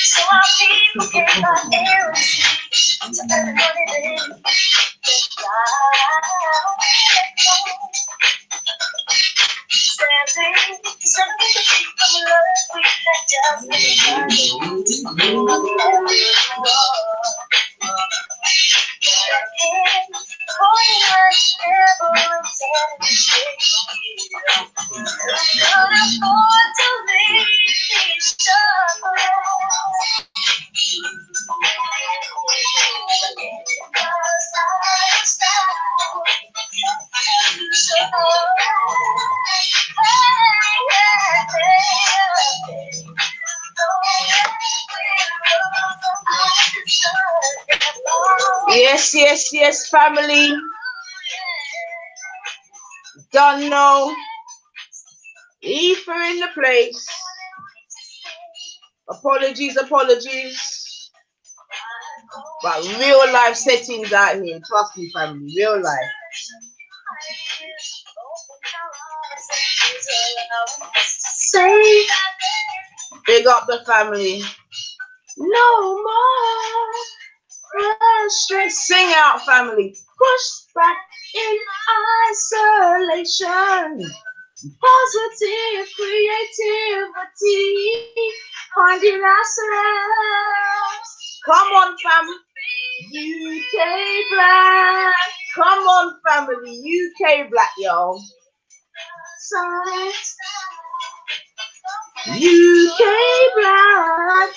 So our people came by air and sea to earn what it is. Standing, celebrate the people of love we had just Yes, yes, yes, family. Don't know. Ether in the place. Apologies, apologies. But real life settings out here. Trust me, family. Real life. Say, big up the family. No more stress. Sing out, family. Push back in isolation. Positive creativity. Finding ourselves. Come on, family. UK Black. Come on, family. UK Black, y'all. UK Black.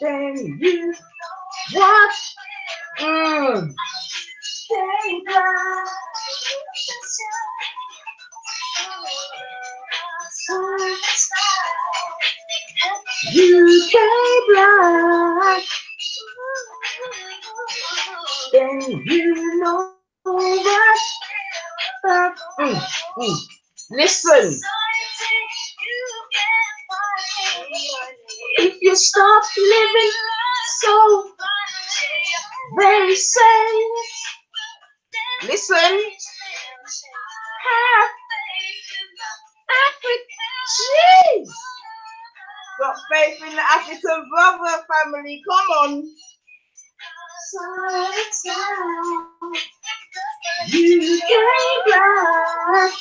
Then you what? Stay black. UK Black. Then you know what? Listen. If you stop living so very safe, listen. Have Africa. Jeez. Got faith in the African brother family. Come on. You came back.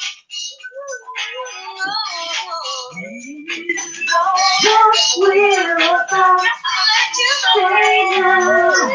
What will about stay now?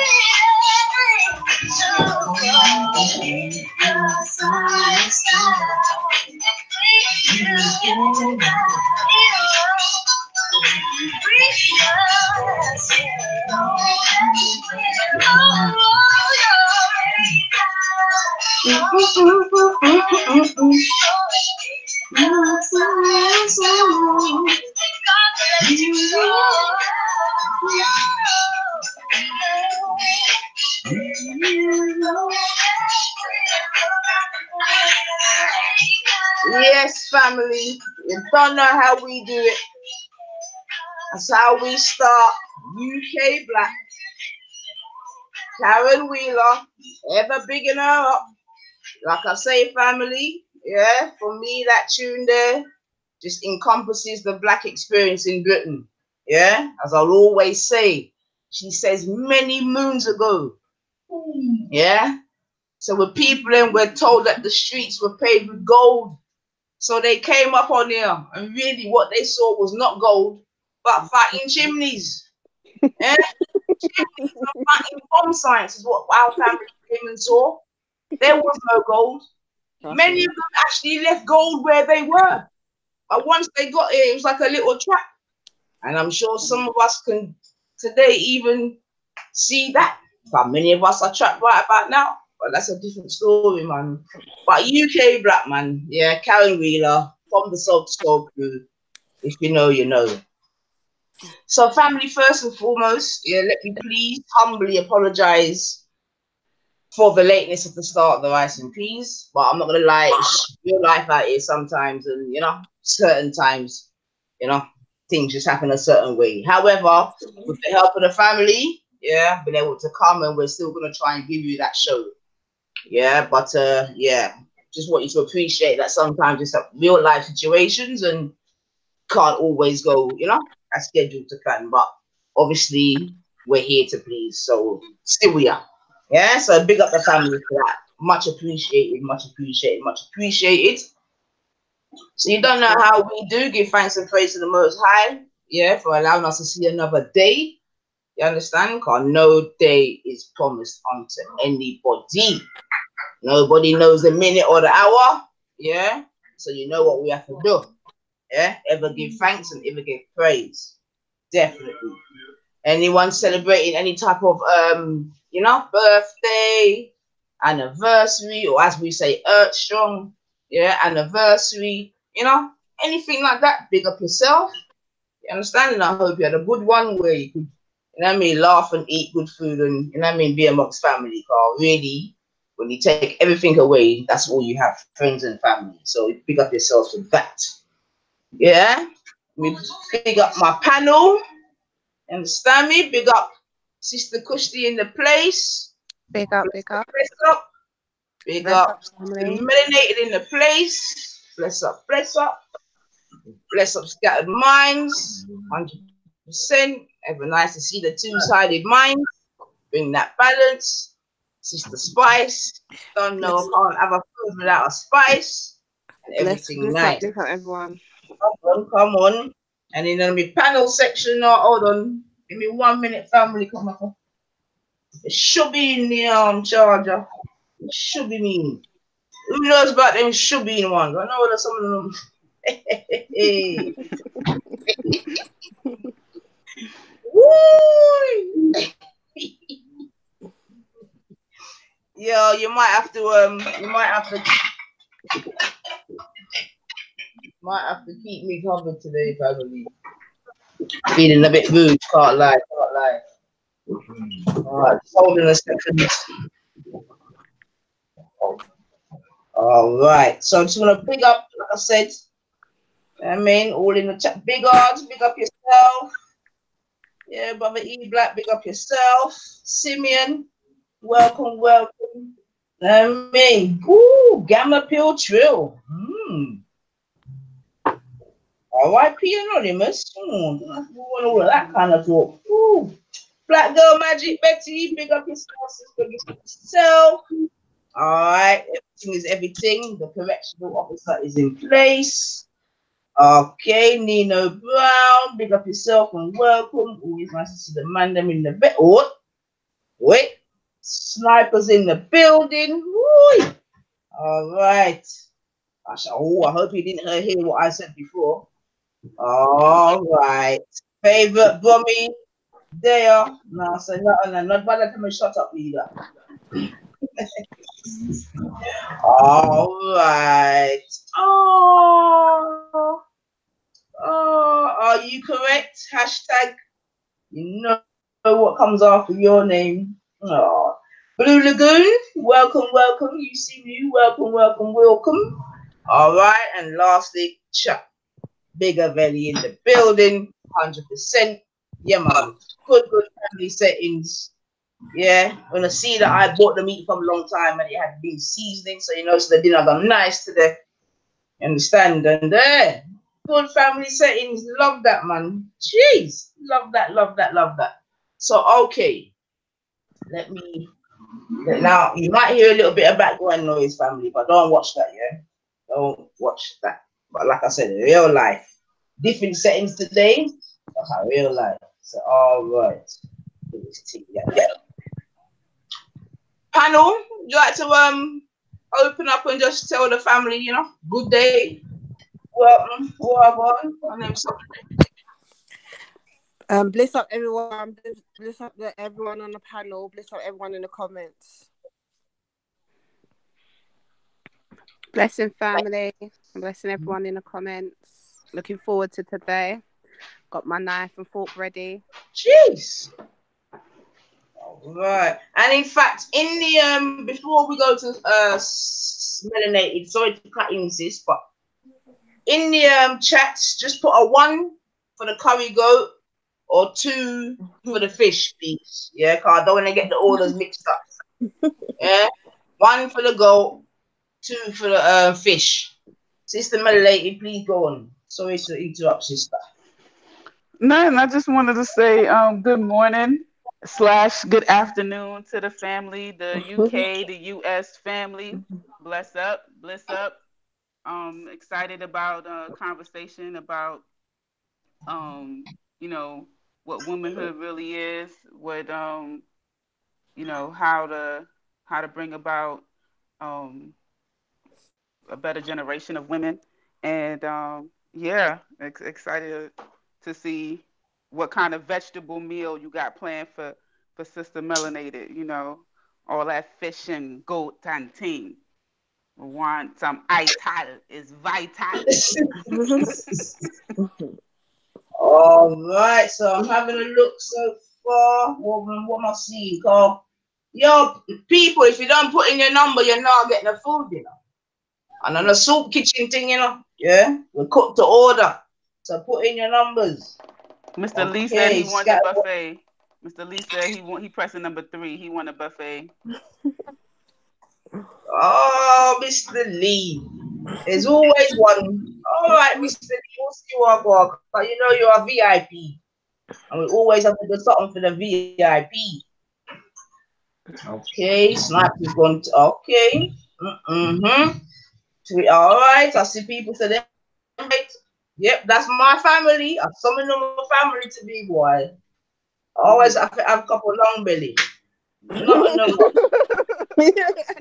Yes, family. You don't know how we do it. That's how we start. UK Black. Karen Wheeler, ever bigging her up. Like I say, family, yeah, for me, that tune there just encompasses the Black experience in Britain. Yeah, as I'll always say, she says many moons ago. Yeah, so with people and we're told that the streets were paved with gold. So they came up on here and really what they saw was not gold, but fighting chimneys. Yeah, chimneys and fighting bomb sites is what our family came and saw. There was no gold. Many of them actually left gold where they were. But once they got here, it was like a little trap. And I'm sure some of us can today even see that. But many of us are trapped right about now. But that's a different story, man. But UK Black, man. Yeah, Karen Wheeler from the Soul to Soul crew. If you know, you know. So family, first and foremost, yeah, let me please humbly apologize for the lateness of the start of the rice and peas. But I'm not gonna lie, it's real life out here sometimes, and certain times, you know, things just happen a certain way. However, with the help of the family, yeah, been able to come, and we're still gonna try and give you that show. Yeah, but yeah, just want you to appreciate that sometimes it's real life situations and can't always go, as scheduled to plan. But obviously, we're here to please, so still we are. Yeah, so big up the family for that. Much appreciated, much appreciated, much appreciated. So you don't know how we do give thanks and praise to the Most High, yeah, for allowing us to see another day. You understand? Because no day is promised unto anybody. Nobody knows the minute or the hour. Yeah. So you know what we have to do. Yeah. Ever give thanks and ever give praise. Definitely. Anyone celebrating any type of birthday, anniversary, or as we say, Earth Strong, yeah, anniversary, anything like that, big up yourself. You understand? And I hope you had a good one where you could, laugh and eat good food and, be amongst family. Because really, when you take everything away, that's all you have, friends and family. So pick up yourself with that. Yeah? We big up my panel. Understand me? Big up Sister Kushti in the place. Big up, big up. Bless up. Big up. Melanated in the place. Bless up, bless up. Bless up scattered minds. 100%. Ever nice to see the two-sided minds. Bring that balance. Sister Spice. Don't know, I can't have a food without a spice. And everything nice. Bless up, everyone. Come on. And in the panel section, hold on. Give me 1 minute, family. Come on. It should be in the charger. It should be me. Who knows about them should be in ones? I know that some of them. Hey. Woo! Yo, you might have to keep me covered today, family. Feeling a bit rude, can't lie. Alright, hold on a second. Alright, so I'm just gonna pick up, like I said, all in the chat. Big odds, big up yourself. Yeah, brother E Black, big up yourself. Simeon, welcome. Gamma Pill Trill. R.I.P. Anonymous. We want all of that kind of talk. Black Girl Magic Betty, big up yourself, sister, big up yourself. Alright, everything is everything. The correctional officer is in place. Okay, Nino Brown, big up yourself and welcome. Always nice to see the man them in the bed. Oh, wait. Snipers in the building. Woo. All right. I hope you didn't hear what I said before. All right. Favorite Brummy there. No, so not bad to me. Shut up, leader. All right. Are you correct? Hashtag, you know what comes after your name. Oh. Blue Lagoon, welcome. You see me, welcome. All right, and lastly, Chuck Bigger Belly in the building, 100%. Yeah, man, good family settings. Yeah, when I see that I bought the meat from a long time and it had been seasoning, so so the dinner got nice today. Understand? And good family settings, love that, man. Jeez, love that. So okay, now you might hear a little bit of background noise, family, but don't watch that, yeah? Don't watch that. But like I said, real life. Different settings today, but real life. So all right. Panel, you like to open up and just tell the family, good day. Welcome. My name's Bless up everyone. Bless up everyone on the panel. Bless up everyone in the comments. Blessing family. I'm blessing everyone in the comments. Looking forward to today. Got my knife and fork ready. Jeez. Right. And in fact, in the before we go to melanated, sorry to cut in sis, but in the chats, just put a 1 for the curry goat or 2 for the fish, please. Yeah, cause I don't want to get the orders mixed up. Yeah. 1 for the goat, 2 for the fish. Sister melanated, please go on. Sorry to interrupt, sister. No, and I just wanted to say good morning / good afternoon to the family, the UK, the US family. Bless up, bliss up. Excited about conversation about um, you know, what womanhood really is, what how to bring about um a better generation of women. And yeah, excited to see what kind of vegetable meal you got planned for Sister Melanated. All that fish and goat and thing. We want some ital is vital. All right, so I'm having a look so far. What am I seeing? Yo, people, if you don't put in your number, you're not getting the food, And on the soup kitchen thing, yeah, we cook to order. So put in your numbers. Mr. Lee said he wants a buffet. Mr. Lee said he pressing number 3. He want a buffet. Oh, Mr. Lee. There's always one. All right, Mr. Lee, we'll see what I got. But you know you're a VIP. And we always have to do something for the VIP. Okay, Snap is going to. Okay. All right, I see people to them. Yep, that's my family. I summon them a family to be, boy. Always have to have a couple of long belly. Not a number.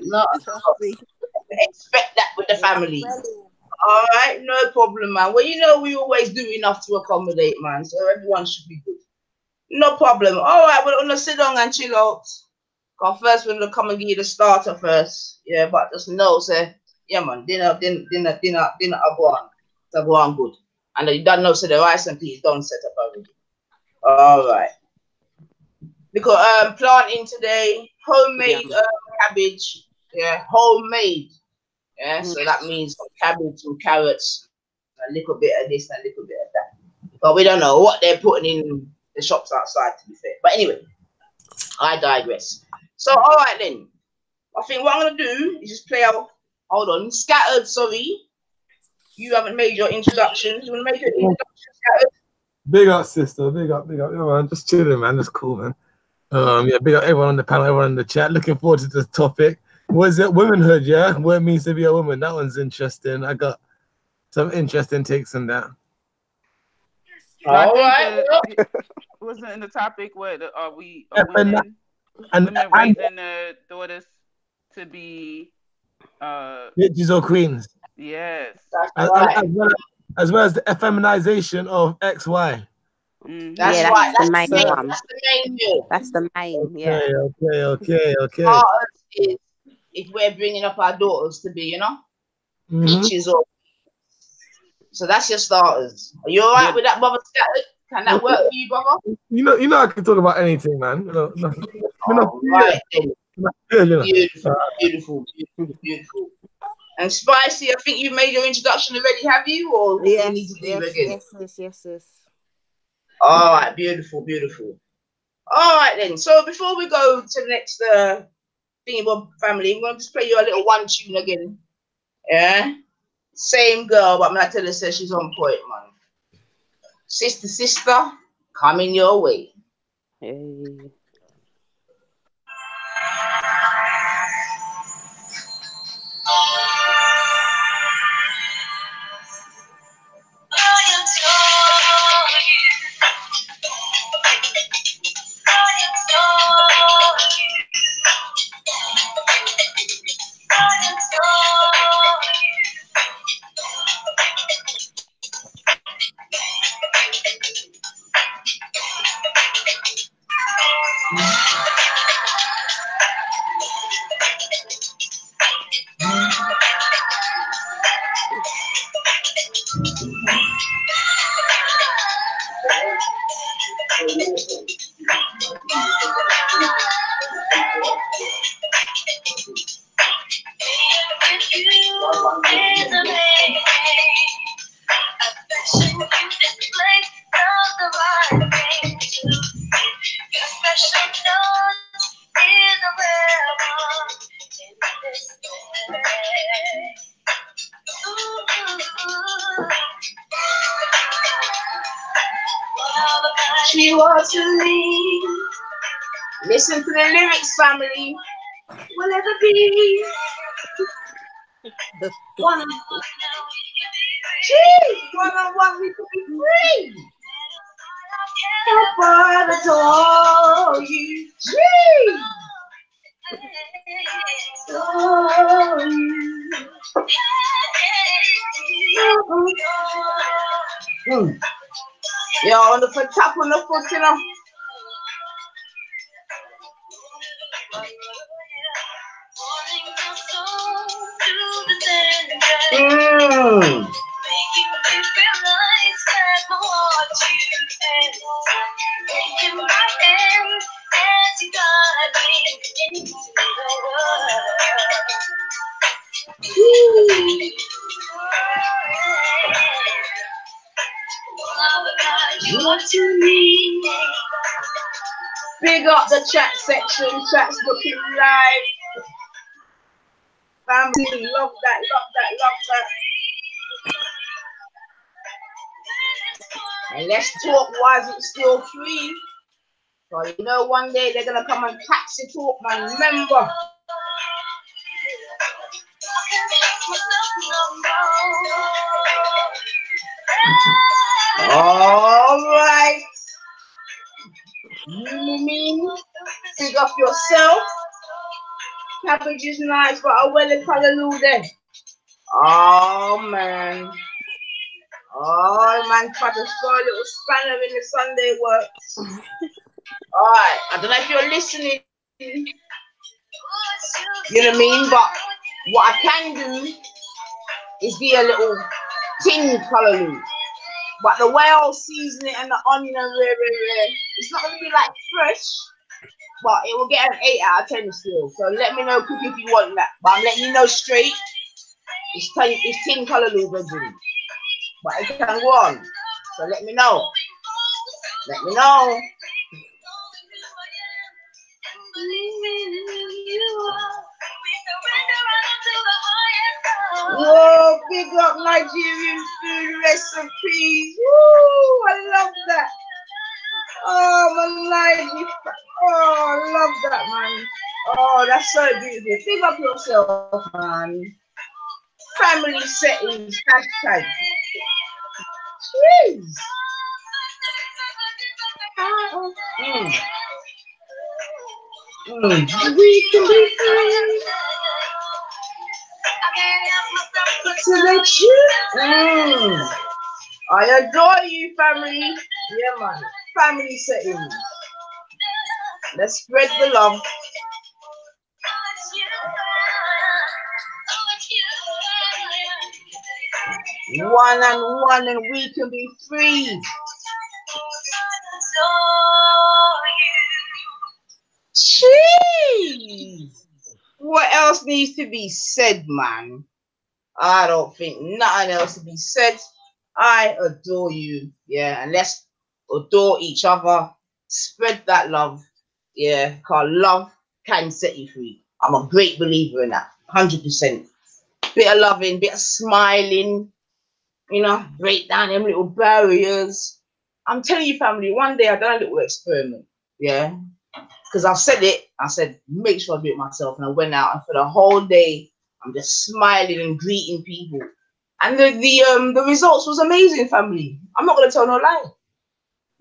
Not a number. Expect that with the family. All right, no problem, man. Well, we always do enough to accommodate, man. So everyone should be good. No problem. All right, we're gonna sit down and chill out. Cause first we're gonna come and give you the starter first. Yeah, but just know, say, yeah, man, dinner, I go on. So go on good. And you don't know, so the rice and peas don't set up already. All right. Because planting today, homemade cabbage. Yeah, homemade. Yeah, so that means some cabbage, some carrots, a little bit of this, and a little bit of that. But we don't know what they're putting in the shops outside, to be fair. But anyway, I digress. So, all right then. I think what I'm going to do is just play out. Hold on. Scattered, sorry. You haven't made your introduction. You want to make your introduction, Scattered? Big up, sister. Big up. Yeah, man. Just chilling, man. That's cool, man. Yeah, big up everyone on the panel, everyone in the chat. Looking forward to this topic. What is it? Womanhood, yeah? What it means to be a woman. That one's interesting. I got some interesting takes on that. All right. Wasn't in the topic what are we women raising their daughters to be bitches or queens? Yes. As well as the effeminization of XY. That's yeah, right. That's the main one. That's the main deal. That's the main. Okay. Is if we're bringing up our daughters to be, bitches or. So that's your starters. Are you all right with that, brother Scattered? Can that work for you, brother? You know I can talk about anything, man. Right then. Beautiful. And Spicy, I think you made your introduction already, have you? Or yes, you need to do it again? Yes. All right, beautiful. All right then. So before we go to the next thing about family, I'm going to just play you a little one tune again. Yeah? Same girl, but I'm not telling her she's on point, man. Sister, coming your way. Hey. She was to leave. Listen to the lyrics, family. Will ever be one on one. Gee, one on one, we could be free. But adore you. Gee. Adore you. Yo, on the foot, tap on the foot, you know. Big up the chat section, chat's looking live. Family, love that, love that, love that. And let's talk, why is it still free? So you know one day they're gonna come and tax it up, man, remember. Alright. You mean pick up yourself? Cabbage is nice, but I wear the color there. Oh man. Oh man, try to throw a little spanner in the Sunday works. Alright, I don't know if you're listening. You know what I mean? But what I can do is be a little tin color. But the way I'll season it and the onion and it's not going to be like fresh, but it will get an 8 out of 10 still. So let me know quick if you want that. But I'm letting you know straight, it's tin color version. But it can go on. So let me know. Let me know. Whoa, big up Nigerian food recipes. Woo, I love that. Oh, my life. Oh, I love that, man. Oh, that's so beautiful. Big up yourself, man. Family settings, hashtag. Jeez. We can be free. To let you. I adore you, family. Yeah, man. Family settings. Let's spread the love. One and one, and we can be free. Jeez. What else needs to be said, man? I don't think nothing else to be said. I adore you. Yeah, and let's adore each other. Spread that love. Yeah, because love can set you free. I'm a great believer in that. 100%. Bit of loving, bit of smiling. You know, break down them little barriers. I'm telling you, family, one day I done a little experiment. Yeah. Because I said it. I said, make sure I do it myself. And I went out, and for the whole day, I'm just smiling and greeting people. And the results was amazing, family. I'm not going to tell no lie.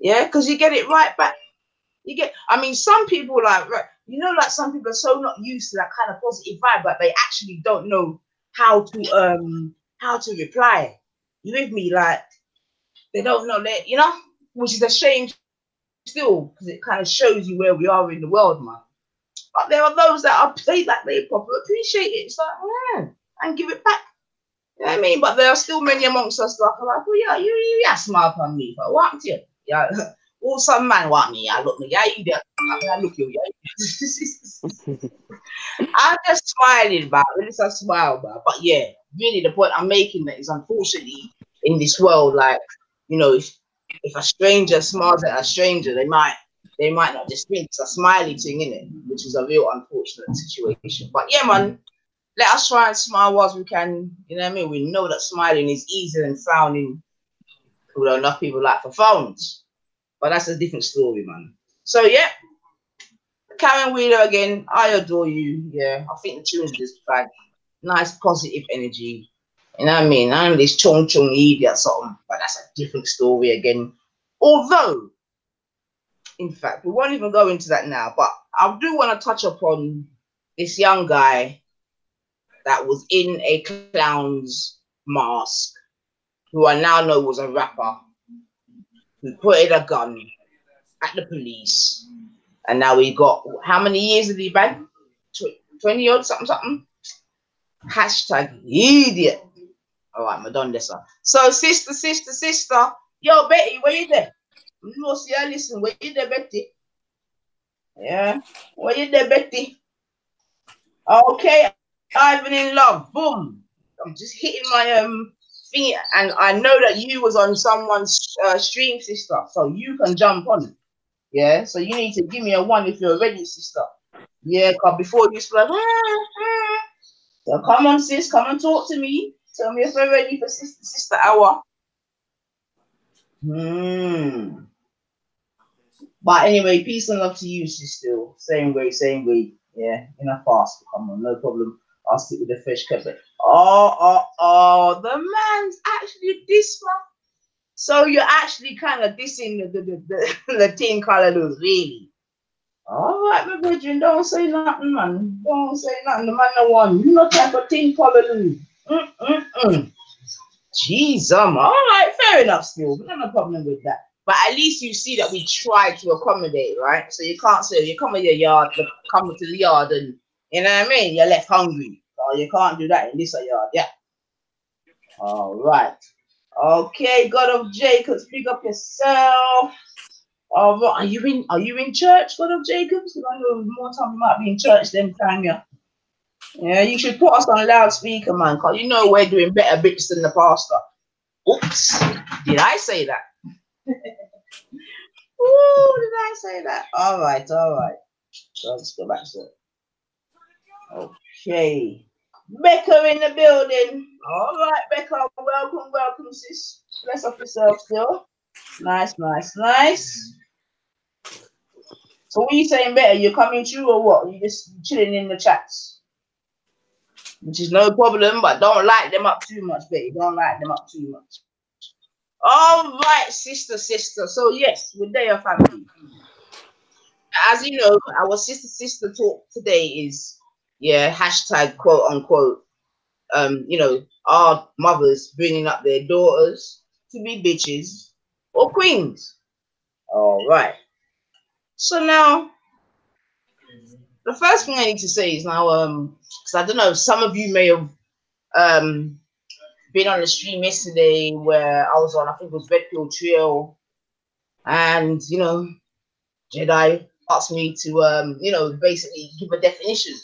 Yeah, because you get it right back. I mean, some people like some people are so not used to that kind of positive vibe, but they actually don't know how to reply. You with me? Like, they don't know that, which is a shame still, because it kind of shows you where we are in the world, man. But there are those that they properly appreciate it. It's like, man, and give it back. You know what I mean? But there are still many amongst us that are like, oh yeah, you smile on me, but what to you? Yeah, all some man want me. I look me, yeah, you there. I look you, yeah. I'm just smiling, but it's a smile, but yeah, really the point I'm making that is, unfortunately, in this world, like, if a stranger smiles at a stranger, they might not just think it's a smiley thing, innit? Which is a real unfortunate situation. But yeah, man, let us try and smile whilst we can. You know what I mean? We know that smiling is easier than frowning, although enough people like for phones. But that's a different story, man. So yeah, Karen Wheeler again. I adore you. Yeah, I think the tune is just bad. Nice positive energy. You know what I mean? None of this chung idiot something, but that's a different story again. Although, in fact, we won't even go into that now, but I do want to touch upon this young guy that was in a clown's mask, who I now know was a rapper, who pointed a gun at the police, and now he got, how many years did he bang? 20 odd, something. Hashtag idiot. All right, Madonna. So, sister. Yo, Betty, where you there? No, see, I listen. Where you there, Betty? Yeah. Where you there, Betty? Okay, Ivan in love. Boom. I'm just hitting my thing, and I know that you was on someone's stream, sister. So you can jump on it. Yeah. So you need to give me a 1 if you're ready, sister. Yeah, cause before you like, so come on, sis, come and talk to me. Tell me if we're ready for sister hour. But anyway, peace and love to you, sis. Still same way. Yeah, in a fast. Come on, no problem. I'll stick with the fish cut. Oh, the man's actually this one. So you're actually kind of dissing the tin color lose, really. All right, my brethren, don't say nothing, man. Don't say nothing. The man no one. You not type of tin color lose. Jeez, all right, fair enough. Still, we don't have no problem with that. But at least you see that we try to accommodate, right? So you can't say you come to your yard, come to the yard, and you know what I mean. You're left hungry, so you can't do that in this yard, yeah. All right, okay. God of Jacobs, pick up yourself. All right, are you in church, God of Jacobs? Because I know more time you might be in church than time, yeah. Yeah, you should put us on loudspeaker, man, because you know we're doing better bits than the pastor. Oops, did I say that? Ooh, did I say that? All right. So let's go back to it. Okay. Becca in the building. All right, Becca. Welcome, sis. Bless up yourself still. Nice. So what are you saying, Becca? You're coming through or what? You just chilling in the chats? Which is no problem, but don't light them up too much, Betty. Don't light them up too much. All right, sister. So yes, we're there, family. As you know, our sister talk today is hashtag quote unquote. Our mothers bringing up their daughters to be bitches or queens. All right. So now, the first thing I need to say is now, because I don't know, some of you may have been on the stream yesterday where I was on, I think it was Red Pill Trio, and Jedi asked me to basically give a definition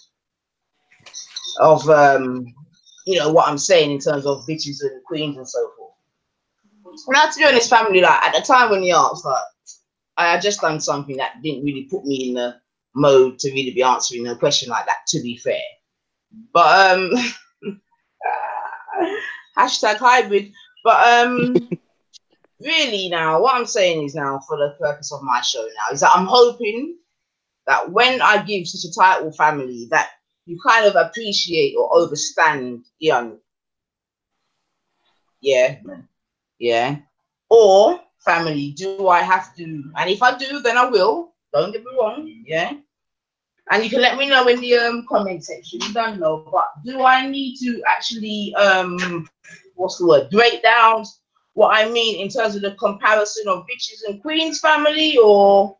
of what I'm saying in terms of bitches and queens and so forth. Now, to be honest, family, like at the time when he asked, like I had just done something that didn't really put me in the mode to really be answering a question like that, to be fair. But hashtag hybrid. But really now, what I'm saying is now, for the purpose of my show now, is that I'm hoping that when I give such a title, family, that you kind of appreciate or understand, yeah. Or family, do I have to? And if I do, then I will. Don't get me wrong, yeah. And you can let me know in the comment section. You don't know, but do I need to actually what's the word? Break down what I mean in terms of the comparison of bitches and queens, family, or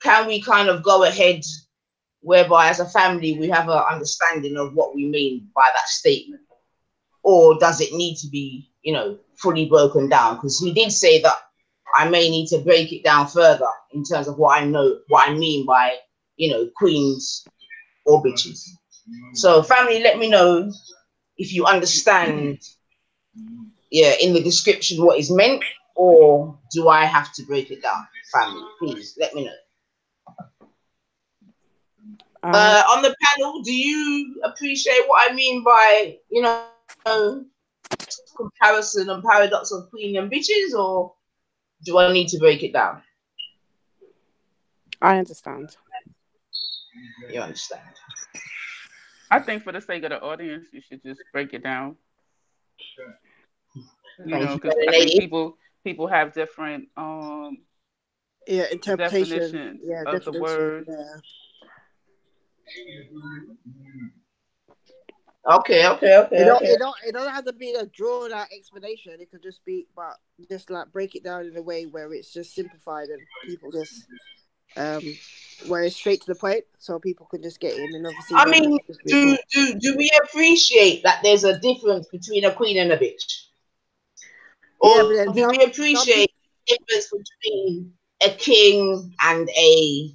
can we kind of go ahead whereby as a family we have an understanding of what we mean by that statement? Or does it need to be, fully broken down? Because he did say that I may need to break it down further in terms of what I mean by, queens or bitches. So family, let me know if you understand, in the description what is meant, or do I have to break it down? Family, please let me know. On the panel, do you appreciate what I mean by, comparison and paradox of queen and bitches, or do I need to break it down? I understand. You understand? I think for the sake of the audience, you should just break it down. You Thank know, you, because I think Native. people have different Yeah, interpretation. definitions Yeah, of the definition. word. Yeah. Okay, okay, It okay, don't, okay. it don't, it doesn't have to be a drawn out explanation. It could just be, but just like break it down in a way where it's just simplified and people just where it's straight to the point, so people can just get in and obviously I then mean, just be do taught. do do we appreciate that there's a difference between a queen and a bitch, Yeah, but or then do we some people. appreciate the difference between a king and a?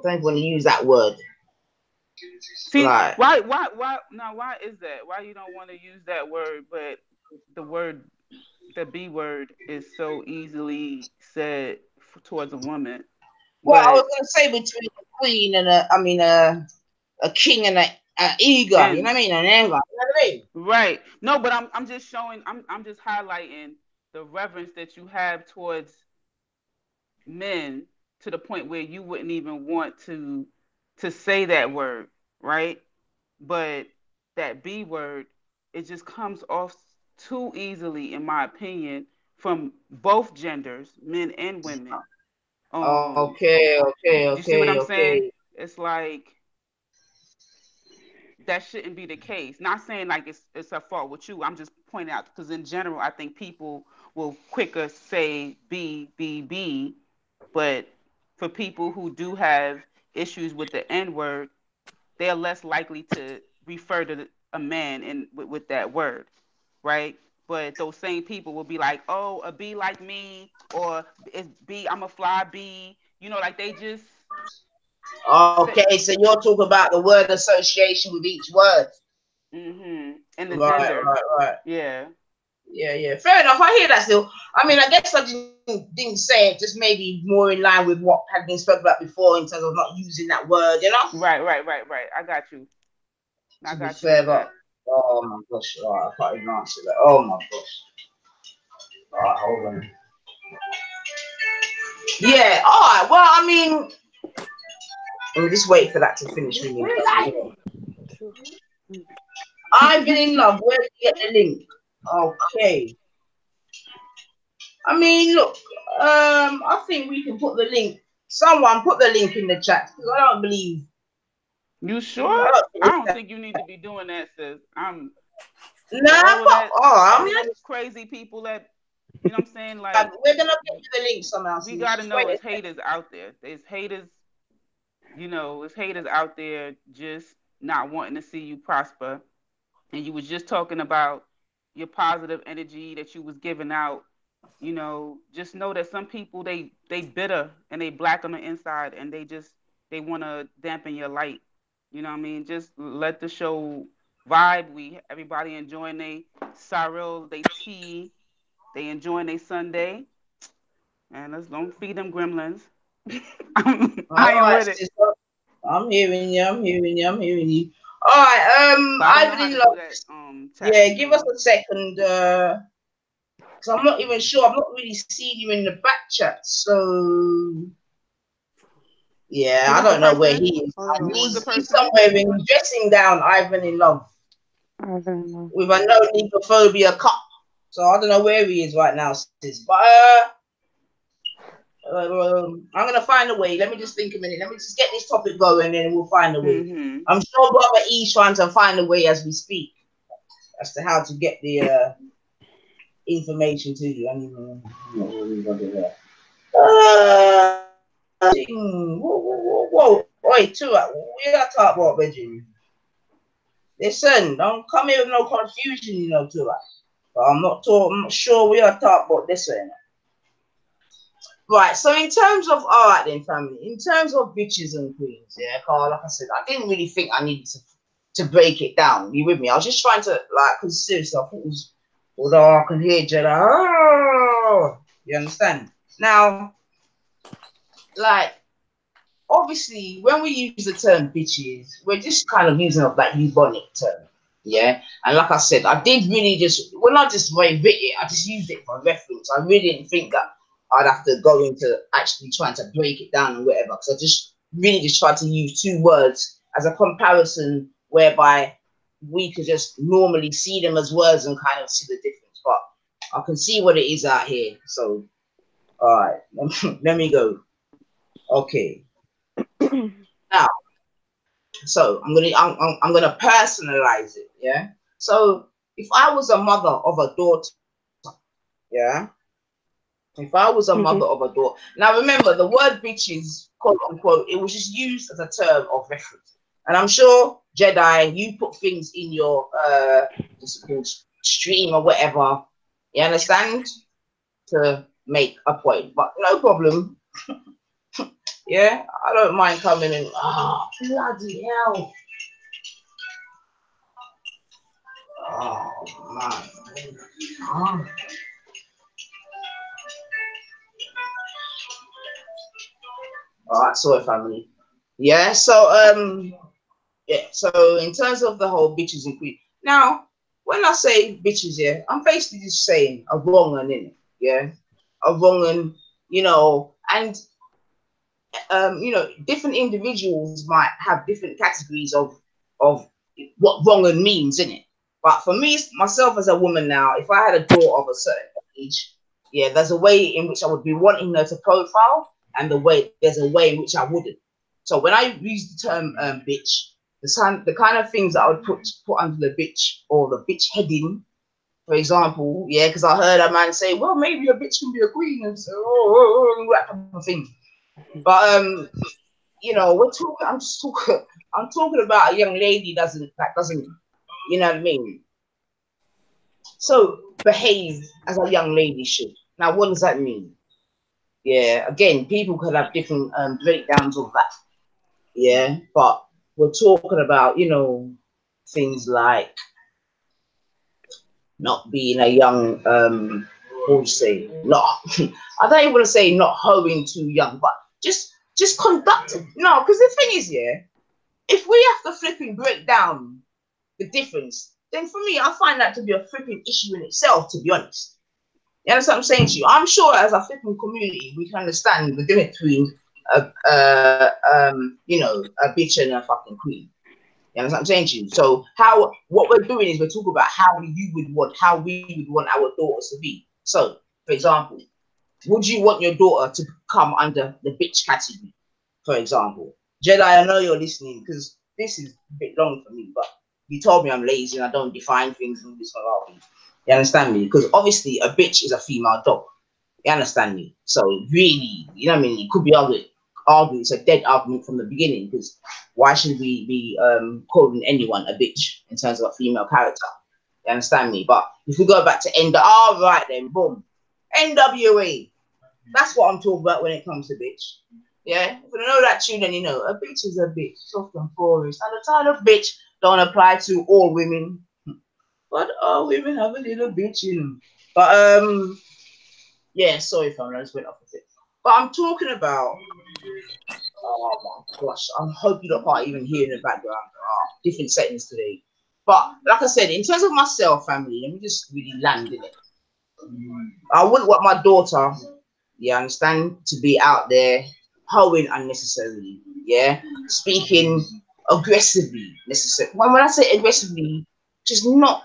I don't want to use that word. See, Like, why now? Why is that? Why you don't want to use that word, but the word, the B word, is so easily said towards a woman, well, I was but gonna say between a queen and a king and a eager. You know and what I mean? An anger. You know what I mean? right. No, but I'm just showing. I'm just highlighting the reverence that you have towards men to the point where you wouldn't even want to say that word, right? But that B word, it just comes off too easily, in my opinion, from both genders, men and women. Um, Okay, okay, you see what okay, I'm saying? okay. It's like that shouldn't be the case. Not saying like it's a fault with you. I'm just pointing out because in general, I think people will quicker say B, but for people who do have issues with the N word, they're less likely to refer to a man with that word, right? But those same people will be like, "Oh, a bee like me," or "It's bee, I'm a fly bee." You know, like they just say, Okay, so you're talking about the word association with each word. and the Right, gender, right, right. yeah, Yeah, yeah. Fair enough. I hear that still. I mean, I guess I didn't say it, just maybe more in line with what had been spoken about before in terms of not using that word, you know? right. I To be got you with fair, but that. oh my gosh, I can't even answer that. Oh my gosh. All right, hold on. Yeah, all right. Well, I mean, let me just wait for that to finish reading. I've been in love. Where did you get the link? Okay. I mean, look, I think we can put the link. Someone put the link in the chat because I don't believe. You I sure? don't I believe don't that. think you need to be doing that, sis. I'm Nah, all of but that, oh, I all mean, of them crazy people that you know what I'm saying. Like we're gonna get you the link somehow. we Sis. got to Just know wait a it's second. haters out there. There's haters, you know, it's haters out there just not wanting to see you prosper. And you was just talking about your positive energy that you was giving out. You know, just know that some people they bitter and they black on the inside and they want to dampen your light. You know what I mean? Just let the show vibe. We everybody enjoying they sorrel, they tea, they enjoying their Sunday, and let's don't feed them gremlins. All I ain't right, with it, sister. I'm hearing you. I'm hearing you. I'm hearing you. All right. but I don't I've know been how in to do love. that chat Yeah, give us thing. a second. Cause I'm not even sure. I'm not really seeing you in the back chat. So yeah, Who I was the don't know where person? he is. I don't Who know. was the He's person? somewhere in dressing down. Ivan in love I don't know. with a no negophobia cup. So I don't know where he is right now, sis. But I'm gonna find a way. Let me just think a minute. Let me just get this topic going, and then we'll find a way. Mm-hmm. I'm sure Brother E's trying to find a way as we speak as to how to get the information to you. I mean, what we got there. Whoa. Wait, two. We got to talk about Benjamin. Listen, don't come here with no confusion, you know, too. I'm not sure we are talking about this one. Right, so in terms of all right then, family, in terms of bitches and queens, yeah, Carl, like I said, I didn't really think I needed to break it down. You with me? I was just trying to like, cause seriously, I thought it was, although I can hear Jedi. Oh, you understand? Now, like, obviously, when we use the term bitches, we're just kind of using a like eugenic term, yeah. And like I said, I did really just when I just wrote it, I just used it for reference. I really didn't think that I'd have to go into actually trying to break it down and whatever. Because I just really just tried to use two words as a comparison whereby we could just normally see them as words and kind of see the difference. But I can see what it is out here. So, all right, let me go. Okay. Now, so I'm gonna personalize it. Yeah. So if I was a mother of a daughter, yeah. If I was a mother of a daughter, now remember the word bitches, quote unquote, it was just used as a term of reference. And I'm sure Jedi, you put things in your what's it called, stream or whatever. You understand? To make a point, but no problem. Yeah, I don't mind coming in. Oh, bloody hell. Oh, man. Oh. All right, sorry, family. Yeah, so yeah, so in terms of the whole bitches and queens. Now, when I say bitches, yeah, I'm basically just saying a wrong un, innit? Yeah, a wrong un, and different individuals might have different categories of what wrong and means, in it. But for me, myself as a woman now, if I had a daughter of a certain age, yeah, there's a way in which I would be wanting her to profile, and there's a way in which I wouldn't. So when I use the term bitch, the kind of things that I would put under the bitch or the bitch heading, for example, yeah, because I heard a man say, well, maybe a bitch can be a queen, and so that type of thing. But we're talking. I'm just talking. I'm talking about a young lady that doesn't, you know what I mean. So behave as a young lady should. Now, what does that mean? Yeah, again, people could have different breakdowns of that. Yeah, but we're talking about things like not being a young what would you say? Not I don't even want to say not hoeing too young, but just conducting. No, because the thing is, yeah, if we have to flipping break down the difference, then for me, I find that to be a flipping issue in itself, to be honest. You understand what I'm saying to you? I'm sure as a flipping community, we can understand the difference between a bitch and a fucking queen. You understand what I'm saying to you? So what we're doing is we're talking about how we would want our daughters to be. So, for example, would you want your daughter to come under the bitch category? For example, Jedi, I know you're listening because this is a bit long for me, but you told me I'm lazy and I don't define things and this and that. You understand me? Because obviously a bitch is a female dog. You understand me? So really, you know what I mean? It could be argued. It's a dead argument from the beginning because why should we be calling anyone a bitch in terms of a female character? You understand me? But if we go back to all right then, boom, NWA. That's what I'm talking about when it comes to bitch. Yeah, if you know that tune, then you know a bitch is a bitch, soft and porous. And the title of bitch don't apply to all women, but all women have a little bitch in them. But yeah, sorry if I just went off a bit. But I'm talking about. Oh my gosh, I hope you don't quite even hear in the background. Different settings today. But like I said, in terms of myself, family, let me just really land in it. I wouldn't want my daughter, you understand, to be out there hoeing unnecessarily, yeah, speaking aggressively necessarily. When I say aggressively, just not.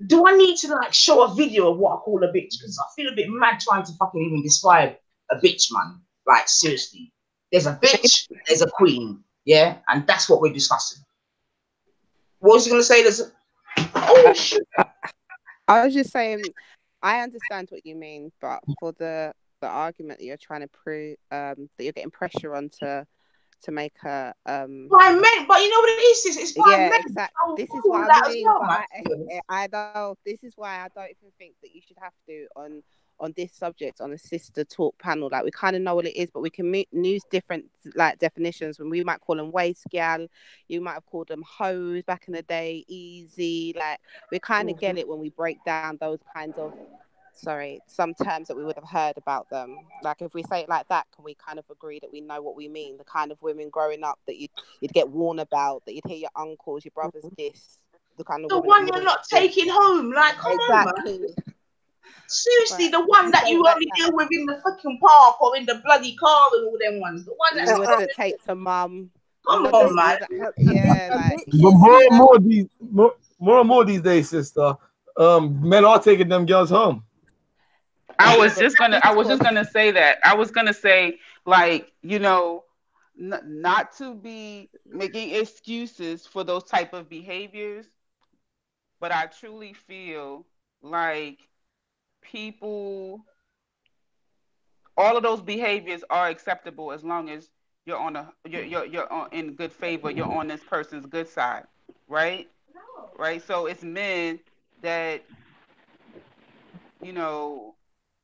Do I need to like show a video of what I call a bitch? Because I feel a bit mad trying to fucking even describe a bitch, man. Like seriously, there's a bitch, there's a queen, yeah, and that's what we're discussing. What was you gonna say? Oh shit. I was just saying, I understand what you mean, but for the argument that you're trying to prove, that you're getting pressure on to make her By men, but you know what it is? It's by yeah, men. exactly. This is Cool what with I that as mean, well, but man. I know this is why I don't even think that you should have to on this subject on a sister talk panel. Like we kind of know what it is, but we can use different like definitions. When we might call them waist gal, you might have called them hoes back in the day, easy. Like we kind of get it when we break down those kinds of some terms that we would have heard about them. Like if we say it like that, can we kind of agree that we know what we mean? The kind of women growing up that you'd get warned about, that you'd hear your uncles, your brothers diss, the kind of The women that one you you're wouldn't not diss. taking home, like, come on, man. Exactly. Seriously, But the one we that you don't like only that. deal with in the fucking park or in the bloody car and all them ones. The one We that's would Uh, the take to mum. We come would a the on, bitch, man. do that. Yeah, a like bitch But is more seen and as more and more these days, sister. Men are taking them girls home. I yeah, was but just gonna. I this was just course, gonna say that. I was gonna say, like, not to be making excuses for those type of behaviors, but I truly feel like people, all of those behaviors are acceptable as long as you're on, in good favor. You're on this person's good side, right? Right. So it's men that you know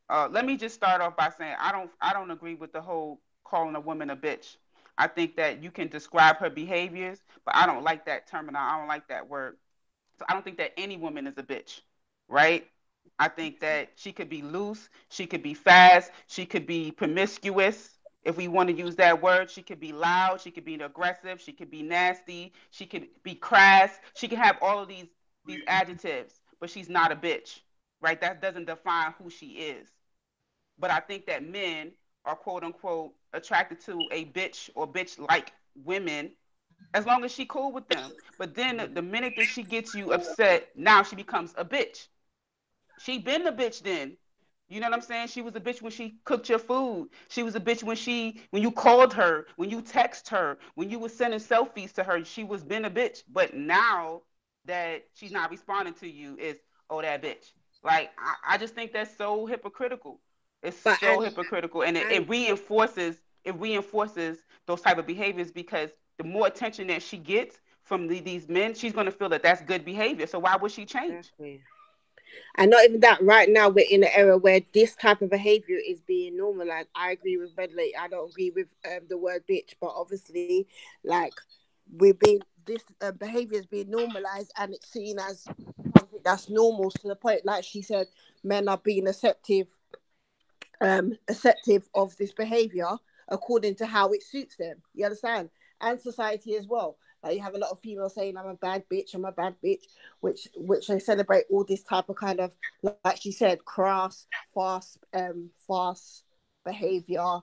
let me just start off by saying I don't agree with the whole calling a woman a bitch. I think that you can describe her behaviors, but I don't like that terminology. I don't like that word. So I don't think that any woman is a bitch, right? I think that she could be loose, she could be fast, she could be promiscuous. If we want to use that word, she could be loud, she could be aggressive, she could be nasty, she could be crass, she can have all of these adjectives, but she's not a bitch, right? That doesn't define who she is. But I think that men are quote unquote attracted to a bitch or bitch like women as long as she cool with them. But then the minute that she gets you upset, now she becomes a bitch. She been a bitch then. You know what I'm saying? She was a bitch when she cooked your food. She was a bitch when you called her, when you text her, when you was sending selfies to her. She was been a bitch. But now that she's not responding to you, is oh that bitch. Like I just think that's so hypocritical. It's but so hypocritical, and it, and it reinforces it reinforces those type of behaviors because the more attention that she gets from these men, she's gonna feel that that's good behavior. So why would she change? exactly. And not even that. Right now, we're in an era where this type of behavior is being normalized. I agree with Bedley. I don't agree with the word bitch, but obviously, like we're being this behavior is being normalized, and it's seen as something that's normal to the point, like she said, men are being acceptive of this behavior according to how it suits them. You understand? And society as well. Like you have a lot of females saying, "I'm a bad bitch. I'm a bad bitch," which they celebrate all this type of kind of, like she said, crass, fast behavior,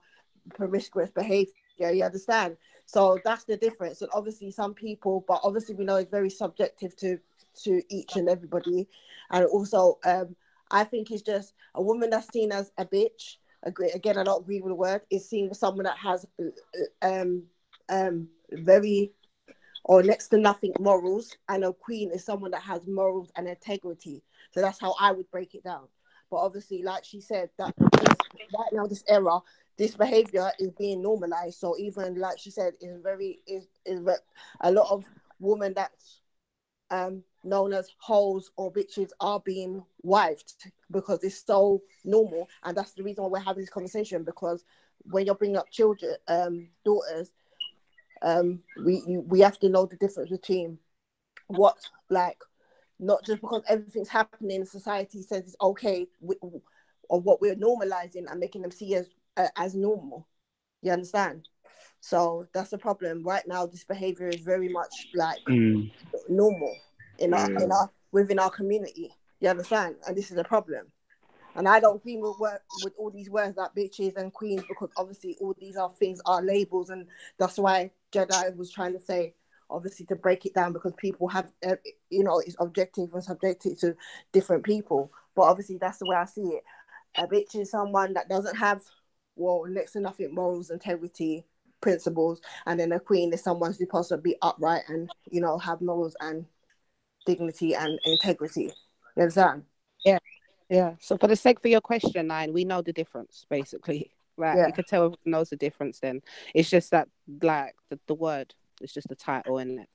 promiscuous behavior. You understand? So that's the difference. And obviously, some people, but obviously, we know it's very subjective to each and everybody. And also, I think it's just a woman that's seen as a bitch. Again, I don't agree with the word. Is seen as someone that has very or next to nothing morals, and a queen is someone that has morals and integrity. So that's how I would break it down. But obviously, like she said, that right now, this era, this behavior is being normalized. So even like she said, a lot of women that's known as hoes or bitches are being wifed because it's so normal, and that's the reason why we're having this conversation. Because when you're bringing up children, daughters, we have to know the difference between what, like, not just because everything's happening in society says it's okay, or what we're normalizing and making them see as normal. You understand? So that's the problem right now. This behavior is very much like Mm, normal mm. within our community. You understand? And this is a problem. And I don't agree with all these words like bitches and queens, because obviously all these are things are labels, and that's why Jedi was trying to say, obviously, to break it down, because people have it's objective and subjective to different people. But obviously that's the way I see it. A bitch is someone that doesn't have, well, next to nothing morals, integrity, principles, and then a queen is someone who's supposed to be upright and have morals and dignity and integrity. You understand? yeah, yeah. So for the sake for your question, nine, we know the difference basically. Right, you Yeah. could tell everyone knows the difference. Then it's just that like the word, it's just the title in it.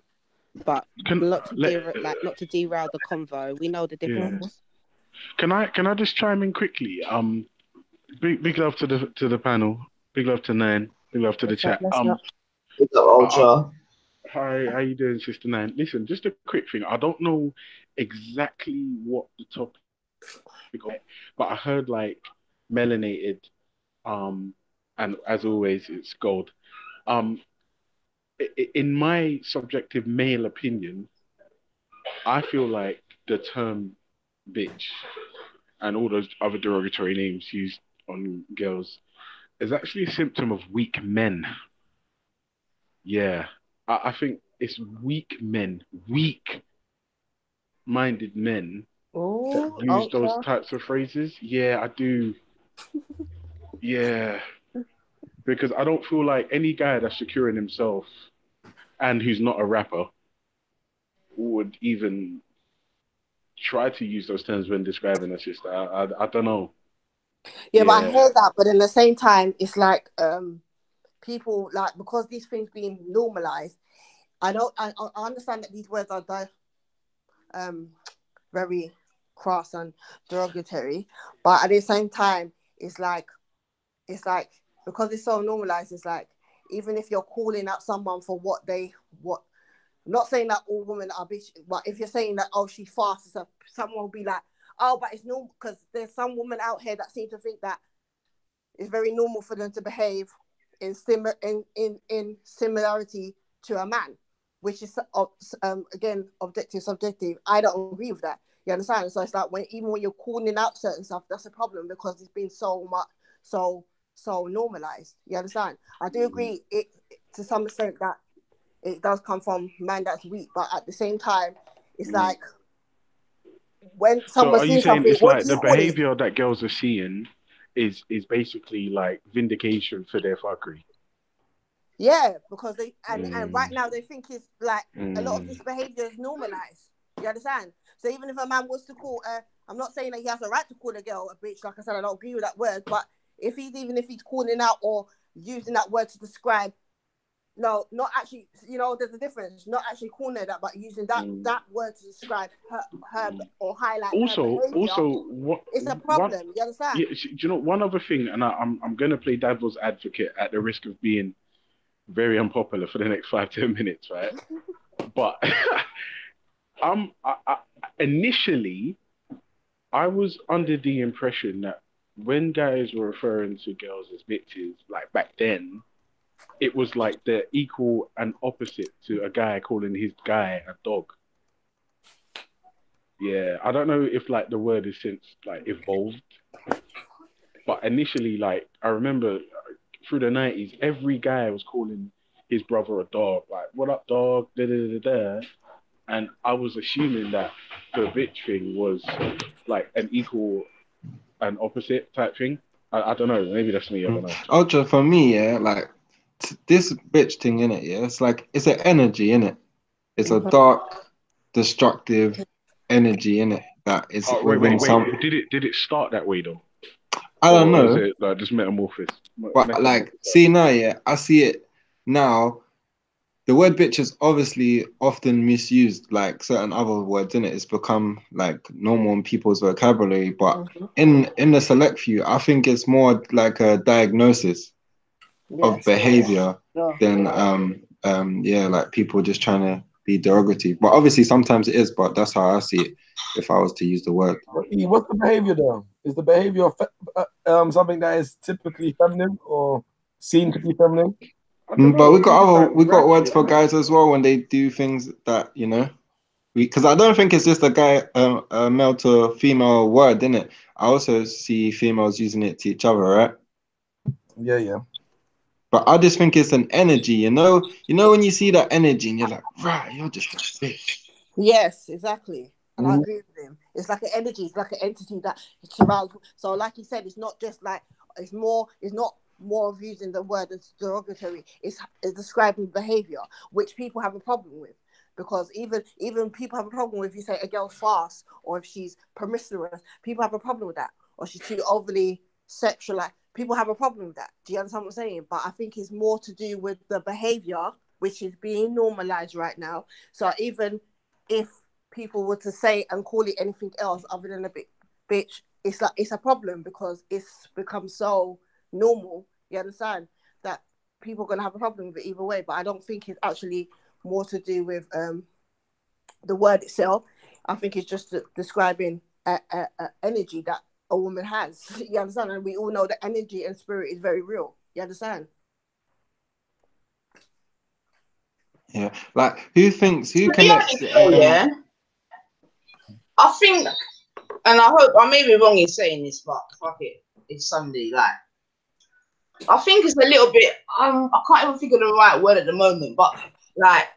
But Can not to let not to derail the convo. We know the yeah. Mhm. difference. Can I just chime in quickly? Big love to the panel. Big love to Nine. Big love to the chat. Let's not. It's the Uh, ultra. Hi, how you doing, Sister Nine? Listen, just a quick thing. I don't know exactly what the topic is, but I heard like melanated, um, and as always, it's gold. Um, in my subjective male opinion, I feel like the term bitch and all those other derogatory names used on girls is actually a symptom of weak men. Yeah, I think it's weak men, weak-minded men that Oh, use those ultra. types of phrases. Yeah, I do. Yeah, because I don't feel like any guy that's secure in himself and who's not a rapper would even try to use those terms when describing a sister. I don't know. Yeah, but I Yeah. hear that, but at the same time, it's like people like because these things being normalized. I understand that these words are um very crass and derogatory, but at the same time, it's like because it's so normalized. It's like even if you're calling out someone for what. I'm not saying that all women are bitch, but if you're saying that, oh, she fast, so someone will be like, oh, but it's normal because there's some women out here that seem to think that it's very normal for them to behave in similarity to a man, which is again objective, subjective. I don't agree with that. You understand? So it's like even when you're calling out certain stuff, that's a problem because it's been so much so normalized. You understand? I do agree it to some extent that it does come from man that's weak, but at the same time, it's like when So someone's are you doing saying something, it's what do like you the call it? behavior that girls are seeing is basically like vindication for their fuckery? Yeah, because they and right Mm, now they think it's like a lot of mm, this behavior is normalized. You understand? So even if a man was to call, I'm not saying that he has a right to call a girl a bitch. Like I said, I don't agree with that word. But if he's calling out or using that word to describe, no, not actually. You know, there's a difference. Not actually calling her that, but using mm. that word to describe her or highlight her behavior. Also, what It's a one? problem. You understand? Yeah, do you know one other thing? And I'm gonna play devil's advocate at the risk of being very unpopular for the next 5-10 minutes, right? But initially I was under the impression that when guys were referring to girls as bitches, like back then, it was like the equal and opposite to a guy calling his guy a dog. Yeah, I don't know if like the word has since like evolved, but initially, like I remember through the 90s, every guy was calling his brother a dog, like "What up, dog?" Da da da da. And I was assuming that the bitch thing was like an equal and opposite type thing. I don't know. Maybe that's me. I don't know. Ultra for me, yeah, like this bitch thing in it, yeah, it's like it's an energy in it. It's a Mhm. dark, destructive energy in it that is Oh, within wait. some. Did it start that way though, I don't or is know, it like just but like, metamorphosis? see now, yeah, I see it now. The word bitch is obviously often misused, like certain other words in it. It's become like normal in people's vocabulary, but Mhm. in the select few, I think it's more like a diagnosis of Yes. behavior Yeah. than yeah, like people just trying to be derogatory. But obviously sometimes it is, but that's how I see it if I was to use the word. What's the behavior though? Is the behavior something that is typically feminine or seen to be feminine? I don't But know. Even like we got words ratchet, for innit? guys as well when they do things that, you know, because I don't think it's just a guy a male to female word, innit? I also see females using it to each other, right? Yeah, yeah. But I just think it's an energy, you know when you see that energy and you're like, right, you're just a bitch. Yes, exactly. And I Mhm. agree with him. It's like an energy, it's like an entity that surrounds. So, like you said, it's not just like it's not more of using the word as derogatory. It's describing behavior, which people have a problem with. Because even people have a problem with if you say a girl's fast or if she's promiscuous, people have a problem with that. Or she's too overly sexualized. People have a problem with that. Do you understand what I'm saying? But I think it's more to do with the behavior, which is being normalized right now. So even if people were to say and call it anything else other than a bitch, it's like it's a problem because it's become so normal. You understand that people are gonna have a problem with it either way. But I don't think it's actually more to do with the word itself. I think it's just describing a energy that a woman has. You understand? And we all know that energy and spirit is very real. You understand? Yeah. Like who To be connects honest though, yeah, I think and I hope I may be wrong in saying this, but fuck it, it's Sunday. Like, I think it's a little bit. I can't even think of the right word at the moment, but like,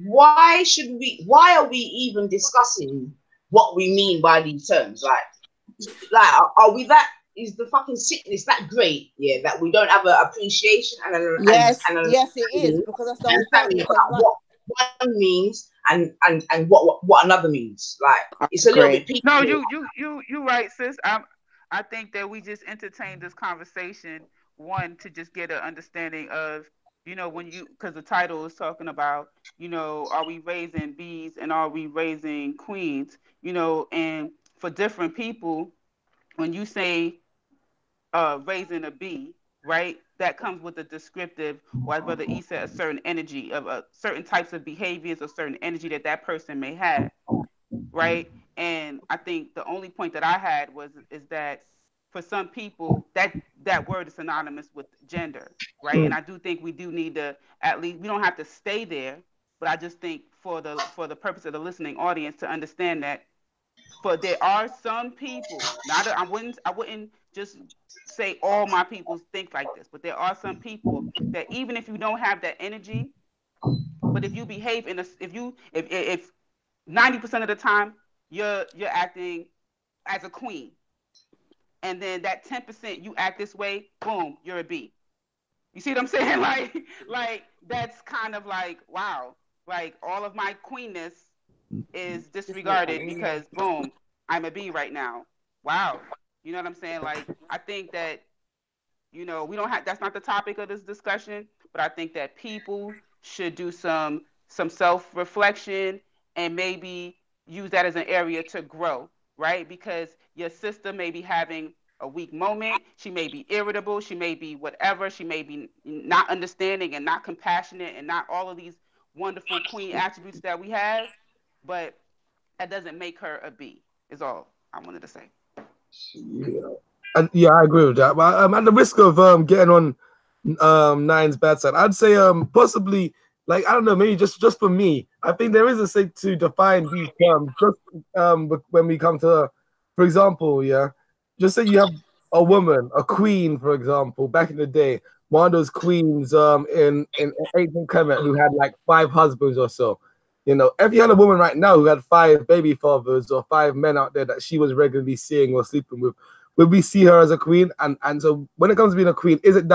why should we? Why are we even discussing what we mean by these terms? Like, are we that? Is the fucking sickness that great? Yeah, that we don't have an appreciation and Yes, an yes, it is, because that's the whole point. understanding Because about what one means and what another means. Like, I it's a little agree. bit people. No, you right, sis. I think that we just entertained this conversation, one, to just get an understanding of, when you, because the title is talking about, are we raising bees and are we raising queens? And for different people, when you say raising a bee, right, that comes with a descriptive, or as Brother E said, a certain energy of certain types of behaviors or certain energy that person may have, right? And I think the only point that I had is that for some people that word is synonymous with gender, right? And I do think we do need to, at least, we don't have to stay there, but I just think for the purpose of the listening audience to understand that for there are some people, not I wouldn't just say all my people think like this, but there are some people that even if you don't have that energy, but if you behave if 90% of the time you're acting as a queen, and then that 10% you act this way, boom, you're a B. You see what I'm saying? Like that's kind of like, wow, like all of my queenness is disregarded because boom, I'm a B right now. Wow. You know what I'm saying? Like, I think that, we don't have, that's not the topic of this discussion, but I think that people should do some self-reflection and maybe use that as an area to grow, right? Because your sister may be having a weak moment, she may be irritable, she may be whatever, she may be not understanding and not compassionate and not all of these wonderful queen attributes that we have, but that doesn't make her a B, is all I wanted to say. Yeah, and yeah, I agree with that. But at the risk of getting on Nine's bad side, I'd say possibly, like, I don't know, maybe just for me, I think there is a way to define these terms. Just when we come to, for example, yeah, just say you have a woman, a queen, for example, back in the day, one of those queens in ancient Kemet who had like 5 husbands or so. If you had a woman right now who had 5 baby fathers or 5 men out there that she was regularly seeing or sleeping with, would we see her as a queen? And so when it comes to being a queen, is it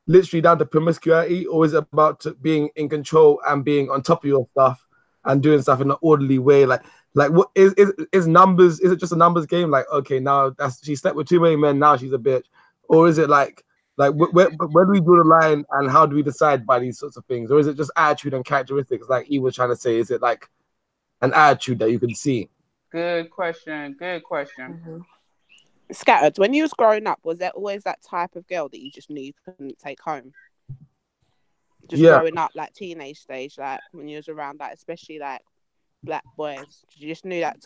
literally down to promiscuity, or is it about being in control and being on top of your stuff and doing stuff in an orderly way? Like what is numbers? Is it just a numbers game? Like, okay, now she slept with too many men, now she's a bitch, or is it like where do we draw the line, and how do we decide by these sorts of things? Or is it just attitude and characteristics, like he was trying to say? Is it like an attitude that you can see? Good question. Mhm. Scattered. When you was growing up, was there always that type of girl that you just knew you couldn't take home? Just Yeah. growing up, like teenage stage, like when you was around, like especially like black boys, you just knew that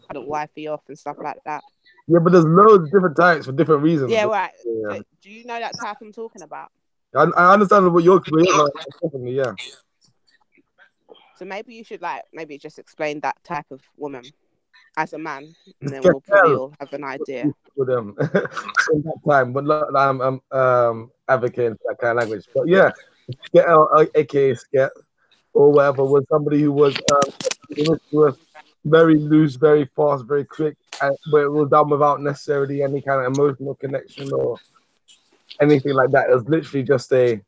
had a wifey off and stuff like that. Yeah, but there's loads of different types for different reasons. Yeah, right. Yeah. Do you know that type I'm talking about? I understand what you're definitely, yeah. So maybe you should maybe just explain that type of woman as a man, and then Get we'll probably all have an idea. with them in that time, but look, I'm advocating for that kind of language. But yeah, aka Sket, or whatever, was somebody who was very loose, very fast, very quick, but it was done without necessarily any kind of emotional connection or anything like that. It was literally just but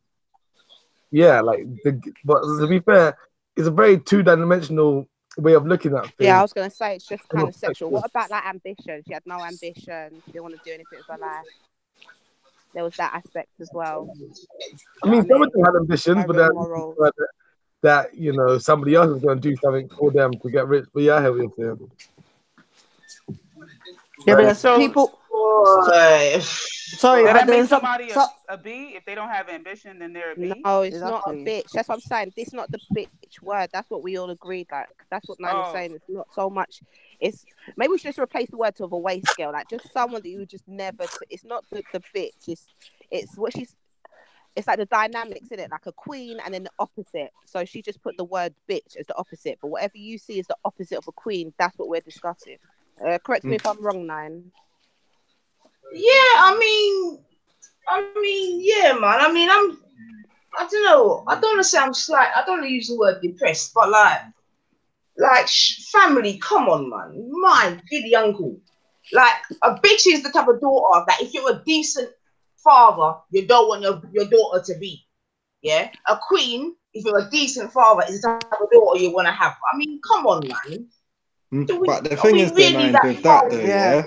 to be fair, it's a very two-dimensional way of looking at things. Yeah, I was gonna say it's just kind of sexual. What about that ambition? She had no ambition. She didn't want to do anything with her life. There was that aspect as well. I mean, some of them had ambitions, but moral. that somebody else is going to do something for them to get rich. But yeah, I hear what you're saying. Yeah, but So people. Sorry, does but that make there's somebody a B? If they don't have ambition, then they're a B? No, it's not a Exactly. bitch. That's what I'm saying. This is not the bitch word. That's what we all agreed. Like that's what Nine was saying. It's not so much. It's maybe we should just replace the word to a waist girl. Like just someone that you would just never. It's not the bitch. It's what she's. It's like the dynamics in it, like a queen and then the opposite. So she just put the word bitch as the opposite. But whatever you see as the opposite of a queen, that's what we're discussing. Correct me if I'm wrong, Nine. Yeah, yeah, man. I don't know. I don't want to say I'm slight. I don't want to use the word depressed, but family. Come on, man. My giddy uncle. Like, a bitch is the type of daughter that if you're a decent father, you don't want your daughter to be. Yeah, a queen. If you're a decent father, is the type of daughter you want to have. I mean, come on, man. But the Are thing we is, though, really nine that with that far? though, Yeah. yeah,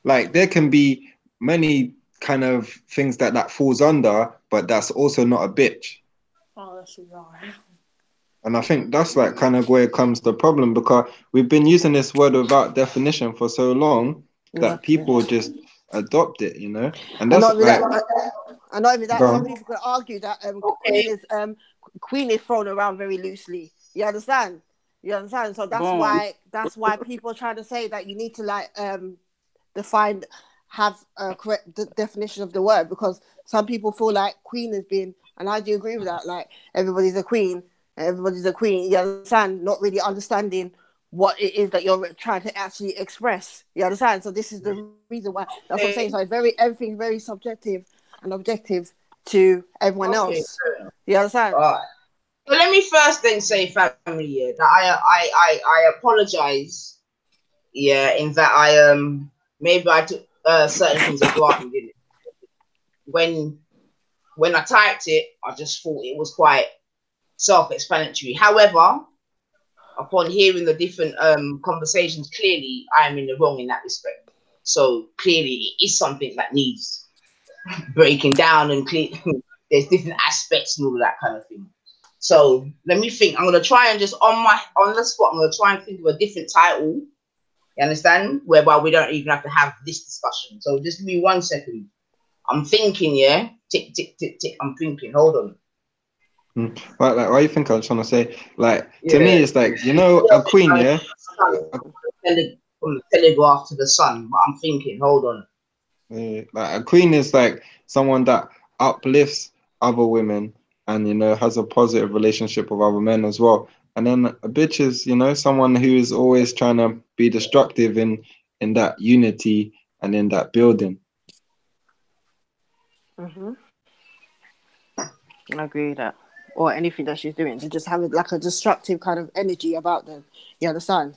like there can be many kind of things that falls under, but that's also not a bitch. Oh, that's right. And I think that's like kind of where comes the problem, because we've been using this word without definition for so long that Exactly. people just adopt it, you know. And And that's not even like, that. And not even that. go Some on. people could argue that Okay. Queen is thrown around very loosely. You understand? You understand? So Boom. that's why people try to say that you need to define, have a correct definition of the word, because some people feel like queen has been, and I do agree with that, like everybody's a queen, you understand, not really understanding what it is that you're trying to actually express, you understand. So this is the reason why, that's what I'm saying. So everything's very subjective and objective to everyone Okay. else, you understand. All right. So let me first then say, family, yeah, that I apologize. Yeah, in that maybe I took certain things for granted, didn't it? When I typed it, I just thought it was quite self-explanatory. However, upon hearing the different conversations, clearly I am in the wrong in that respect. So clearly it is something that needs breaking down, and there's different aspects and all that kind of thing. So let me think. I'm gonna try and just on the spot, I'm gonna try and think of a different title. You understand? Whereby we don't even have to have this discussion. So just give me 1 second. I'm thinking, yeah. Tick, tick, tick, tick. I'm thinking. Hold on. Right, like, what you think I'm trying to say? Like, to Yeah. me, it's like, you know, a queen, yeah. From the telegraph to the sun. But I'm thinking. Hold on. Like a queen is like someone that uplifts other women and, you know, has a positive relationship with other men as well. And then a bitch is, you know, someone who is always trying to be destructive in that unity and in that building. Mm-hmm. I agree with that. Or anything that she's doing, to just have like a destructive kind of energy about them. You understand?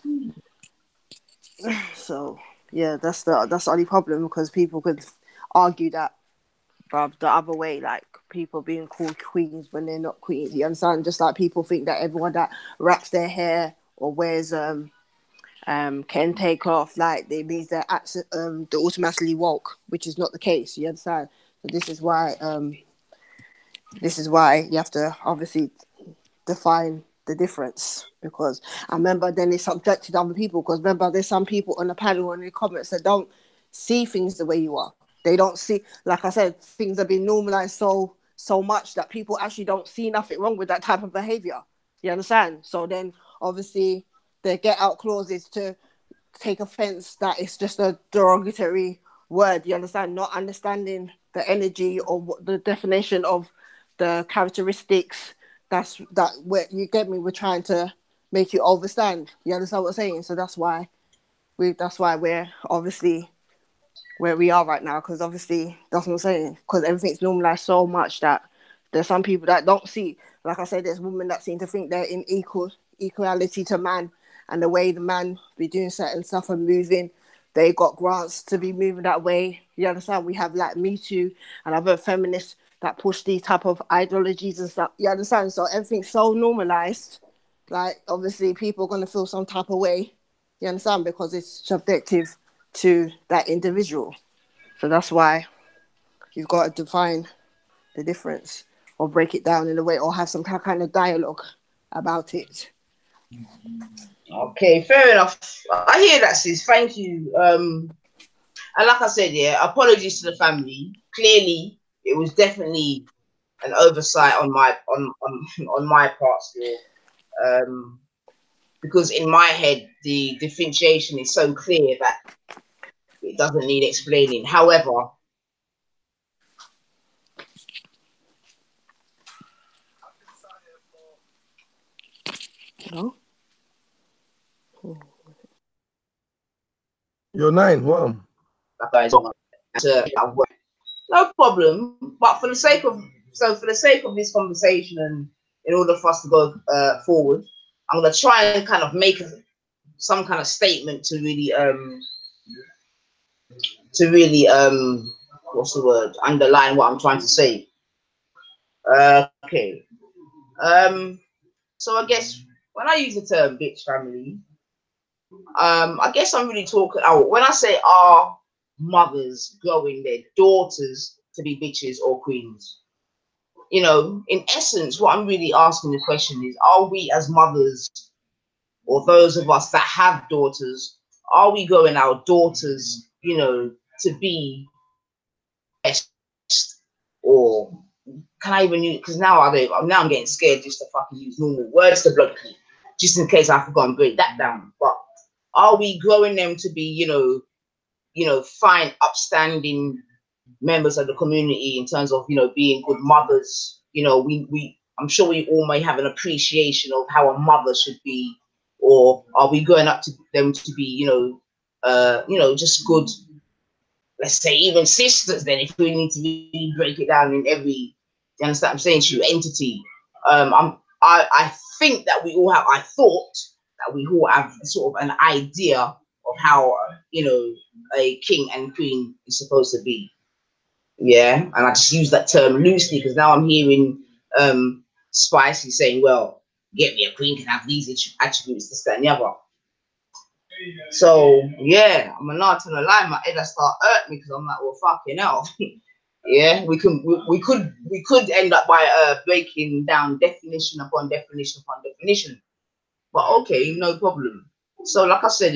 So yeah, that's the only problem, because people could argue that the other way, like people being called queens when they're not queens. You understand? Just like people think that everyone that wraps their hair or wears can take off, like they means they're automatically woke, which is not the case. You understand? So this is why you have to obviously define the difference, because I remember then it's subjected to other people, because remember there's some people on the panel and in the comments that don't see things the way you are. They don't see, like I said, things have been normalized so much that people actually don't see nothing wrong with that type of behavior. You understand? So then obviously the get out clause is to take offense that it's just a derogatory word. You understand? Not understanding the energy or what the definition of the characteristics. That where you get me. We're trying to make you understand. You understand what I'm saying? So that's why we're obviously where we are right now, because obviously that's what I'm saying. Because everything's normalized so much that there's some people that don't see. Like I said, there's women that seem to think they're in equality to man, and the way the man be doing certain stuff and moving, they got grants to be moving that way. You understand? We have like Me Too and other feminists that push these type of ideologies and stuff. You understand? So everything's so normalized. Like obviously people are gonna feel some type of way. You understand? Because it's subjective to that individual. So that's why you've got to define the difference or break it down in a way, or have some kind of dialogue about it. Okay, fair enough. I hear that, sis. Thank you. And like I said, yeah, apologies to the family. Clearly, it was definitely an oversight on my part still. Because in my head, the differentiation is so clear that it doesn't need explaining. However, No? You're 9. Wow. Guys, no problem. But for the sake of this conversation and in order for us to go forward, I'm gonna try and kind of make some kind of statement to really what's the word, underline what I'm trying to say. Okay. So I guess when I use the term bitch family, I guess I'm really talking out when I say are mothers growing their daughters to be bitches or queens. You know, in essence, what I'm really asking the question is, are we as mothers or those of us that have daughters, are we growing our daughters, you know, to be best, or can I even use, because now I'm getting scared just to fucking use normal words to block me, just in case I forgot and break that down. But are we growing them to be, you know, fine, upstanding members of the community in terms of, you know, being good mothers? You know, I'm sure we all may have an appreciation of how a mother should be, or are we going up to them to be, you know, just good, let's say even sisters then, if we need to really break it down in every, you understand what I'm saying, to entity. I think that I thought that we all have sort of an idea of how, you know, a king and queen is supposed to be. Yeah, and I just use that term loosely because now I'm hearing Spicy saying, well, get me a queen can have these attributes, this, that, and the other. So yeah, I'm not gonna lie, my head start hurt me because I'm like, well, fucking hell. Yeah, we could end up by breaking down definition upon definition upon definition. But okay, no problem. So like I said,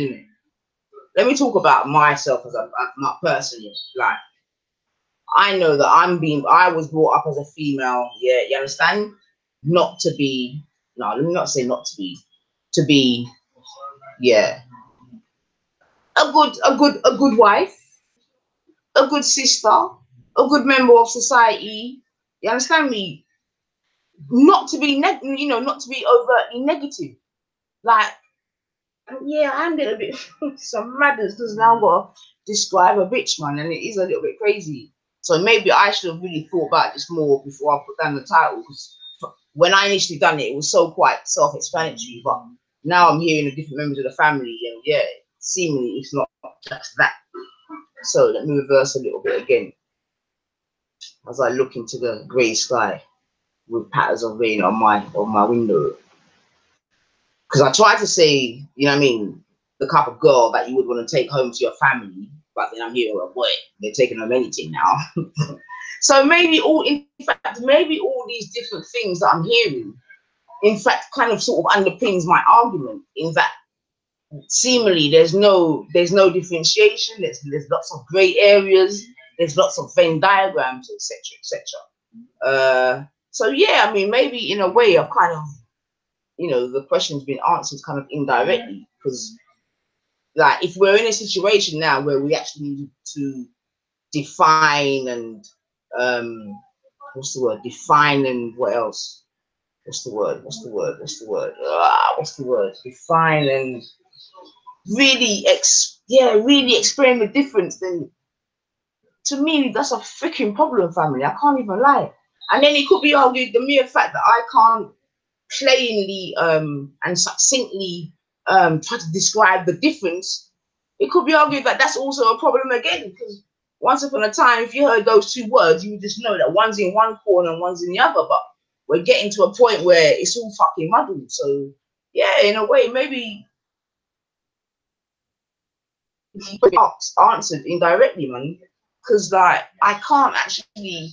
let me talk about myself as my personally. Like, I know that I was brought up as a female. Yeah, you understand? Not to be. No, let me not say not to be. To be, yeah, a good wife, a good sister, a good member of society. You understand me? Not to be not to be overtly negative. Like, yeah, I'm a little bit some madness because now I've got to describe a bitch, man, and it is a little bit crazy. So maybe I should have really thought about this more before I put down the title. Because when I initially done it, it was so quite self-explanatory. But now I'm hearing the different members of the family, and yeah, seemingly it's not just that. So let me reverse a little bit again as I look into the grey sky with patterns of rain on my window. Because I tried to say, you know what I mean, the type of girl that you would want to take home to your family, but then I'm hearing, oh boy, they're taking home anything now. So maybe all these different things that I'm hearing, in fact, kind of sort of underpins my argument in that seemingly there's no differentiation, there's lots of grey areas, there's lots of Venn diagrams, etc., etc. So yeah, I mean, maybe in a way I've kind of, the question's been answered kind of indirectly, because like if we're in a situation now where we actually need to define and what's the word? Define and what else? What's the word? Define and really explain the difference, then to me that's a freaking problem, family. I can't even lie. And then it could be argued the mere fact that I can't plainly and succinctly try to describe the difference, it could be argued that that's also a problem again, because once upon a time, if you heard those two words, you would just know that one's in one corner and one's in the other. But we're getting to a point where it's all fucking muddled. So yeah, in a way, maybe answered indirectly, man, because like I can't actually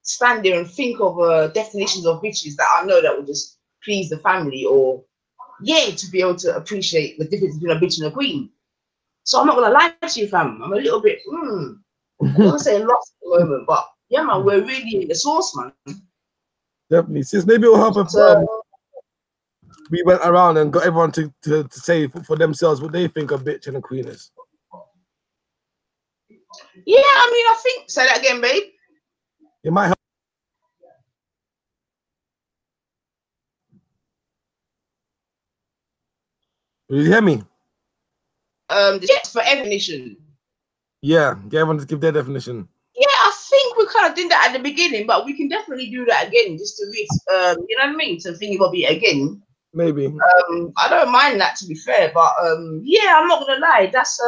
stand there and think of definitions of bitches that I know that would just please the family, or to be able to appreciate the difference between a bitch and a queen. So I'm not gonna lie to you, fam. I'm a little bit, I'm gonna say lost at the moment, but yeah, man, we're really in the source, man. Definitely, sis. Maybe it'll help if we went around and got everyone to say for themselves what they think a bitch and a queen is. Yeah, I mean, I think. Say that again, babe. It might help. Did you hear me? for definition. Yeah, get everyone to give their definition. Yeah, I think we kind of did that at the beginning, but we can definitely do that again, just to read, you know what I mean? To think about it again. Maybe. I don't mind that, to be fair, but yeah, I'm not gonna lie, that's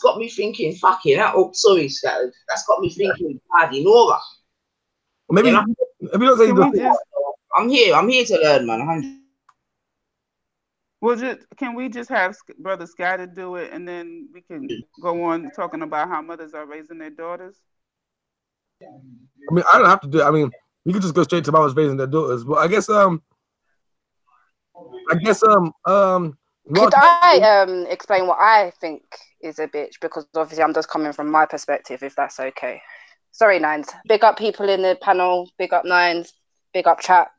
got me thinking. Fucking, oh, sorry, Scattered. That's got me thinking. Bloody Nora. Maybe, You know? maybe don't say I'm here to learn, man. 100. Can we just have Brother Scatter do it, and then we can go on talking about how mothers are raising their daughters? I mean, I don't have to do it. I mean, we could just go straight to mothers raising their daughters. But I guess could I explain what I think is a bitch? Because obviously I'm just coming from my perspective, if that's okay. Sorry, Nines. Big up people in the panel. Big up Nines. Big up chat.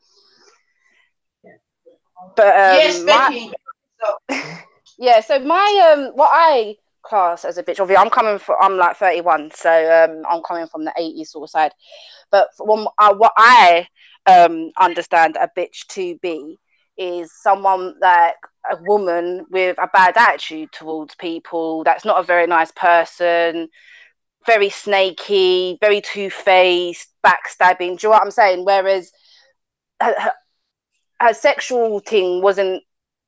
But yes, Becky. Yeah, so my what I class as a bitch, obviously I'm like 31, so I'm coming from the 80s sort of side. But what I understand a bitch to be is someone like a woman with a bad attitude towards people, that's not a very nice person, very snaky, very two-faced, backstabbing. Do you know what I'm saying? Whereas her sexual thing wasn't,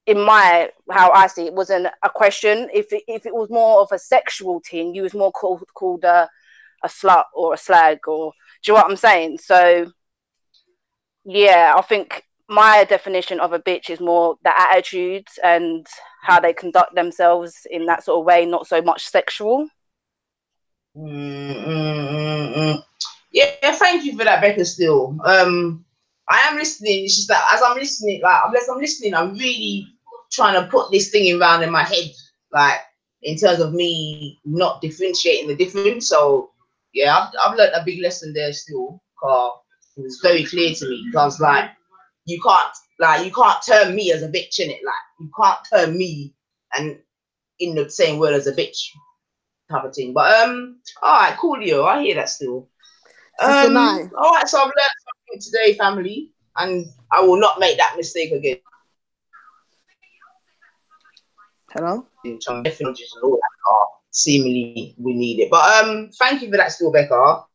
in how I see it, wasn't a question. If it was more of a sexual thing, you was more called a slut or a slag, or do you know what I'm saying? So yeah, I think my definition of a bitch is more the attitudes and how they conduct themselves in that sort of way, not so much sexual. Yeah, thank you for that, Becca. Still, I am listening. It's just that as I'm listening, I'm really trying to put this thing around in my head, like in terms of me not differentiating the difference. So yeah, I've learned a big lesson there still. It was very clear to me because you can't term me as a bitch in it. Like you can't term me and in the same word as a bitch type of thing. But all right, coolio. I hear that still. All right, so I've learned something today, family, and I will not make that mistake again. Hello? Seemingly we need it. But thank you for that still, Becca.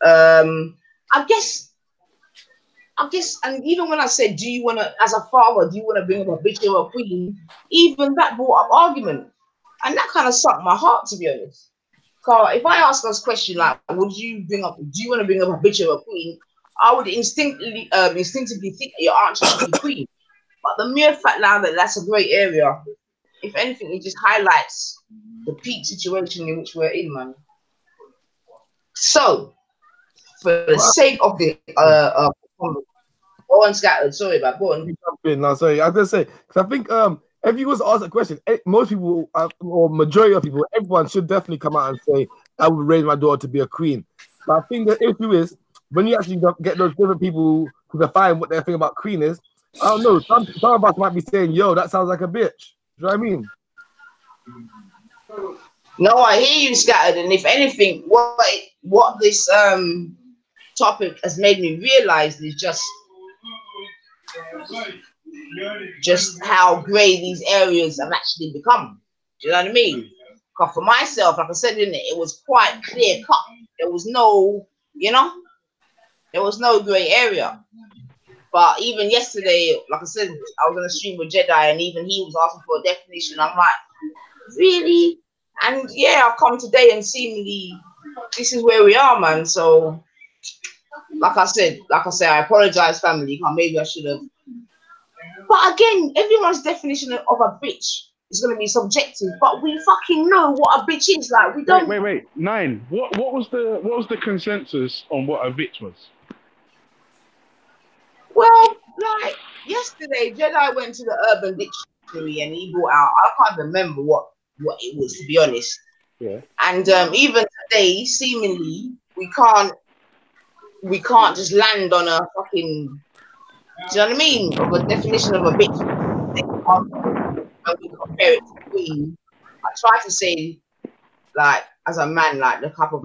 I guess, and even when I said, do you want to, as a father, do you want to bring up a bitch or a queen? Even that brought up argument. And that kind of sucked my heart, to be honest. Because if I ask us a question like, do you want to bring up a bitch or a queen? I would instinctively think your answer should be queen. But the mere fact now that that's a great area, if anything, it just highlights the peak situation in which we're in, man. So, for the sake of the go on, Scattered. Sorry, but go on. No, sorry. I was gonna say because I think if you was asked a question, most people or majority of people, everyone should definitely come out and say, "I would raise my daughter to be a queen." But I think the issue is when you actually get those different people to define what their thing about queen is. I don't know. Some of us might be saying, "Yo, that sounds like a bitch." Do you know what I mean? No, I hear you, Scattered. And if anything, what this topic has made me realize is just how grey these areas have actually become. Do you know what I mean? Because for myself, like I said, it was quite clear cut. There was no, there was no grey area. But even yesterday, like I said, I was on a stream with Jedi, and even he was asking for a definition. I'm like, really? And yeah, I've come today and seemingly this is where we are, man. So, like I said, I apologize, family. Maybe I should have. But again, everyone's definition of a bitch is going to be subjective. But we fucking know what a bitch is. Like we don't. Wait. Nine. What was the consensus on what a bitch was? Well, like yesterday, Jedi went to the Urban Dictionary and he brought out. I can't remember what it was, to be honest. Yeah. And even today, seemingly, we can't just land on a fucking. Do you know what I mean? Of a definition of a bitch. When we compare it to queen, I try to say, like, as a man, like the type of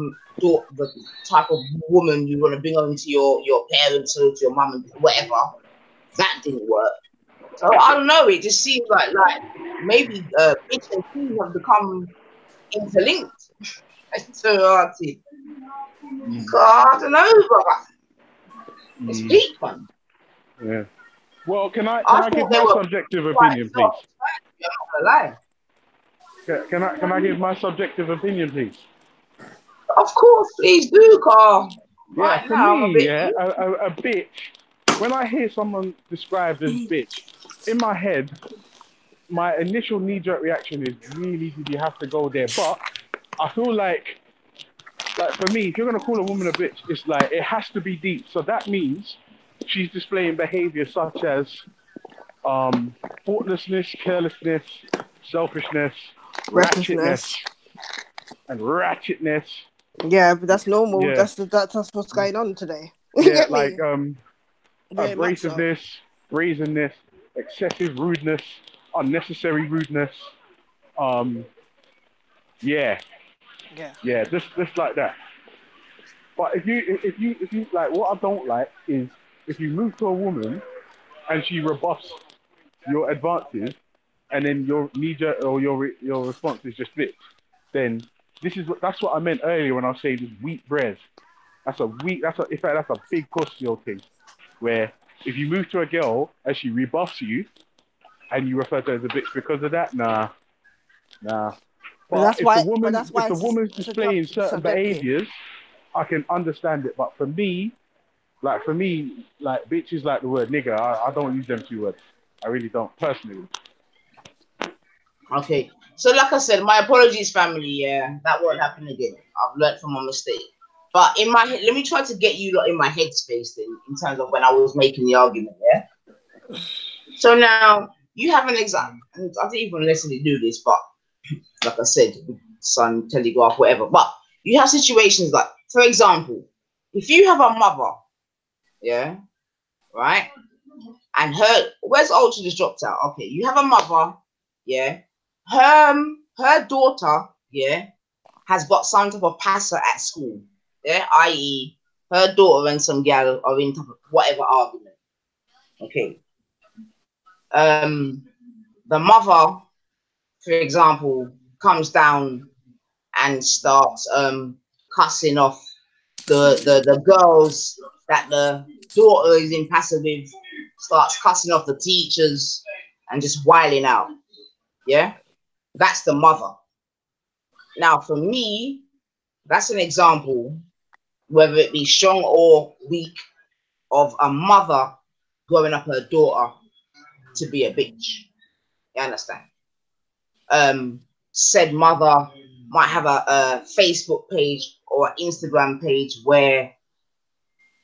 woman you want to bring home to your parents or to your mum and whatever. That didn't work. So I don't know. It just seems like maybe bitch and queen have become interlinked. Sorority. God, I don't know, brother. It's peak, man. Yeah. Well, can I I give thought they my were subjective quite opinion, please? I'm not gonna lie. Can I give my subjective opinion, please? Of course, please do, Carl. Yeah, Right for now, I'm a me, bit. yeah, a bitch. When I hear someone described as bitch, in my head, my initial knee-jerk reaction is, really, did you have to go there? But I feel like for me, if you're gonna call a woman a bitch, it's like it has to be deep. So that means she's displaying behavior such as thoughtlessness, carelessness, selfishness, ratchetness, Recklessness. and ratchetness. Yeah, but that's normal. Yeah, That's what's going on today. You yeah, get me? Very much so. abrasiveness, brazenness, excessive rudeness, unnecessary rudeness. Um, yeah, Yeah. yeah, just like that. But if you like, what I don't like is if you move to a woman and she rebuffs your advances, and then your knee jerk or your response is just flipped, then that's what I meant earlier when I was saying weak breath. In fact that's a big pussy thing. Where if you move to a girl and she rebuffs you and you refer to her as a bitch because of that, nah. But But that's why. But that's if why the it's woman's displaying certain subjective. behaviors, I can understand it. But for me, like bitch is like the word nigger. I don't use them two words. I really don't personally. Okay. So, like I said, my apologies, family. Yeah, that won't happen again. I've learned from my mistake. But in my head, let me try to get you lot in my headspace then, in terms of when I was making the argument. Yeah. So now you have an example, and I didn't even necessarily do this, but like I said, Sun, Telegraph, whatever. But you have situations like, for example, if you have a mother, yeah, right, and where's Ultra just dropped out? Okay, you have a mother, yeah, her daughter, yeah, has got some type of passer at school, yeah, i.e., her daughter and some gal are in whatever argument. Okay, the mother, for example, comes down and starts cussing off the girls that the daughter is in passive with, starts cussing off the teachers and just whiling out. Yeah, that's the mother. Now, for me, that's an example, whether it be strong or weak, of a mother growing up her daughter to be a bitch. You understand? Said mother might have a Facebook page or an Instagram page where,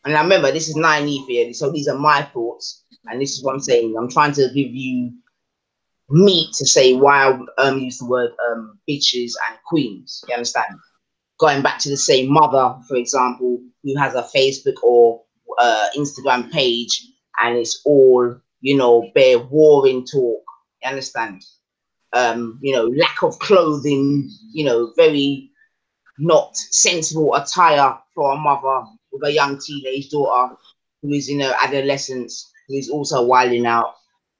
and I remember this is naive here, so these are my thoughts, and this is what I'm saying. I'm trying to give you meat to say why I use the word bitches and queens. You understand? Going back to the same mother, for example, who has a Facebook or Instagram page, and it's all, bare warring talk. You understand? Lack of clothing, very not sensible attire for a mother with a young teenage daughter who is in her adolescence, who is also wilding out,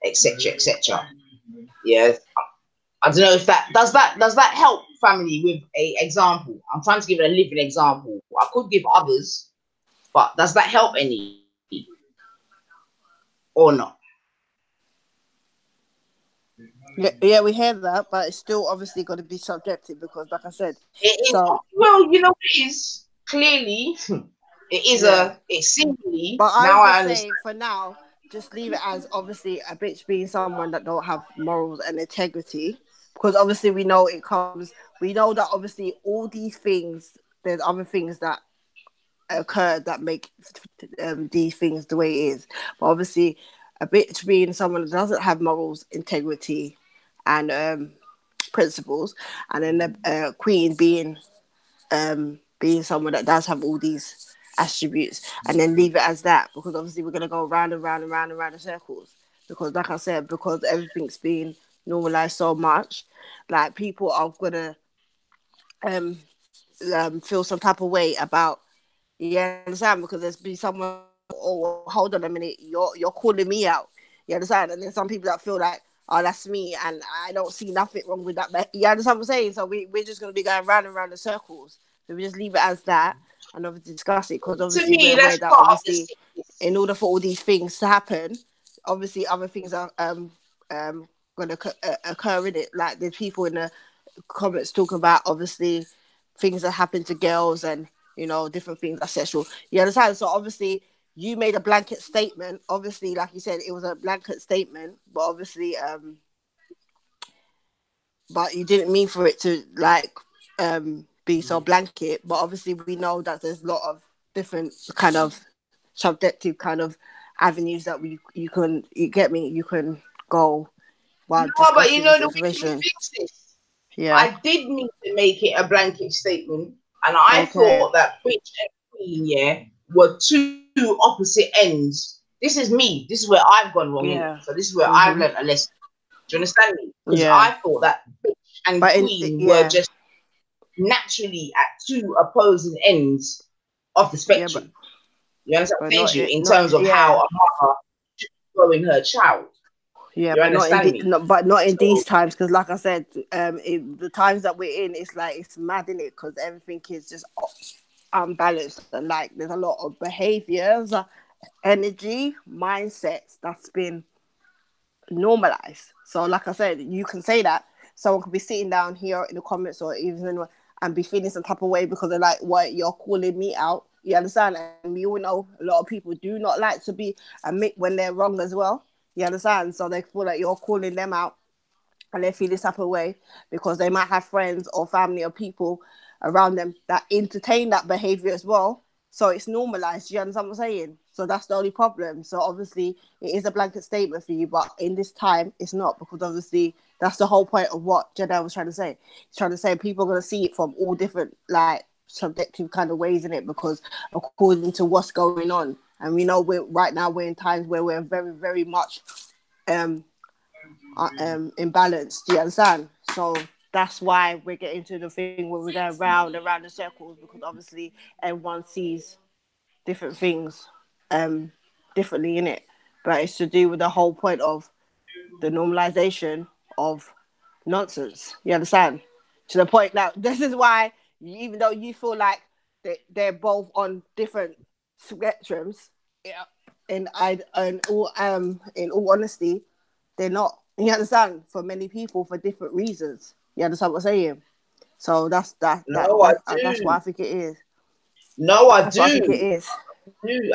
etc., etc. Yeah, I don't know if that help family with a example. I'm trying to give it a living example. I could give others, but does that help any or not? Yeah, we hear that, but it's still obviously going to be subjective because, like I said, It is, so well, it is clearly it is yeah. it's simply But I now would I just understand. say for now, just leave it as obviously a bitch being someone that don't have morals and integrity, because obviously we know it comes. We know that obviously all these things. There's other things that occur that make these things the way it is. But obviously, a bitch being someone that doesn't have morals, integrity, and principles, and then the queen being someone that does have all these attributes, and then leave it as that, because obviously we're gonna go round and round and round and round in circles. Because, like I said, because everything's been normalized so much, like people are gonna um, feel some type of way about. You understand? Because there's been someone, oh, hold on a minute, you're calling me out. You understand? And then some people that feel like, oh, that's me, and I don't see nothing wrong with that. But you understand what I'm saying? So we're just going to be going round and round in circles. So we just leave it as that and obviously discuss it, because To obviously me, we're aware that's that part of the obviously sickness. in order for all these things to happen, obviously other things are going to occur in it. Like there's people in the comments talking about obviously things that happen to girls and different things are sexual. You understand? So obviously you made a blanket statement. Obviously, like you said, it was a blanket statement, but obviously but you didn't mean for it to like be so blanket. But obviously we know that there's a lot of different kind of subjective kind of avenues that you get me, you can go while No, but you discussing know this the way to information. fix this. Yeah. I did mean to make it a blanket statement, and I Okay. thought that bitch and queen, yeah, were two opposite ends. This is me. This is where I've gone wrong in it. Yeah. So this is where I've Mhm. learned a lesson. Do you understand me? Because Yeah. I thought that bitch and But queen were yeah. just naturally at two opposing ends of the Yeah, spectrum. You understand what I'm saying not to you? In not terms of how yeah. a mother should be growing her child. Yeah, You but understand me? not in So these times, because like I said, the times that we're in, it's like it's mad in it, because everything is just unbalanced, and like there's a lot of behaviors, energy, mindsets that's been normalized. So, like I said, you can say that someone could be sitting down here in the comments or even and be feeling some type of way because they're like, "What, you're calling me out?" You understand? And we all know a lot of people do not like to be admit when they're wrong as well. You understand? So they feel like you're calling them out, and they feel this type of way because they might have friends or family or people around them that entertain that behavior as well. So it's normalized. You understand what I'm saying? So that's the only problem. So obviously it is a blanket statement for you, but in this time it's not, because obviously that's the whole point of what Jeddah was trying to say. He's trying to say people are going to see it from all different like subjective kind of ways in it, because according to what's going on, and we know we're in times where we're very, very much um imbalanced. Do you understand? So that's why we're getting to the thing where we're going round and round in circles, because obviously everyone sees different things differently in it. But it's to do with the whole point of the normalization of nonsense. You understand? To the point that this is why, even though you feel like they're both on different spectrums, yeah, in all honesty, they're not. You understand? For many people, for different reasons. You understand what I'm saying? So no, I that's what I do. think it is. No, I That's what I think it do. is.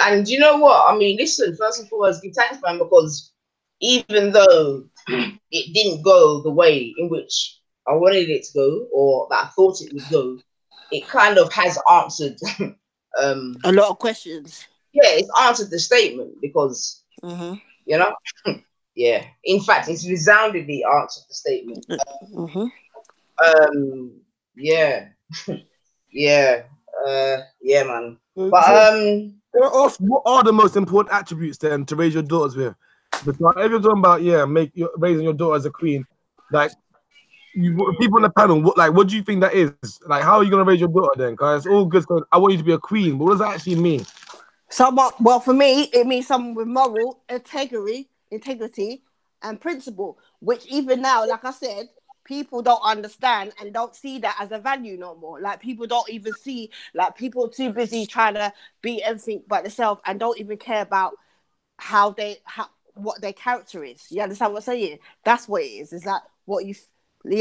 And you know what? I mean, listen, first and foremost, give thanks, man, because even though it didn't go the way in which I wanted it to go or that I thought it would go, it kind of has answered A lot of questions. yeah, it's answered the statement because Mm-hmm. you know, yeah. In fact, it's resoundingly answered the statement. Mm-hmm. Yeah, yeah, yeah, man. So, But what are the most important attributes then to raise your daughters with? Because if you're talking about raising your daughter as a queen, like people on the panel, what do you think that is? Like, how are you gonna raise your daughter then? Because it's all good. So I want you to be a queen, but what does that actually mean? Someone, well, for me, it means someone with moral integrity, and principle. Which even now, like I said, people don't understand and don't see that as a value no more. Like people don't even see, like people are too busy trying to be everything but themselves and don't even care about what their character is. You understand what I'm saying? That's what it is. Is that what you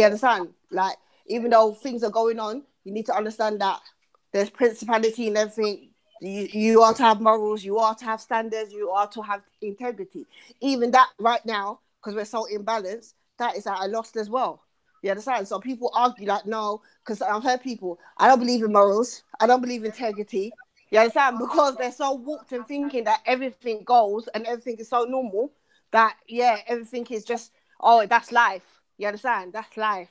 understand? Like even though things are going on, you need to understand that there's principality and everything. You are to have morals, you are to have standards, you are to have integrity. Even that right now, because we're so imbalanced, that is at a loss as well. You understand? So people argue like, no, because I've heard people, I don't believe in morals, I don't believe in integrity. You understand? Because they're so warped and thinking that everything goes and everything is so normal that, yeah, everything is just, oh, that's life. You understand? That's life.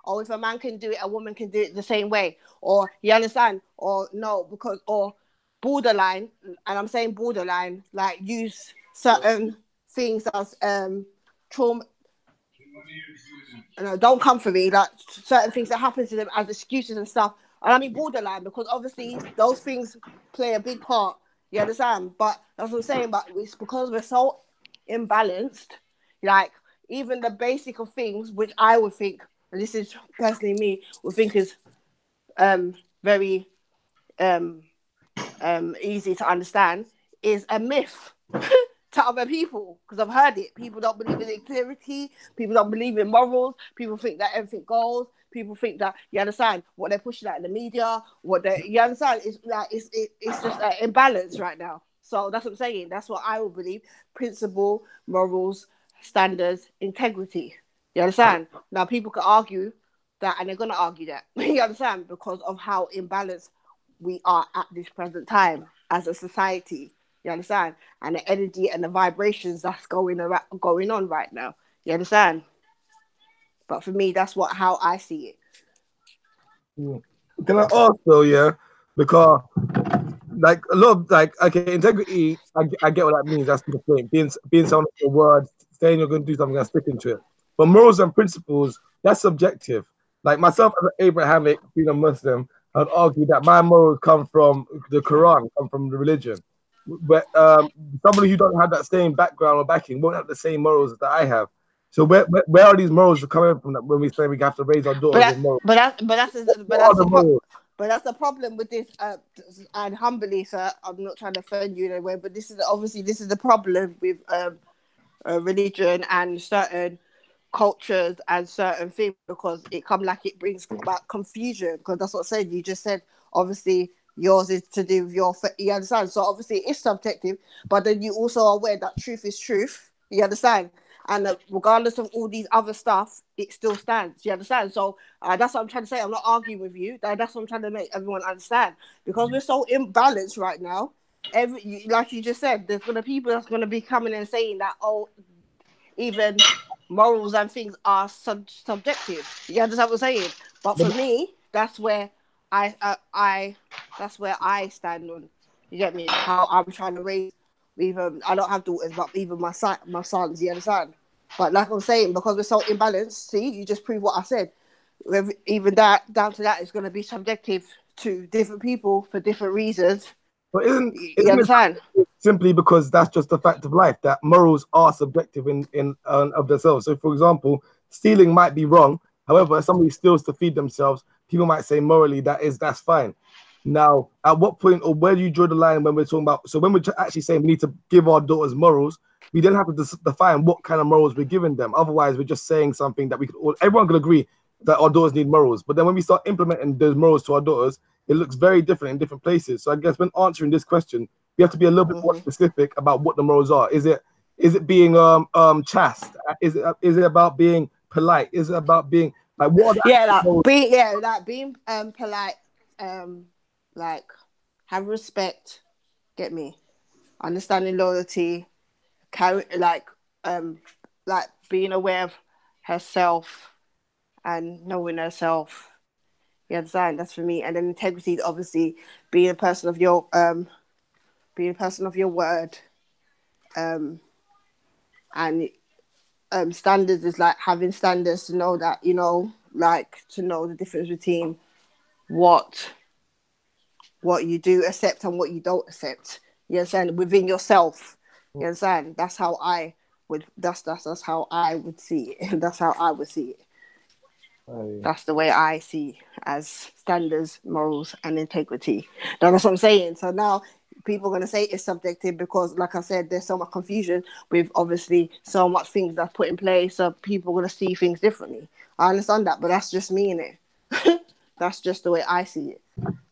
Or if a man can do it, a woman can do it the same way. Or, you understand? Or no, because, or borderline, and I'm saying borderline, like use certain things as trauma. No, don't come for me. Like certain things that happen to them as excuses and stuff. And I mean borderline because obviously those things play a big part. You understand? But that's what I'm saying. But it's because we're so imbalanced. Like even the basic of things, which I would think, and this is personally me, would think is very um easy to understand, is a myth to other people, because I've heard it. People don't believe in integrity. People don't believe in morals. People think that everything goes. People think that, you understand, what they're pushing out in the media, you understand, it's like it's just an imbalance right now. So that's what I'm saying. That's what I would believe. Principle, morals, standards, integrity. You understand? Now people can argue that, and they're gonna argue that. You understand, because of how imbalanced we are at this present time as a society. You understand? And the energy and the vibrations that's going on right now. You understand? But for me, that's how I see it. Mm. Can I ask though, yeah? Because like a lot of like okay, integrity, I get what that means. That's the point. Being someone of your word, saying you're gonna do something and sticking to it. But morals and principles, that's subjective. Like myself as an Abrahamic, being a Muslim, I'd argue that my morals come from the Quran, come from the religion. But somebody who don't have that same background or backing won't have the same morals that I have. So where are these morals coming from that when we say we have to raise our daughters with morals? But What are that's the morals? but that's the problem with this. And humbly, sir, I'm not trying to offend you in a way, but this is the problem with religion and certain cultures and certain things, because it brings about confusion, because that's what I said. You just said obviously yours is to do with you understand, so obviously it's subjective, but then you also are aware that truth is truth, you understand, and regardless of all these other stuff, it still stands, you understand. So that's what I'm trying to say. I'm not arguing with you. That's what I'm trying to make everyone understand, because we're so imbalanced right now. Like you just said, there's gonna people that's gonna be coming and saying that, oh, even morals and things are subjective. You understand what I'm saying? But for me, I that's where I stand on. You get me? How I'm trying to raise. Even I don't have daughters, but even my sons. You understand? But like I'm saying, because we're so imbalanced, see, you just prove what I said. Even that down to that is going to be subjective to different people for different reasons. But You isn't understand? it simply because that's just a fact of life that morals are subjective in of themselves? So, for example, stealing might be wrong. However, if somebody steals to feed themselves, people might say morally that's fine. Now, at what point or where do you draw the line when we're talking about? So, when we're actually saying we need to give our daughters morals, we then have to define what kind of morals we're giving them. Otherwise, we're just saying something that everyone could agree that our daughters need morals. But then when we start implementing those morals to our daughters, it looks very different in different places. So I guess when answering this question, we have to be a little bit more specific about what the morals are. Is it being chaste? Is it about being polite? Is it about being like what? Being polite, like have respect. Get me? Understanding loyalty, um like being aware of herself and knowing herself. You understand? That's for me. And then integrity is obviously being a person of your word. And standards is like having standards to know that, like to know the difference between what you do accept and what you don't accept. You understand? Within yourself. You understand? That's how I would. That's how I would see it. That's how I would see it. That's the way I see as standards, morals, and integrity. Now, that's what I'm saying. So now people are going to say it's subjective because, like I said, there's so much confusion with obviously so much things that's put in place. So people are going to see things differently. I understand that, but that's just me in it. That's just the way I see it.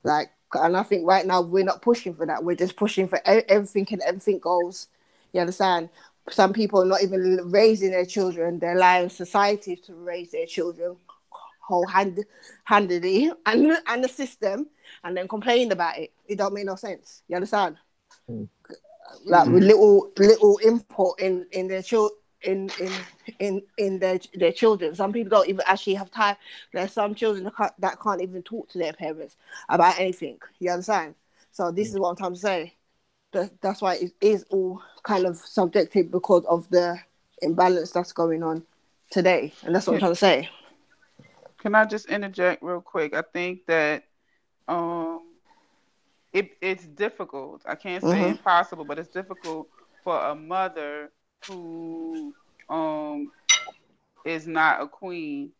Like, and I think right now we're not pushing for that. We're just pushing for everything, and everything goes. You understand? Some people are not even raising their children. They're allowing society to raise their children handedly and the system, and then complain about it. It don't make no sense. You understand? Like with little input in their children. In their children, some people don't even actually have time. There's some children that can't even talk to their parents about anything. You understand? So this is what I'm trying to say. That's why it is all kind of subjective because of the imbalance that's going on today, and that's what I'm trying to say. Can I just interject real quick? I think that um, it's difficult. I can't say Mm-hmm. impossible, but it's difficult for a mother who um, is not a queen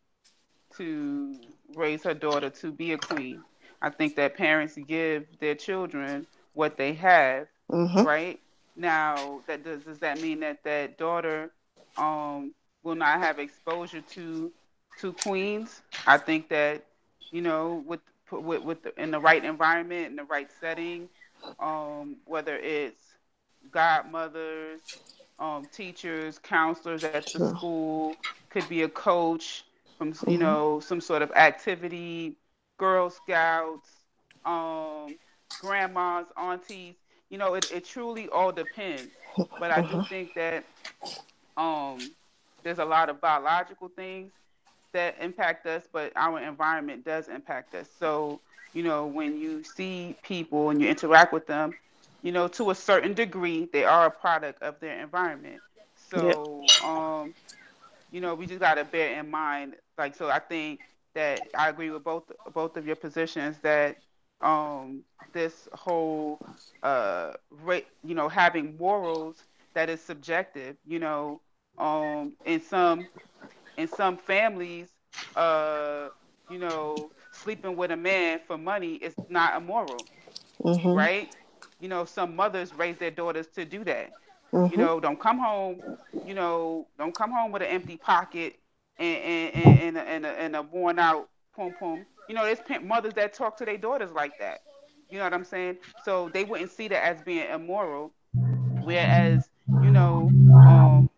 to raise her daughter to be a queen. I think that parents give their children what they have, Mm-hmm. right? Now, does that mean that that daughter will not have exposure to queens? I think that in the right environment, in the right setting, whether it's godmothers, teachers, counselors at the Sure. school, could be a coach from Mm-hmm. some sort of activity, Girl Scouts, um, grandmas, aunties. It truly all depends. But I do Mm-hmm. think that um, there's a lot of biological things that impact us, but our environment does impact us. So, when you see people and you interact with them, to a certain degree, they are a product of their environment. Yeah. So, we just got to bear in mind, like, so I think that I agree with both of your positions that this whole having morals that is subjective. In some families, uh, sleeping with a man for money is not immoral, Mm-hmm. right? Some mothers raise their daughters to do that. Mm-hmm. Don't come home with an empty pocket and a worn out pom pom. There's mothers that talk to their daughters like that. You know what I'm saying? So they wouldn't see that as being immoral. Whereas, you know, um,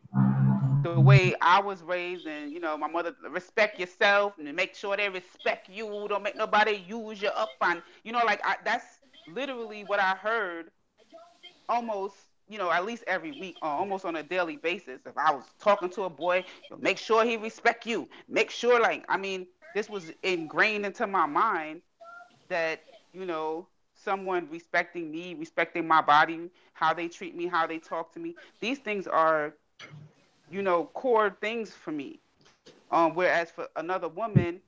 the way I was raised, and my mother, respect yourself and make sure they respect you. Don't make nobody use you up on. Like that's literally what I heard almost, at least every week, or almost on a daily basis. If I was talking to a boy, make sure he respect you. Make sure, this was ingrained into my mind that, someone respecting me, respecting my body, how they treat me, how they talk to me. These things are, core things for me. Whereas for another woman,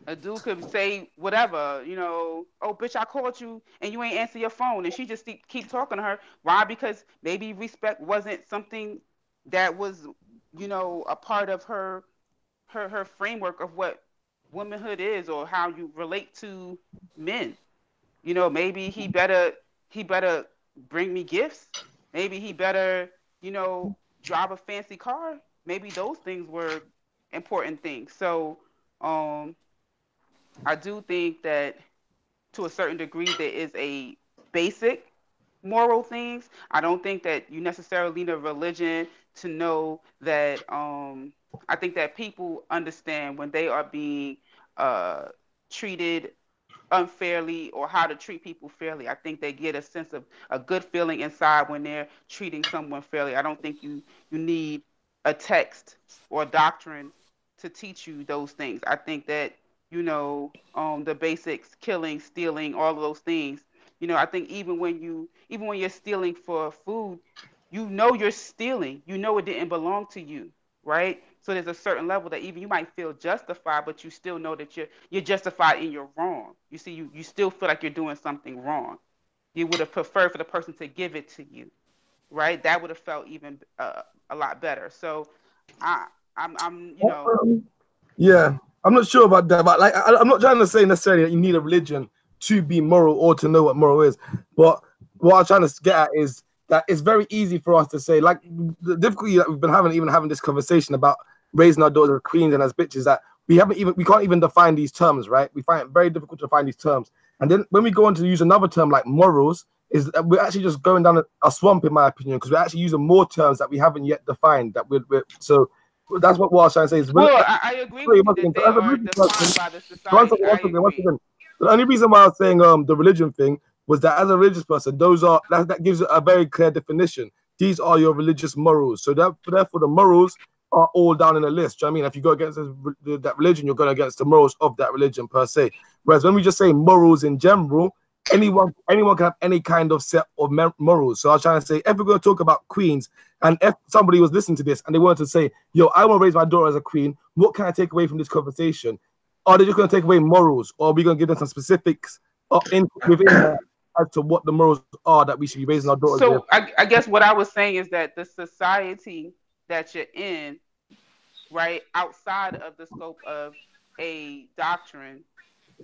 a dude could say whatever, oh bitch, I called you and you ain't answer your phone, and she just keep talking to her. Why? Because maybe respect wasn't something that was, a part of her framework of what womanhood is, or how you relate to men. Maybe he better bring me gifts. Maybe he better, you know, drive a fancy car. Maybe those things were important things. So, um, I do think that to a certain degree there is a basic moral things. I don't think that you necessarily need a religion to know that. I think that people understand when they are being uh, treated unfairly, or how to treat people fairly. I think they get a sense of a good feeling inside when they're treating someone fairly. I don't think you need a text or a doctrine to teach you those things. I think that the basics, killing, stealing, all of those things. I think even when you're stealing for food, you're stealing. It didn't belong to you, right? So there's a certain level that even you might feel justified, but you still know that you're justified in your wrong. You see, you still feel like you're doing something wrong. You would have preferred for the person to give it to you, right? That would have felt even a lot better. So I I'm Yeah, I'm not sure about that, but like I'm not trying to say necessarily that you need a religion to be moral or to know what moral is. But what I'm trying to get at is that it's very easy for us to say, like the difficulty that we've been having, even having this conversation about raising our daughters as queens and as bitches, that we can't even define these terms, right? We find it very difficult to define these terms. And then when we go on to use another term like morals, is that we're actually just going down a swamp, in my opinion, because we're actually using more terms that we haven't yet defined. So that's what I was trying to say is well, I agree with sorry, you once that again, they as a are religious person, defined by the society. I once agree. again. The only reason why I was saying the religion thing was that as a religious person, that gives it a very clear definition. These are your religious morals. So therefore the morals are all down in the list. Do you know what I mean? If you go against that religion, you're going against the morals of that religion per se. Whereas when we just say morals in general, anyone can have any kind of set of morals. So I was trying to say, if we're going to talk about queens, and if somebody was listening to this and they wanted to say, yo, I want to raise my daughter as a queen, what can I take away from this conversation? Are they just going to take away morals, or are we going to give them some specifics within that as to what the morals are that we should be raising our daughters with? So I guess what I was saying is that the society that you're in right, outside of the scope of a doctrine,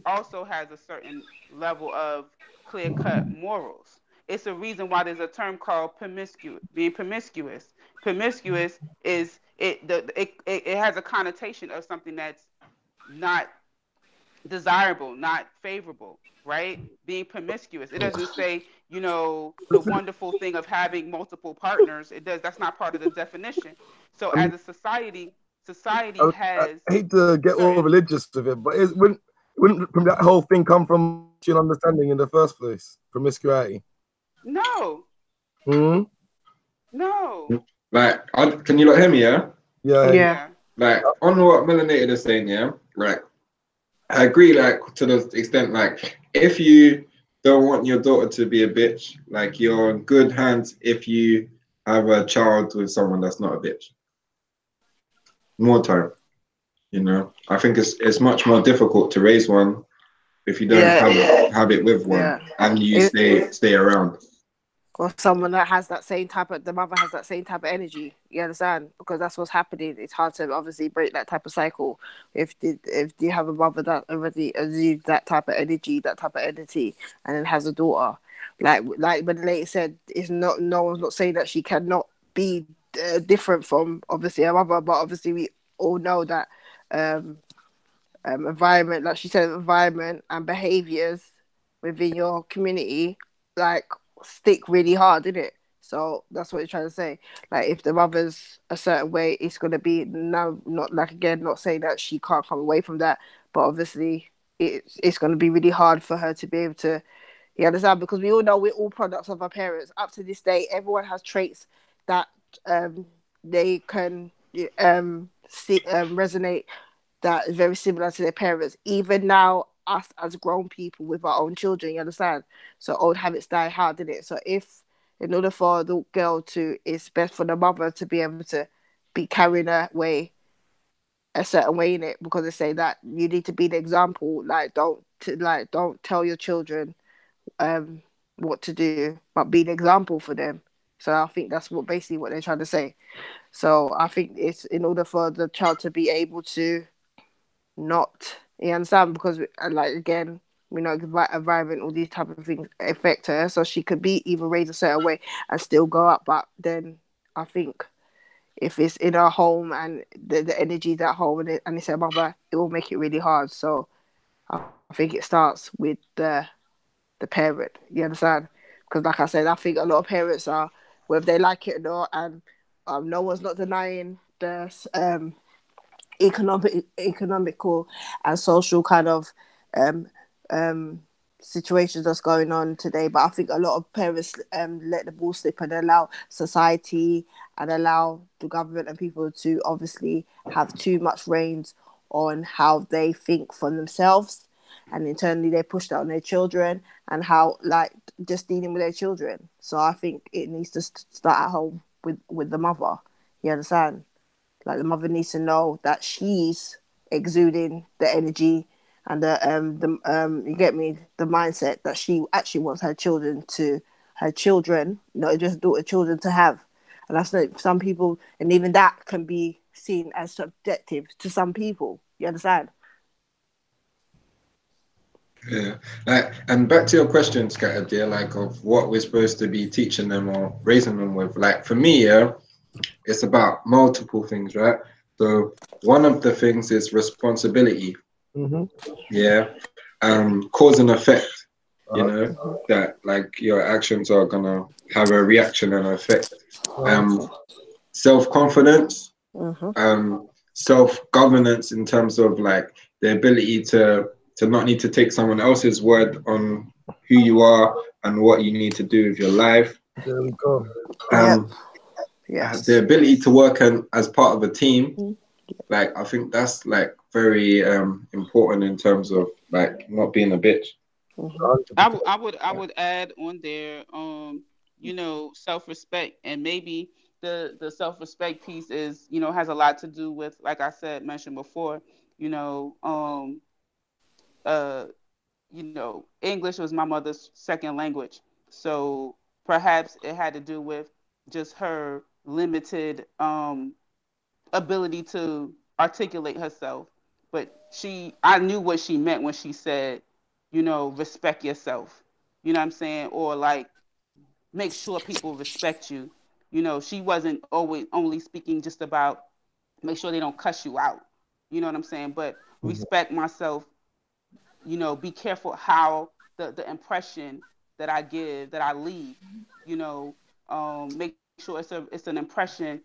also has a certain level of clear cut morals. It's a reason why there's a term called promiscuous, being promiscuous. Promiscuous is it has a connotation of something that's not desirable, not favorable, right? Being promiscuous. It doesn't say, the wonderful thing of having multiple partners. It does. That's not part of the definition. So I as mean, a society I has hate to get all certain. religious with it, but wouldn't from that whole thing come from Christian understanding in the first place? Promiscuity. No, Hmm? no. Like, can you not hear me? Yeah. Yeah. Yeah. Yeah. Like on what Melanated is saying, yeah. Like, I agree. Like to the extent, like if you don't want your daughter to be a bitch, like you're in good hands if you have a child with someone that's not a bitch. More time, I think it's much more difficult to raise one if you don't Yeah. have it with one Yeah. and you It, stay around. or someone that has that same type of, the mother has that same type of energy. You understand? Because that's what's happening. It's hard to obviously break that type of cycle if you have a mother that already exudes that type of energy, that type of entity, and then has a daughter. Like when the lady said, it's not, no one's not saying that she cannot be different from obviously her mother, but obviously we all know that um environment, like she said, environment and behaviors within your community, like stick really hard, didn't it? So that's what you're trying to say. Like if the mother's a certain way, it's gonna be no, not like again, not saying that she can't come away from that, but obviously it's gonna be really hard for her to be able to. You understand? Because we all know we're all products of our parents. Up to this day, everyone has traits that um they can resonate, that is very similar to their parents. Even now, us as grown people with our own children, you understand? So old habits die hard, didn't it? So if in order for the girl to, it's best for the mother to be able to be carrying her way a certain way in it, because they say that you need to be the example. Don't tell your children um what to do, but be the example for them. So I think that's what basically what they're trying to say. So I think it's in order for the child to be able to not, you understand, because like again, we know environment, all these type of things affect her, so she could be either raised a certain way and still go up. But then I think if it's in her home and the energy is at home, and it's her mother, it will make it really hard. So I think it starts with the parent, you understand? Because like I said, I think a lot of parents are, whether they like it or not, and no one's not denying the economical and social kind of um um situations that's going on today. But I think a lot of parents let the ball slip and allow society and allow the government and people to obviously have too much reins on how they think for themselves, and internally they push that on their children, and how like just dealing with their children. So I think it needs to start at home with the mother, you understand? Like the mother needs to know that she's exuding the energy and the you get me, the mindset that she actually wants her children, not just daughter children, to have. And that's not some people, and even that can be seen as subjective to some people. You understand? Yeah. Like, and back to your question, Scatter, dear, like of what we're supposed to be teaching them or raising them with. Like for me, yeah, it's about multiple things, right? So one of the things is responsibility. Mm-hmm. Yeah. Cause and effect, Okay. that like your actions are gonna have a reaction and effect. Um, self-confidence, Mm-hmm. self-governance in terms of like the ability to not need to take someone else's word on who you are and what you need to do with your life. There we go. Yep. Um, the Yes. ability to work as part of a team. Mm. Like I think that's like very important in terms of like not being a bitch. Mm-hmm. 100%. I would add on there, self respect, and maybe the self respect piece is, has a lot to do with, like I said, mentioned before, you know, uh, English was my mother's second language, so perhaps it had to do with just her limited ability to articulate herself, but I knew what she meant when she said, respect yourself. You know what I'm saying? Or like make sure people respect you. She wasn't always only speaking just about make sure they don't cuss you out. You know what I'm saying? But respect myself, be careful how the impression that I give, that I leave, make sure it's an impression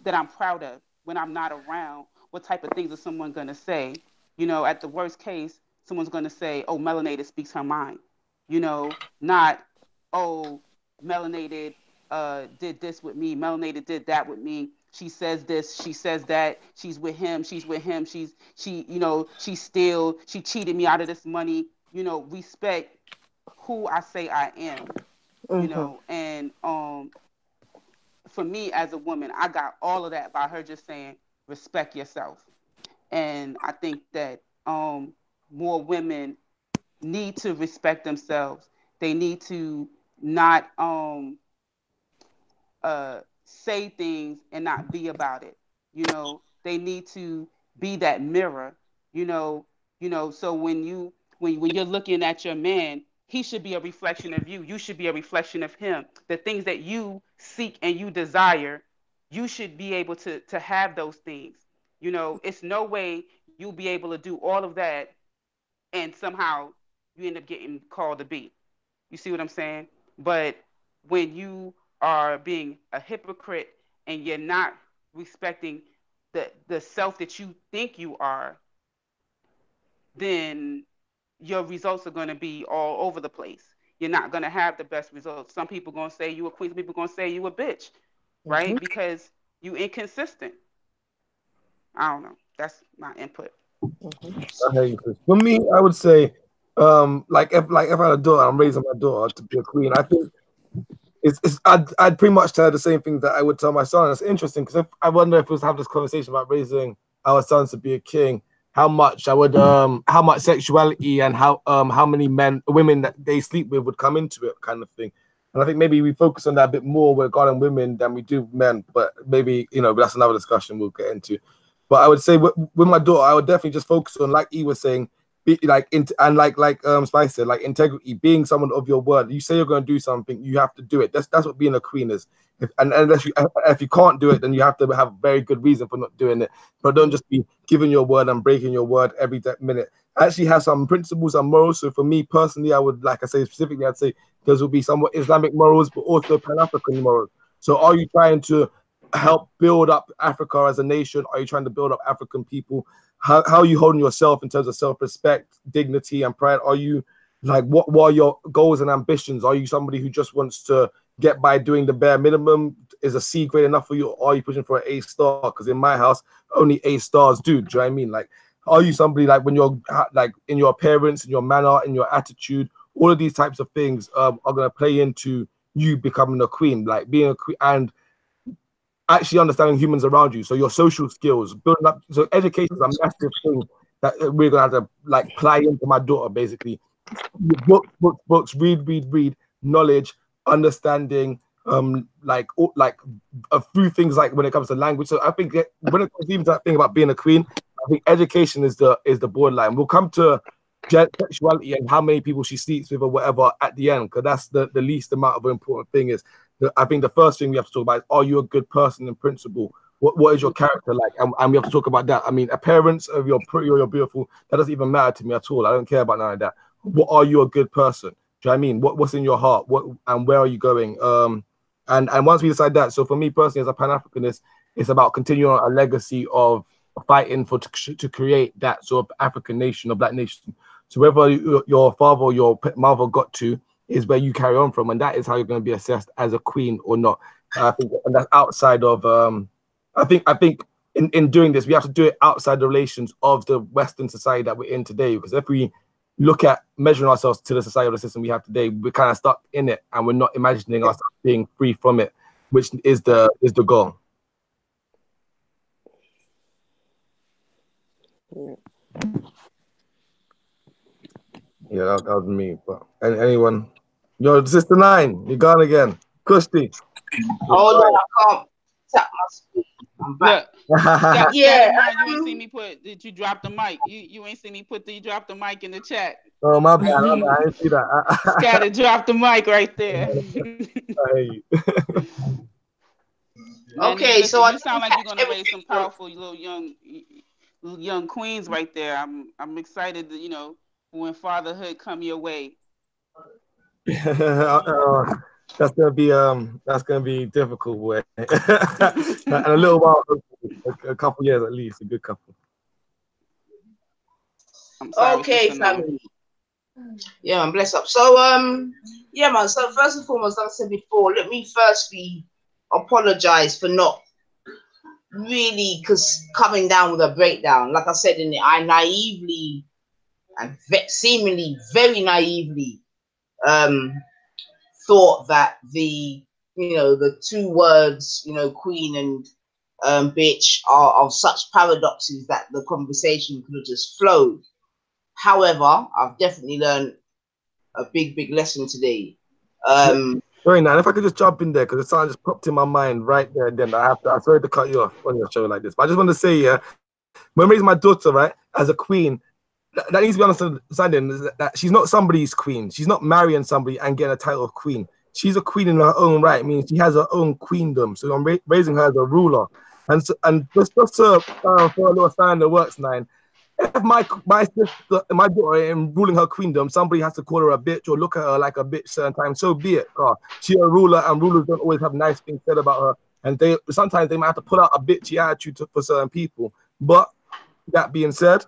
that I'm proud of when I'm not around. What type of things is someone gonna say? At the worst case, someone's gonna say, "Oh, melanated speaks her mind," not, "Oh, melanated did this with me. Melanated did that with me. She says this, she says that. She's with him. She's with him. She cheated me out of this money." Respect who I say I am. And for me as a woman, I got all of that by her just saying, "Respect yourself." And I think that more women need to respect themselves. They need to not say things and not be about it. They need to be that mirror. So when you're looking at your man, he should be a reflection of you. You should be a reflection of him. The things that you seek and you desire, you should be able to have those things. It's no way you'll be able to do all of that and somehow you end up getting called a B. You see what I'm saying? But when you are being a hypocrite and you're not respecting the self that you think you are, then your results are going to be all over the place. You're not going to have the best results. Some people are going to say you a queen, some people are going to say you a bitch, right? Because you inconsistent. I don't know. That's my input. For me, I would say, if I had a daughter, I'm raising my daughter to be a queen. I think I'd pretty much tell her the same thing that I would tell my son. It's interesting because I wonder if we was to have this conversation about raising our sons to be a king, how much sexuality and how many women that they sleep with would come into it, kind of thing. And I think maybe we focus on that a bit more regarding women than we do men. But maybe that's another discussion we'll get into. But I would say with my daughter, I would definitely just focus on, like E was saying, Spice said, like integrity, being someone of your word. You say you're going to do something, you have to do it. That's what being a queen is. And if you can't do it, then you have to have a very good reason for not doing it. But don't just be giving your word and breaking your word every minute. Actually have some principles and morals. So for me personally, I would, like I say specifically, I'd say those will be somewhat Islamic morals, but also Pan-African morals. So are you trying to help build up Africa as a nation? Are you trying to build up African people? How are you holding yourself in terms of self-respect, dignity, and pride? Are you what are your goals and ambitions? Are you somebody who just wants to get by doing the bare minimum? Is a C grade enough for you, or are you pushing for an A star? Because in my house, only A stars do. Do you know what I mean? Are you somebody when you're in your appearance, in your manner, in your attitude? All of these types of things are going to play into you becoming a queen, being a queen, and actually understanding humans around you. So your social skills, building up. So education is a massive thing that we're gonna have to ply into my daughter. Basically, books, read, knowledge, understanding, through things like when it comes to language. So I think when it comes even to that thing about being a queen, I think education is the borderline. We'll come to sexuality and how many people she sleeps with or whatever at the end, because that's the least amount of important thing. Is I think the first thing we have to talk about is, are you a good person in principle? What is your character like? And we have to talk about that. I mean, appearance of you're pretty or you're beautiful, that doesn't even matter to me at all. I don't care about none of that. What are you a good person? Do you know what I mean? What's in your heart? And where are you going? And once we decide that, so for me personally, as a Pan-Africanist, it's about continuing a legacy of fighting to create that sort of African nation or Black nation. So whether your father or your mother got to is where you carry on from, and that is how you're going to be assessed as a queen or not. I think, and that's outside of. I think in doing this, we have to do it outside the relations of the Western society that we're in today. Because if we look at measuring ourselves to the societal system we have today, we're kind of stuck in it, and we're not imagining ourselves being free from it, which is the goal. Yeah, that was me. But anyone, Sister 9, you're gone again. Kusti. Hold on, I can't. Tap my screen. I'm back. Look, Scott Yeah. in mind, you ain't see me put. Did you drop the mic? You ain't see me put the drop the mic in the chat. Oh my bad, I didn't see that. Scott drop the mic right there. Hey. Man, Okay, listen, so I you sound didn't like you're catch gonna raise everything. some powerful little young queens right there. I'm excited that, you know, when fatherhood come your way. That's gonna be difficult, boy. And a little while, a couple years at least, a good couple. I'm sorry, Okay, Sister Nine. family. Yeah, man, bless up. So, yeah, man. So first and foremost, like I said before, let me firstly apologize for not really, because coming down with a breakdown. Like I said in it, I naively and seemingly very naively thought that the two words, queen and bitch, are of such paradoxes that the conversation could have just flowed. However, I've definitely learned a big lesson today. Sorry, now, if I could just jump in there, because the sound just popped in my mind right there and then. I'm sorry to cut you off on your show like this, but I just want to say, yeah, when raising my daughter, right, as a queen, that needs to be understanding that she's not somebody's queen. She's not marrying somebody and getting a title of queen. She's a queen in her own right, means she has her own queendom. So I'm raising her as a ruler. And just for a little sign that works, Nine. If my sister, my daughter, in ruling her queendom, somebody has to call her a bitch or look at her like a bitch certain times, so be it. She's a ruler, and rulers don't always have nice things said about her. And sometimes they might have to pull out a bitchy attitude for certain people. But that being said,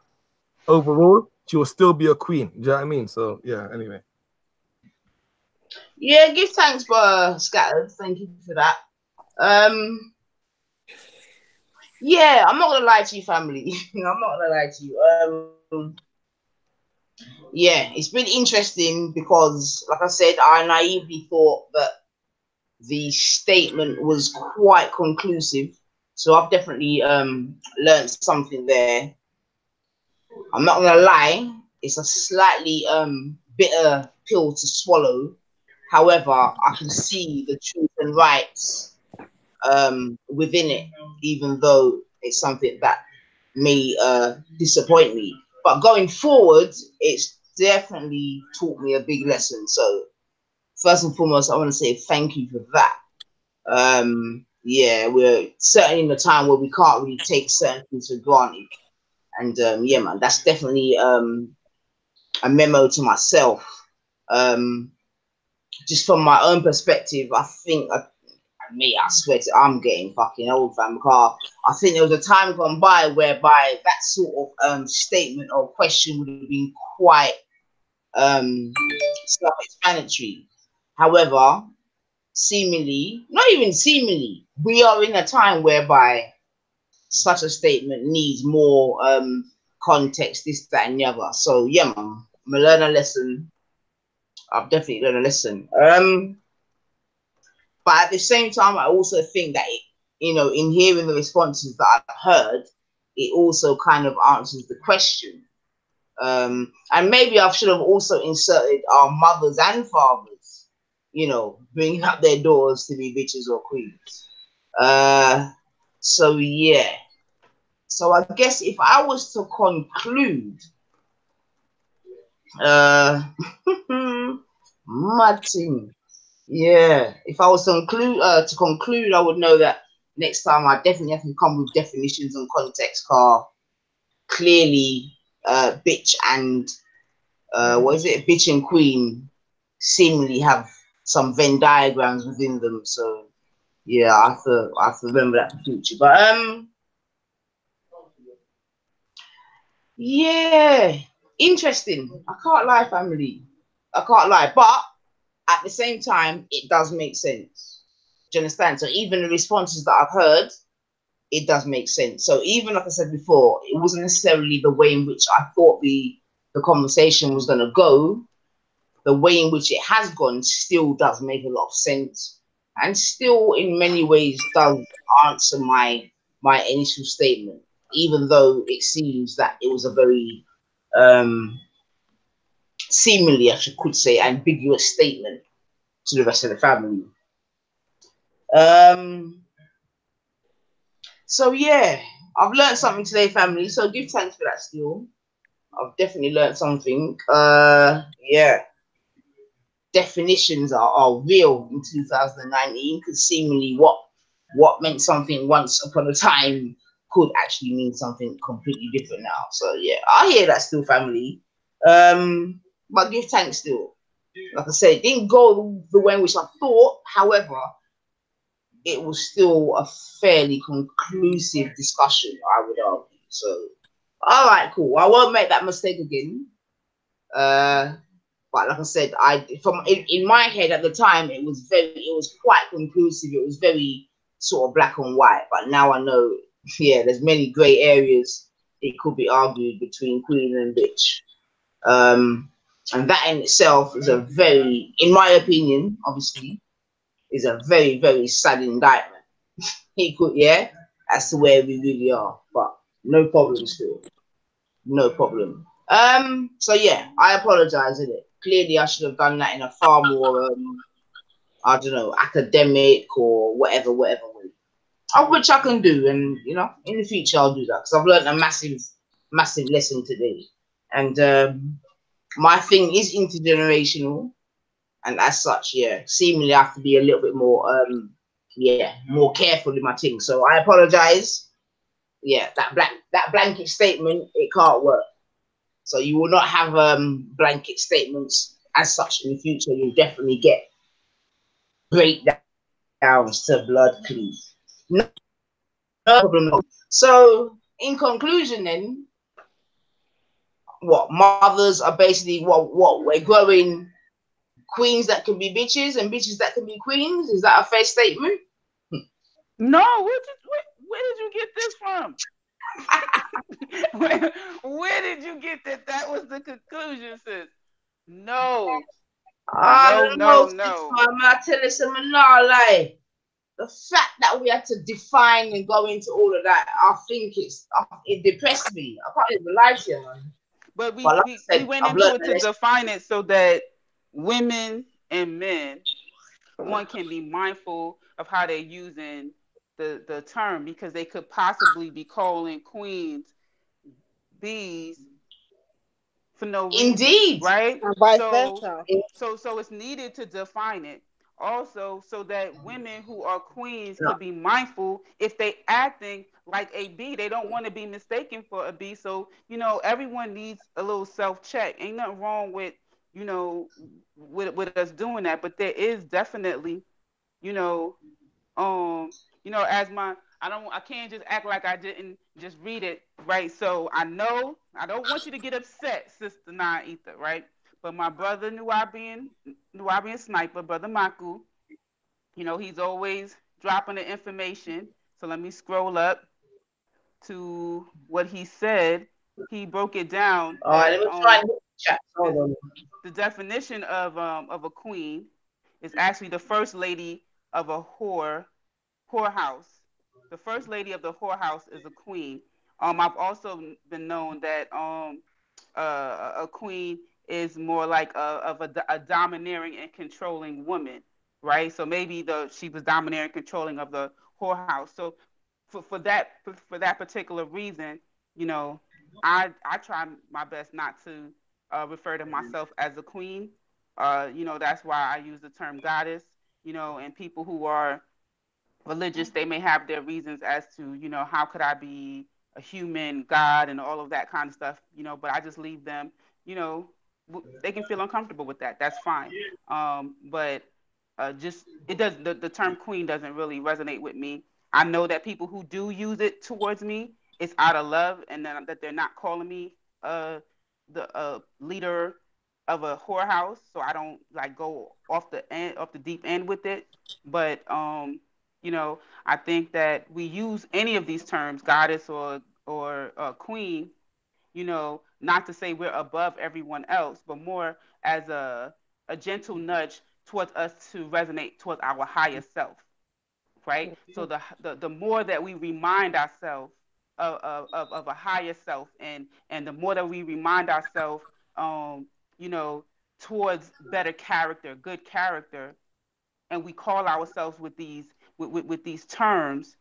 overall, she will still be a queen. Do you know what I mean? So yeah, anyway. Yeah, give thanks for Scattered. Thank you for that. Yeah, I'm not gonna lie to you, family. I'm not gonna lie to you. Yeah, it's been interesting because, like I said, I naively thought that the statement was quite conclusive. So I've definitely learned something there. I'm not gonna lie, it's a slightly bitter pill to swallow. However, I can see the truth and rights within it, even though it's something that may disappoint me. But going forward, it's definitely taught me a big lesson. So first and foremost, I want to say thank you for that. Yeah, we're certainly in a time where we can't really take certain things for granted. And yeah, man, that's definitely a memo to myself. Just from my own perspective, I think I swear I'm getting fucking old, fam. Because I think there was a time gone by whereby that sort of statement or question would have been quite self-explanatory. However, seemingly, not even seemingly, we are in a time whereby such a statement needs more context, this, that, and the other. So yeah, man, I'm gonna learn a lesson. I've definitely learned a lesson. But at the same time, I also think that in hearing the responses that I've heard, it also kind of answers the question. And maybe I should have also inserted our mothers and fathers, bringing up their daughters to be bitches or queens. So yeah. So I guess if I was to conclude, Martin, yeah. If I was to conclude, I would know that next time I definitely have to come with definitions and context. Clearly, bitch and bitch and queen seemingly have some Venn diagrams within them. So yeah, I have to remember that in the future. But yeah, interesting. I can't lie, family. I can't lie, but at the same time, it does make sense. Do you understand? So even the responses that I've heard, it does make sense. So even like I said before, it wasn't necessarily the way in which I thought the conversation was going to go. The way in which it has gone still does make a lot of sense, and still in many ways does answer my initial statement, even though it seems that it was a very seemingly, I could say, ambiguous statement to the rest of the family. So yeah, I've learned something today, family. So give thanks for that still. I've definitely learned something. Yeah, definitions are real in 2019 because seemingly what meant something once upon a time could actually mean something completely different now. So yeah, I hear that still, family. But give thanks still. Like I said, it didn't go the way in which I thought. However, it was still a fairly conclusive discussion, I would argue. So, all right, cool. I won't make that mistake again. Uh, but like I said, I from in my head at the time, it was quite conclusive. It was very sort of black and white. But now I know, yeah, there's many grey areas. It could be argued between queen and bitch. Um, and that in itself is a very, in my opinion, obviously, is a very, very sad indictment. He could, yeah, as to where we really are. But no problem still. No problem. So yeah, I apologize, in it. Clearly I should have done that in a far more I don't know, academic or whatever way. Of which I can do, and in the future I'll do that because I've learned a massive lesson today. And my thing is intergenerational, and as such, yeah, seemingly I have to be a little bit more yeah, more careful in my thing. So I apologize. Yeah, that blanket statement, it can't work. So you will not have blanket statements as such in the future. You'll definitely get breakdowns to blood clean. No problem. So in conclusion, then, what mothers are basically what we're growing queens that can be bitches and bitches that can be queens. Is that a fair statement? No, where did you get this from? where did you get that? That was the conclusion, sis. No, I no, don't know, no, sister. no. I'm not telling some no lie. The fact that we had to define and go into all of that, I think it depressed me. I can't even lie to you, man. But But like I we said, went I've into learned it a to lesson. define it so that women and men, one, can be mindful of how they're using the term, because they could possibly be calling queens bees for no reason, Indeed. right? And vice So versa. so it's needed to define it. Also, so that women who are queens No, could be mindful if they acting like a B, they don't want to be mistaken for a B. So, everyone needs a little self-check. Ain't nothing wrong with, you know, with us doing that, but there is definitely, you know, um as my, I can't just act like I didn't just read it, right? So I know I don't want you to get upset, Sister Nine Ether, right? But my brother Nubian Sniper, Brother Maku, he's always dropping the information. So let me scroll up to what he said. He broke it down all right, that let me try and hit the chat. Hold the on. the definition of a queen is actually the first lady of a whorehouse. The first lady of the whorehouse is a queen. I've also been known that a queen is more like a domineering and controlling woman, right? So maybe she was domineering and controlling of the whorehouse. So for that particular reason, you know, I try my best not to refer to myself as a queen. That's why I use the term goddess. And people who are religious, they may have their reasons as to, how could I be a human god and all of that kind of stuff, but I just leave them, you know, they can feel uncomfortable with that. That's fine. But just it does the term queen doesn't really resonate with me. I know that people who do use it towards me, it's out of love, and then that they're not calling me the leader of a whorehouse, so I don't like go off the deep end with it. But I think that we use any of these terms, goddess or queen, not to say we're above everyone else, but more as a gentle nudge towards us to resonate towards our higher self, right? So the more that we remind ourselves of a higher self, and the more that we remind ourselves, um, you know, towards better character, good character, and we call ourselves with these with these terms,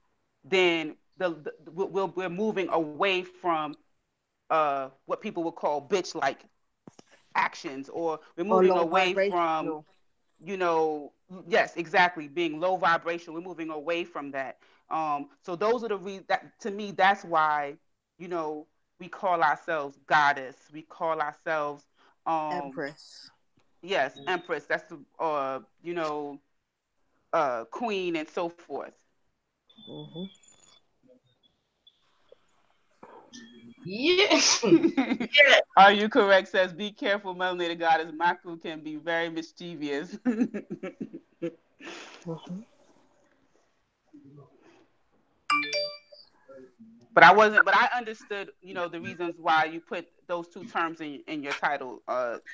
then we're moving away from what people would call bitch like actions, or we're Or moving low away from, vibrational. yes, exactly, being low vibration. We're moving away from that. So those are the that, to me, that's why, you know, we call ourselves goddess. We call ourselves, Empress. yes, empress. That's the, queen and so forth. Mm-hmm. Yeah. Yeah. Are you correct? Says, be careful, melanated goddess. Maku can be very mischievous. Mm-hmm. But I understood, the reasons why you put those two terms in your title,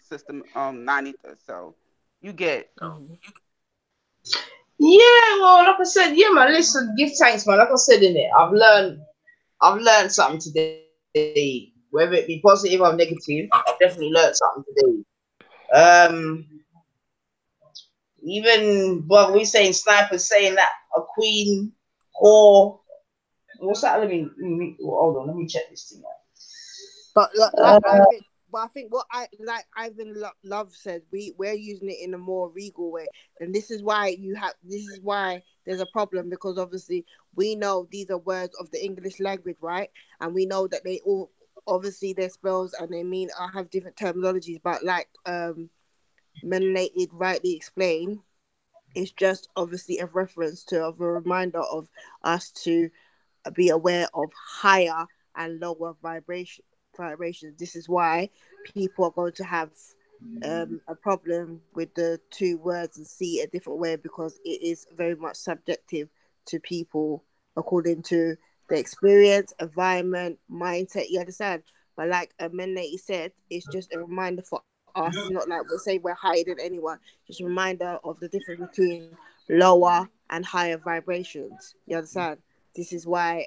system, Nanita. So you get. Mm-hmm. Yeah, well, like I said, yeah, man. Listen, give thanks, man. Like I said in it, I've learned something today. Whether it be positive or negative, I've definitely learned something today. Um, even what we saying, snipers saying that a queen or what's that? Hold on, let me check this thing But out. I think what Ivan Love said, we're using it in a more regal way, and this is why there's a problem, because obviously we know these are words of the English language, right? And we know that they all obviously their spells and they mean have different terminologies, but like Melanated rightly explained, it's just obviously a reference to of a reminder of us to be aware of higher and lower vibrations. This is why people are going to have a problem with the two words and see it a different way, because it is very much subjective to people according to the experience, environment, mindset. You understand? But like Menlady said, it's just a reminder for us. It's not like we're saying we're higher than anyone. Just a reminder of the difference between lower and higher vibrations. You understand? This is why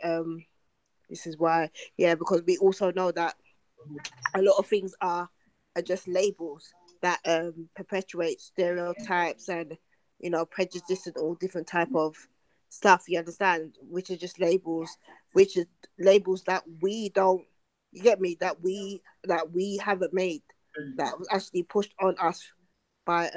yeah, because we also know that a lot of things are just labels that perpetuate stereotypes and prejudice and all different type of stuff, you understand, which are just labels, which are labels that we don't, you get me, that we haven't made, that was actually pushed on us by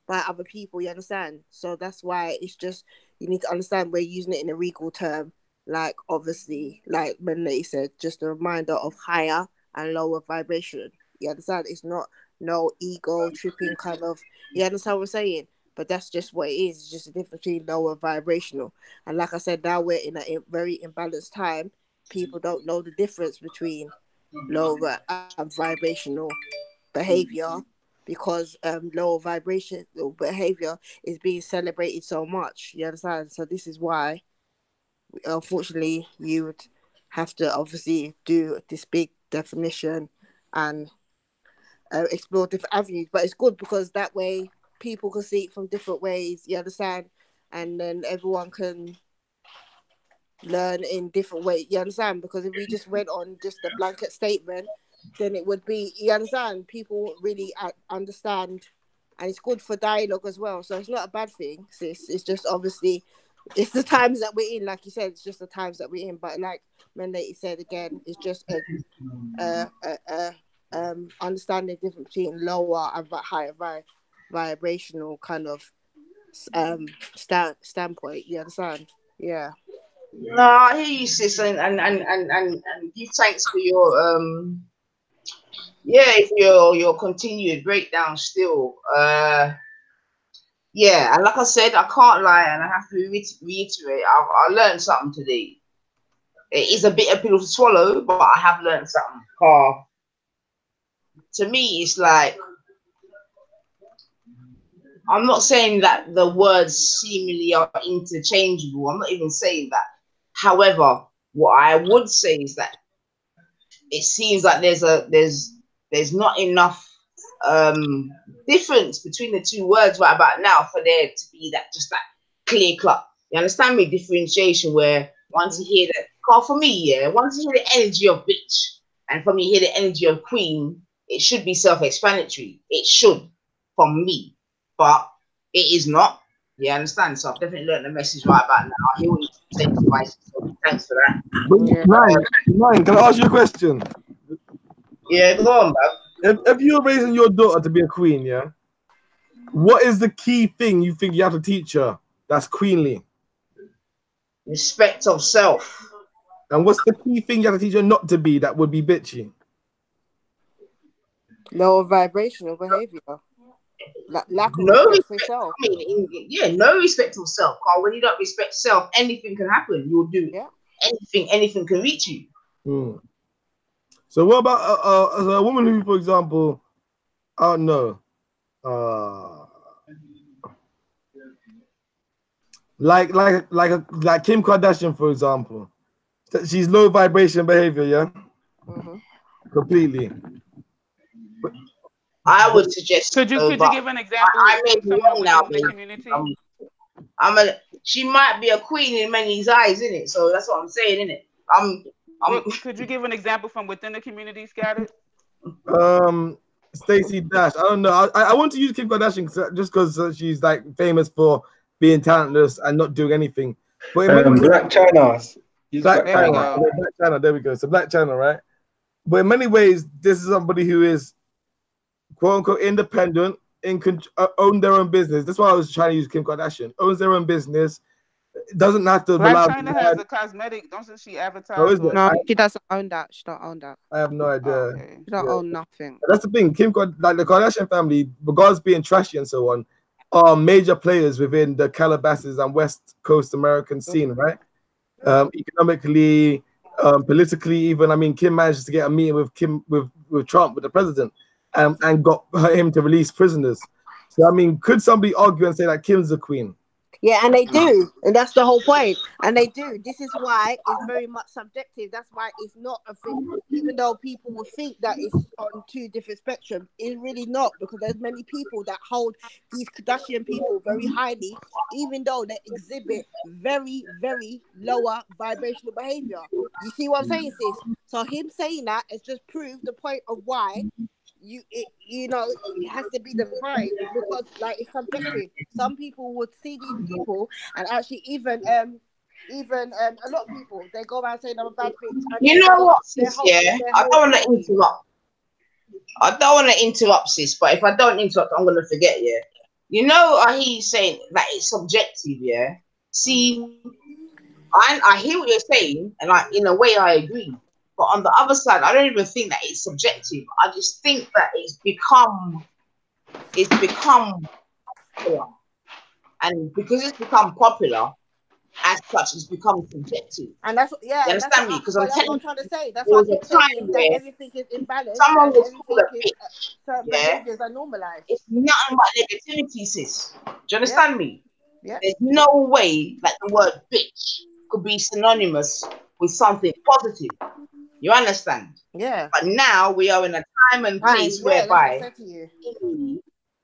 other people, you understand? So that's why it's just, you need to understand we're using it in a regal term, like obviously, like Menley said, just a reminder of higher and lower vibration. You understand? It's not no ego tripping kind of, you understand what I'm saying? But that's just what it is. It's just a difference between lower vibrational. And like I said, now we're in a very imbalanced time. People don't know the difference between lower and vibrational behavior, because lower vibration behavior is being celebrated so much. You understand? So this is why, unfortunately, you would have to obviously do this big definition and explore different avenues. But it's good because that way people can see it from different ways. You understand? And then everyone can learn in different ways. You understand? Because if we just went on just a blanket statement, then it would be, you understand, people won't really understand, and it's good for dialogue as well. So it's not a bad thing, sis. It's just obviously it's the times that we're in. Like you said, it's just the times that we're in. But like Menlady said again, it's just a understanding the difference between lower and higher vibrational kind of standpoint. You understand? Yeah. No, I hear you, sis, and give thanks for your yeah, for your continued breakdown still. Yeah, and like I said, I can't lie, and I have to reiterate, I learned something today. It is a bitter pill to swallow, but I have learned something. To me, it's like, I'm not saying that the words seemingly are interchangeable. I'm not even saying that. However, what I would say is that it seems like there's not enough difference between the two words right about now for there to be that just that clear cut. You understand me? Differentiation where once you hear that, for me, yeah, once you hear the energy of bitch, and for me hear the energy of queen, it should be self-explanatory. It should, from me, but it is not. You understand? So I've definitely learned the message right about now. I hear what you're sense-wise. So thanks for that. Nine, can I ask you a question? Yeah, go on, man. If you're raising your daughter to be a queen, yeah, what is the key thing you think you have to teach her that's queenly? Respect of self. And what's the key thing you have to teach her not to be that would be bitchy? Lower vibrational behavior. Lack of No respect for respect. yourself. I mean, yeah, no respect for self. Because when you don't respect self, anything can happen. You'll do anything can reach you. So what about a woman who, for example, I don't know, like Kim Kardashian, for example, she's low vibration behavior, yeah, completely. I would suggest. Could you give an example? I may be someone wrong now, within the community? She might be a queen in many's eyes, isn't it? So that's what I'm saying, isn't it? Could you give an example from within the community, Scattered? Stacey Dash. I don't know. I want to use Kim Kardashian just because she's like famous for being talentless and not doing anything. But Black China. Black China. There we go. So Black China, right? But in many ways, this is somebody who is quote unquote independent, own their own business. That's why I was trying to use Kim Kardashian. Owns their own business. Doesn't have to. Black China has a cosmetic. Don't she advertise? No, she doesn't own that. She don't own that. I have no idea. Oh, okay. She don't own nothing. That's the thing. Like the Kardashian family, regardless of being trashy and so on, are major players within the Calabasas and West Coast American scene, right? Economically, politically, even. I mean, Kim managed to get a meeting with Trump, with the president, and got him to release prisoners. So I mean, could somebody argue and say that Kim's the queen? Yeah, and they do, and that's the whole point. And they do. This is why it's very much subjective. That's why it's not a thing. Even though people will think that it's on two different spectrums, it's really not, because there's many people that hold these Kardashian people very highly, even though they exhibit very, very lower vibrational behavior. You see what I'm saying, sis? So him saying that has just proved the point of why it has to be the vibe, because like it's subjective. Some people would see these people and actually even a lot of people, they go around saying I'm a bad bitch. You know what, sis? I don't want to interrupt. I don't want to interrupt, sis. But if I don't interrupt, I'm gonna forget. Yeah. You know, I hear you saying that it's subjective. Yeah. See, I hear what you're saying, and in a way I agree. But on the other side, I don't even think that it's subjective. I just think that it's become popular. And because it's become popular, as such, it's become subjective. And that's you understand me? Because I'm that's telling what I'm trying to say. That's there what was I'm a time saying, where that everything is imbalanced. someone was called a everything bitch. certain behaviors are normalized. It's nothing but negativity, sis. Do you understand me? Yeah. There's no way that the word bitch could be synonymous with something positive. You understand? Yeah. But now we are in a time and place whereby the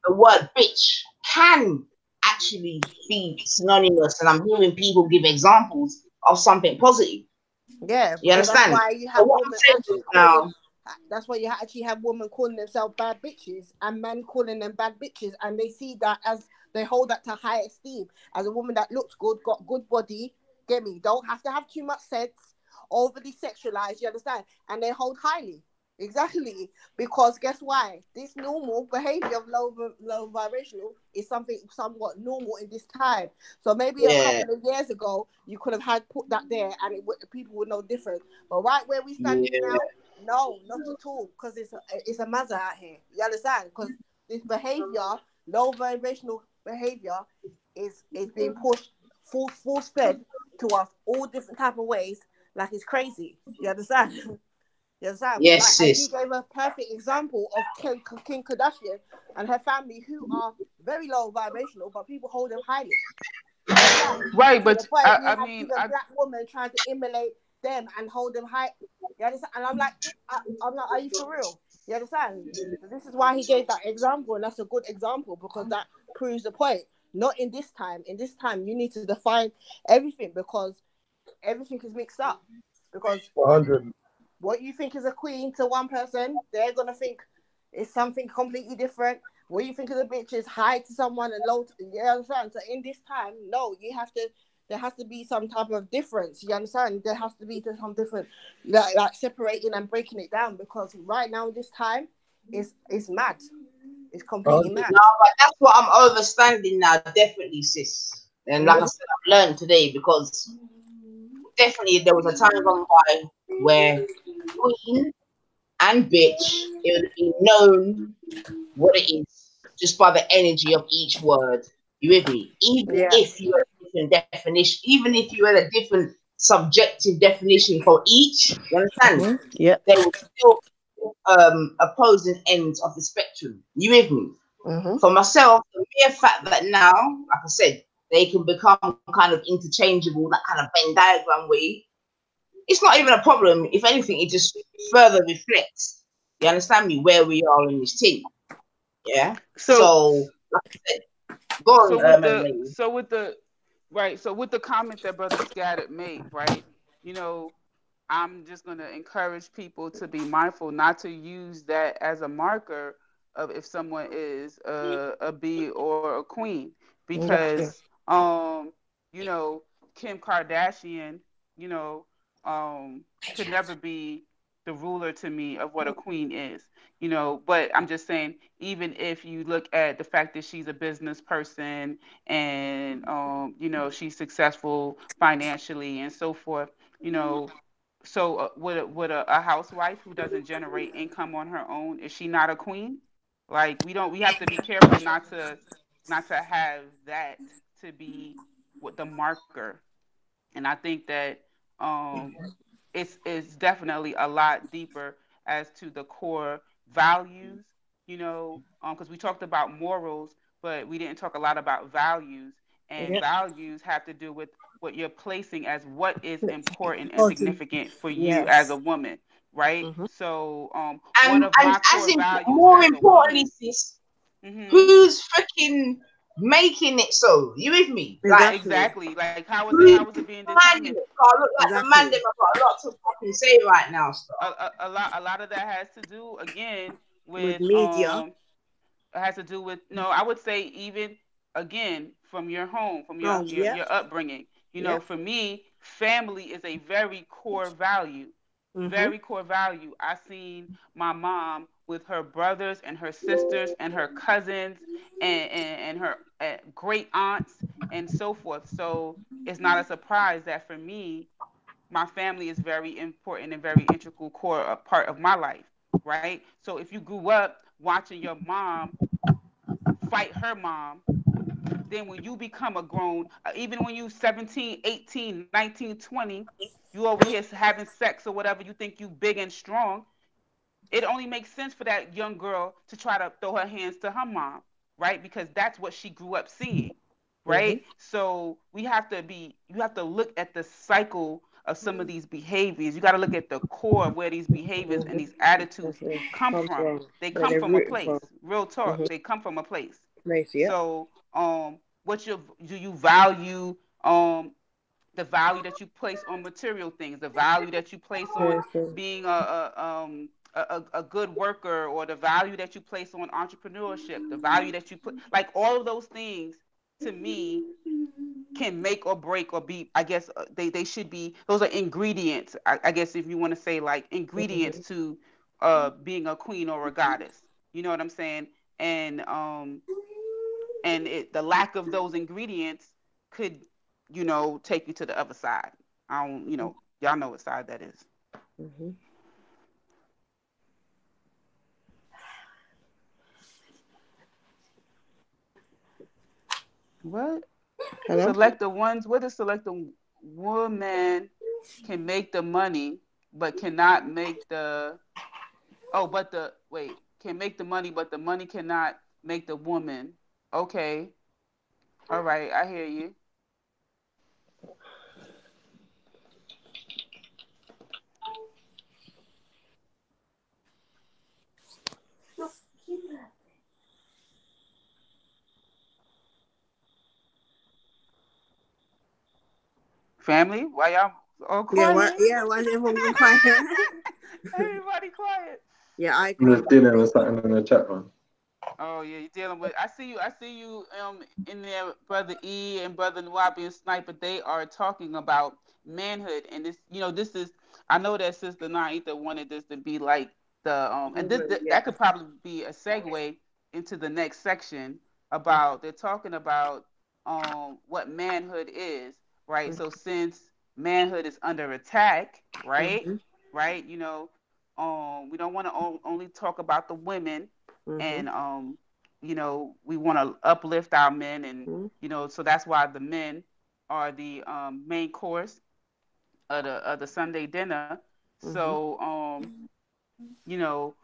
word bitch can actually be synonymous, and I'm hearing people give examples of something positive. Yeah. You understand? That's why you have women actually now. That's why you actually have women calling themselves bad bitches and men calling them bad bitches, and they see that as they hold that to high esteem. As a woman that looks good, got good body, get me, don't have to have too much sex, overly sexualized, you understand? And they hold highly. Exactly. Because guess why? This normal behavior of low vibrational is something somewhat normal in this time. So maybe a couple of years ago, you could have had put that there and people would know different. But right where we stand now, no, not at all. Because it's a mazza out here. You understand? Because this behavior, low vibrational behavior, is being pushed force fed to us all different type of ways. Like it's crazy. You understand? You understand? Yes, like, he gave a perfect example of Kim Kardashian and her family, who are very low vibrational, but people hold them highly. You understand? Right, but I mean, a black woman trying to emulate them and hold them high. You understand? And I'm like, are you for real? You understand? So this is why he gave that example, and that's a good example because that proves the point. Not in this time. In this time, you need to define everything because everything is mixed up. Because 100. What you think is a queen to one person, they're gonna think it's something completely different. What you think is a bitch is high to someone and low to, you understand? So in this time, no, you have to there has to be some type of difference. You understand? There has to be some different, like separating and breaking it down, because right now this time is mad. It's completely mad. No, but that's what I'm understanding now, definitely, sis. And like I said, I've learned today, because definitely there was a time gone by where queen and bitch, it would be known what it is just by the energy of each word. You with me? Even Yeah. if you had a different definition, even if you had a different subjective definition for each, you understand? Yeah. They would still opposing ends of the spectrum. You with me? For myself, the mere fact that now, like I said, they can become kind of interchangeable, that kind of Venn diagram way, it's not even a problem. If anything, it just further reflects, you understand me, where we are in this thing. Yeah. So So, like I said, go on, Melanie. so with the comment that Brother Scattered made, right? You know, I'm just going to encourage people to be mindful not to use that as a marker of if someone is a B or a queen, because you know, Kim Kardashian, you know, could never be the ruler to me of what a queen is, you know. But I'm just saying, even if you look at the fact that she's a business person and you know, she's successful financially and so forth, you know, so would a housewife who doesn't generate income on her own, is she not a queen? Like, we have to be careful not to have that to be what the marker. And I think that um it's definitely a lot deeper as to the core values, you know, because we talked about morals, but we didn't talk a lot about values. And values have to do with what you're placing as what is important and significant for you as a woman, right? So one of And my as core in, values more as a importantly, woman. sis, Mm-hmm. who's freaking making it so? You with me? Like, Exactly. Like, how is who's it being planning determined? it? I look like the man them have got a lot to fucking say right now, stuff. A lot of that has to do again With with media. it has to do with, no, I would say, even again, from your home, from your your upbringing. You know, for me, family is a very core value. Very core value. I seen my mom with her brothers and her sisters and her cousins and her great aunts and so forth. So it's not a surprise that for me, my family is very important and very integral core part of my life, right? So if you grew up watching your mom fight her mom, then when you become a grown, even when you 17, 18, 19, 20, you over here having sex or whatever, you think you big and strong, it only makes sense for that young girl to try to throw her hands to her mom, right? Because that's what she grew up seeing, right? So you have to look at the cycle of some of these behaviors. You got to look at the core of where these behaviors and these attitudes come from. They Where come they're from a rooting place. from. Real talk. They come from a place. Yeah. So, do you value the value that you place on material things, the value that you place on being a good worker, or the value that you place on entrepreneurship, the value that you put, like, all of those things to me can make or break, or be, I guess, they should be, those are ingredients, I guess, if you want to say, like, ingredients to being a queen or a goddess. You know what I'm saying? And the lack of those ingredients could, take you to the other side. I don't, y'all know what side that is. What? Hello? Select the ones. What is select the woman can make the money, but cannot make the. Oh, but the wait can make the money, but the money cannot make the woman. Okay. All right. I hear you. Family, why y'all all quiet? Why is everyone going quiet? Everybody quiet. Yeah, I I'm agree. just dealing with something in the chat room. Oh yeah, you're dealing with. I see you. I see you. In there, brother E and brother Nwabi and Sniper. They are talking about manhood, and this. This is. I know that Sister Naita wanted this to be like the and that could probably be a segue into the next section about. They're talking about what manhood is, right? So since manhood is under attack, right, Mm-hmm. right, we don't want to only talk about the women Mm-hmm. and we want to uplift our men, and Mm-hmm. so that's why the men are the main course of the Sunday dinner. Mm-hmm. So you know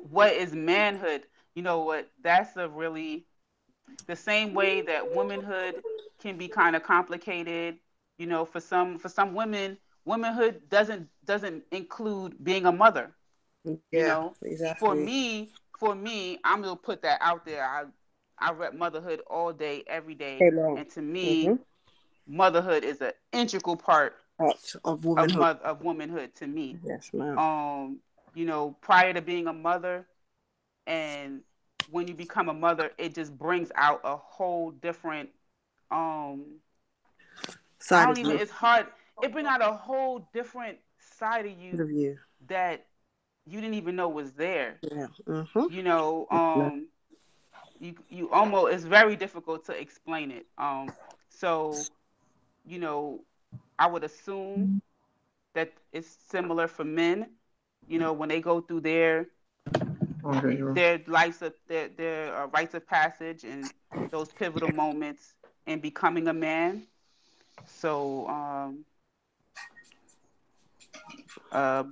what is manhood? You know what? That's a really the same way that womanhood can be kind of complicated. For some women, womanhood doesn't include being a mother. you Yeah, know for exactly. me for me I'm gonna put that out there. I rep motherhood all day every day, Amen. and to Mm-hmm. me motherhood is an integral part Part of of womanhood. womanhood to me. Yes, ma'am. Prior to being a mother, and when you become a mother, it just brings out a whole different um I Side don't of even you. it's hard. It brings out a whole different side of Side you of you. that you didn't even know was there. Yeah. Mm-hmm. you know No. um you almost it's very difficult to explain it. So you know I would assume that it's similar for men. When they go through Okay, you're their lives of their rites of passage and those pivotal moments in becoming a man. So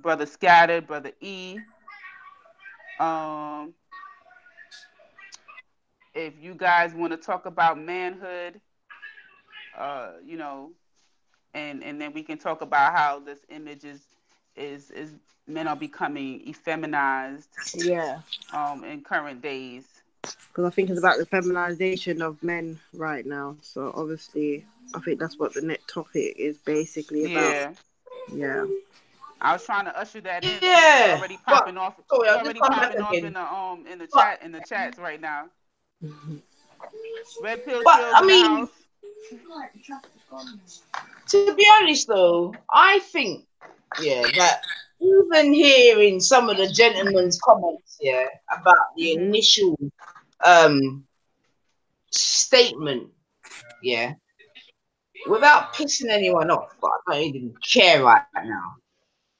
brother Scattered, brother E, um if you guys want to talk about manhood, you know and then we can talk about how this image is men are becoming effeminized Yeah. in current days. Because I think it's about the feminization of men right now. So obviously, I think that's what the next topic is basically about. Yeah, Yeah. I was trying to usher that in since it's Yeah, already but popping off. sorry, It's I'll just already come back popping off again. in the But chats right now. Red pill but chills I in the mean, house. to be honest though, I think that even hearing some of the gentlemen's comments about the Mhm. initial um statement, yeah, without pissing anyone off, but I don't even care right now,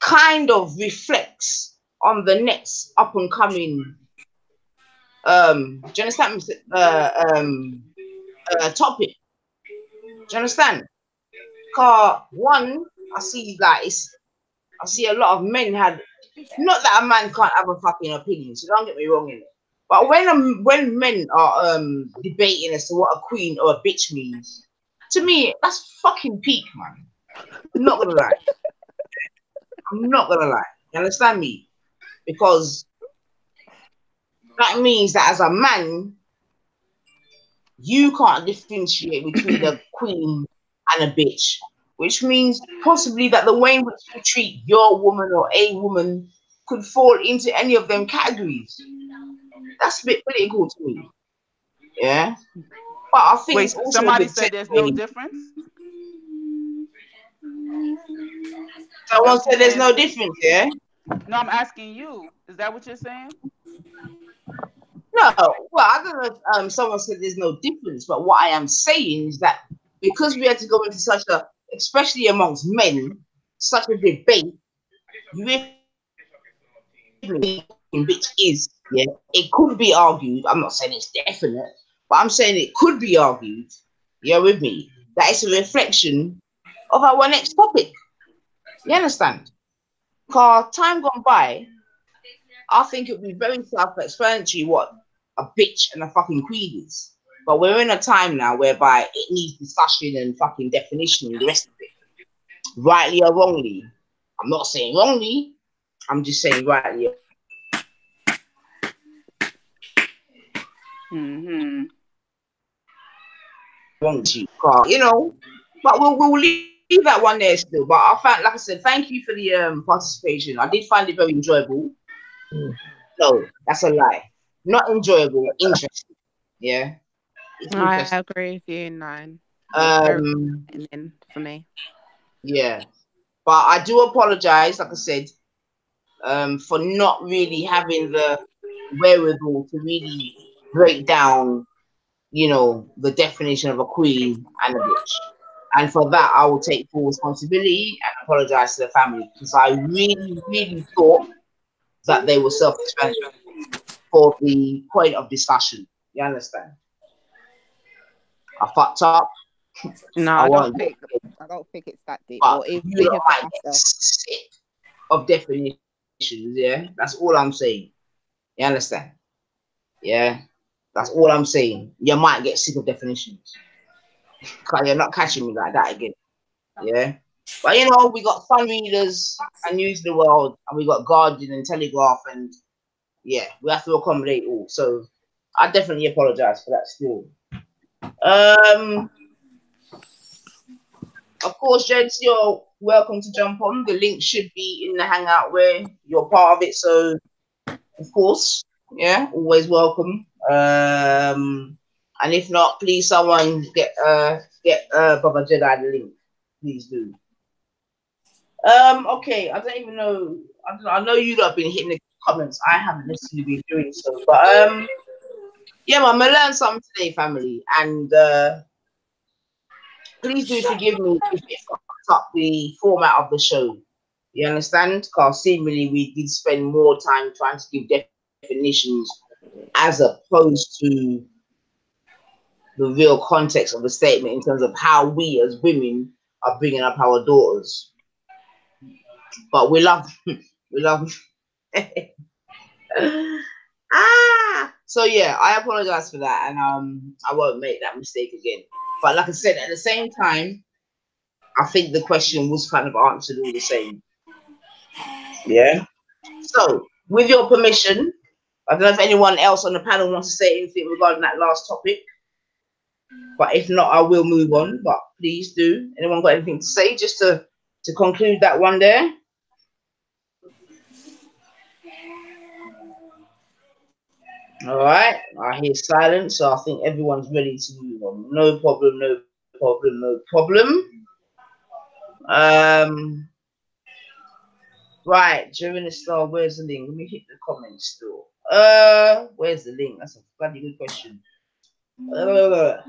kind of reflects on the next up and coming do you understand topic. Do you understand? Car one, I see like I see a lot of men had, not that a man can't have a fucking opinion, so don't get me wrong in it. But when men are debating as to what a queen or a bitch means, to me that's fucking peak, man. I'm not gonna lie. I'm not gonna lie. You understand me? Because that means that as a man, you can't differentiate between a queen and a bitch, which means possibly that the way in which you treat your woman or a woman could fall into any of them categories. That's a bit political to me. Yeah. But I think it's Wait, also a somebody good said there's no segue. difference. Is that Someone what you're said there's saying, no sis? difference, yeah? No, I'm asking you. Is that what you're saying? No, well, I don't know if someone said there's no difference, but what I am saying is that because we had to go into such a, especially amongst men, such a debate, you which is, yeah, it could be argued. I'm not saying it's definite, but I'm saying it could be argued. You're with me. That it's a reflection of our next topic. You understand? Because time gone by, I think it would be very self-explanatory what a bitch and a fucking queen is. But we're in a time now whereby it needs discussion and fucking definition and the rest of it. Rightly or wrongly. I'm not saying wrongly. I'm just saying rightly or Mhm. wrongly. But we'll leave that one there still. But I found, like I said, thank you for the participation. I did find it very enjoyable. No, that's a lie. not enjoyable, interesting. Yeah, it's I interesting. agree with you, Nine. It's very entertaining for me. Yeah, but I do apologize, like I said, for not really having the wherewithal to really break down, you know, the definition of a queen and a bitch. And for that, I will take full responsibility and apologize to the family because I really, really thought that they were self-explanatory for the point of discussion. You understand? I fucked up. No, I I don't won't. think. I don't think it's that deep. But Or if you speaking lot for might get myself, sick of definitions. Yeah, that's all I'm saying. You understand? Yeah, that's all I'm saying. You might get sick of definitions. Cause you're not catching me like that again. Yeah. But you know, we got fun readers and news of the world, and we got Guardian and Telegraph, and yeah, we have to accommodate all. So I definitely apologize for that still. Of course, gents, you're welcome to jump on. The link should be in the hangout where you're part of it. So of course, yeah, always welcome. And if not, please someone get Baba Jedi the link. Please do. Okay, I don't even know. I know you lot have been hitting the comments. I haven't necessarily been doing so, but yeah, man, I learned something today, family, and please do forgive me if it fucked up the format of the show. You understand? Because seemingly we did spend more time trying to give definitions as opposed to the real context of the statement in terms of how we as women are bringing up our daughters. But we love, we love. So yeah, I apologize for that, and I won't make that mistake again. But like I said, at the same time, I think the question was kind of answered all the same. Yeah. So, with your permission, I don't know if anyone else on the panel wants to say anything regarding that last topic. But if not, I will move on. But please do. Anyone got anything to say just to conclude that one there? All right. I hear silence, so I think everyone's ready to move on. No problem. No problem. No problem. Right. During the star, where's the link? Let me hit the comments still. Where's the link? That's a bloody good question. Let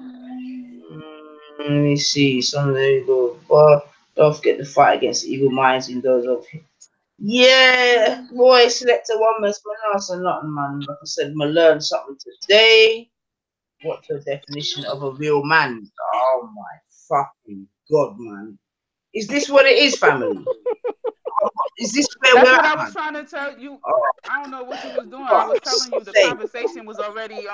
me see. Some there you go. But don't forget the fight against evil minds in those of him. Yeah, boy, selector one man's or nothing, man. Like I said, I learned something today. What's the definition of a real man? Oh my fucking god, man. Is this what it is, family? Is this where That's we're what at, I was man? trying to tell you. Oh, I don't know what you was doing. I was telling you the sake. conversation was already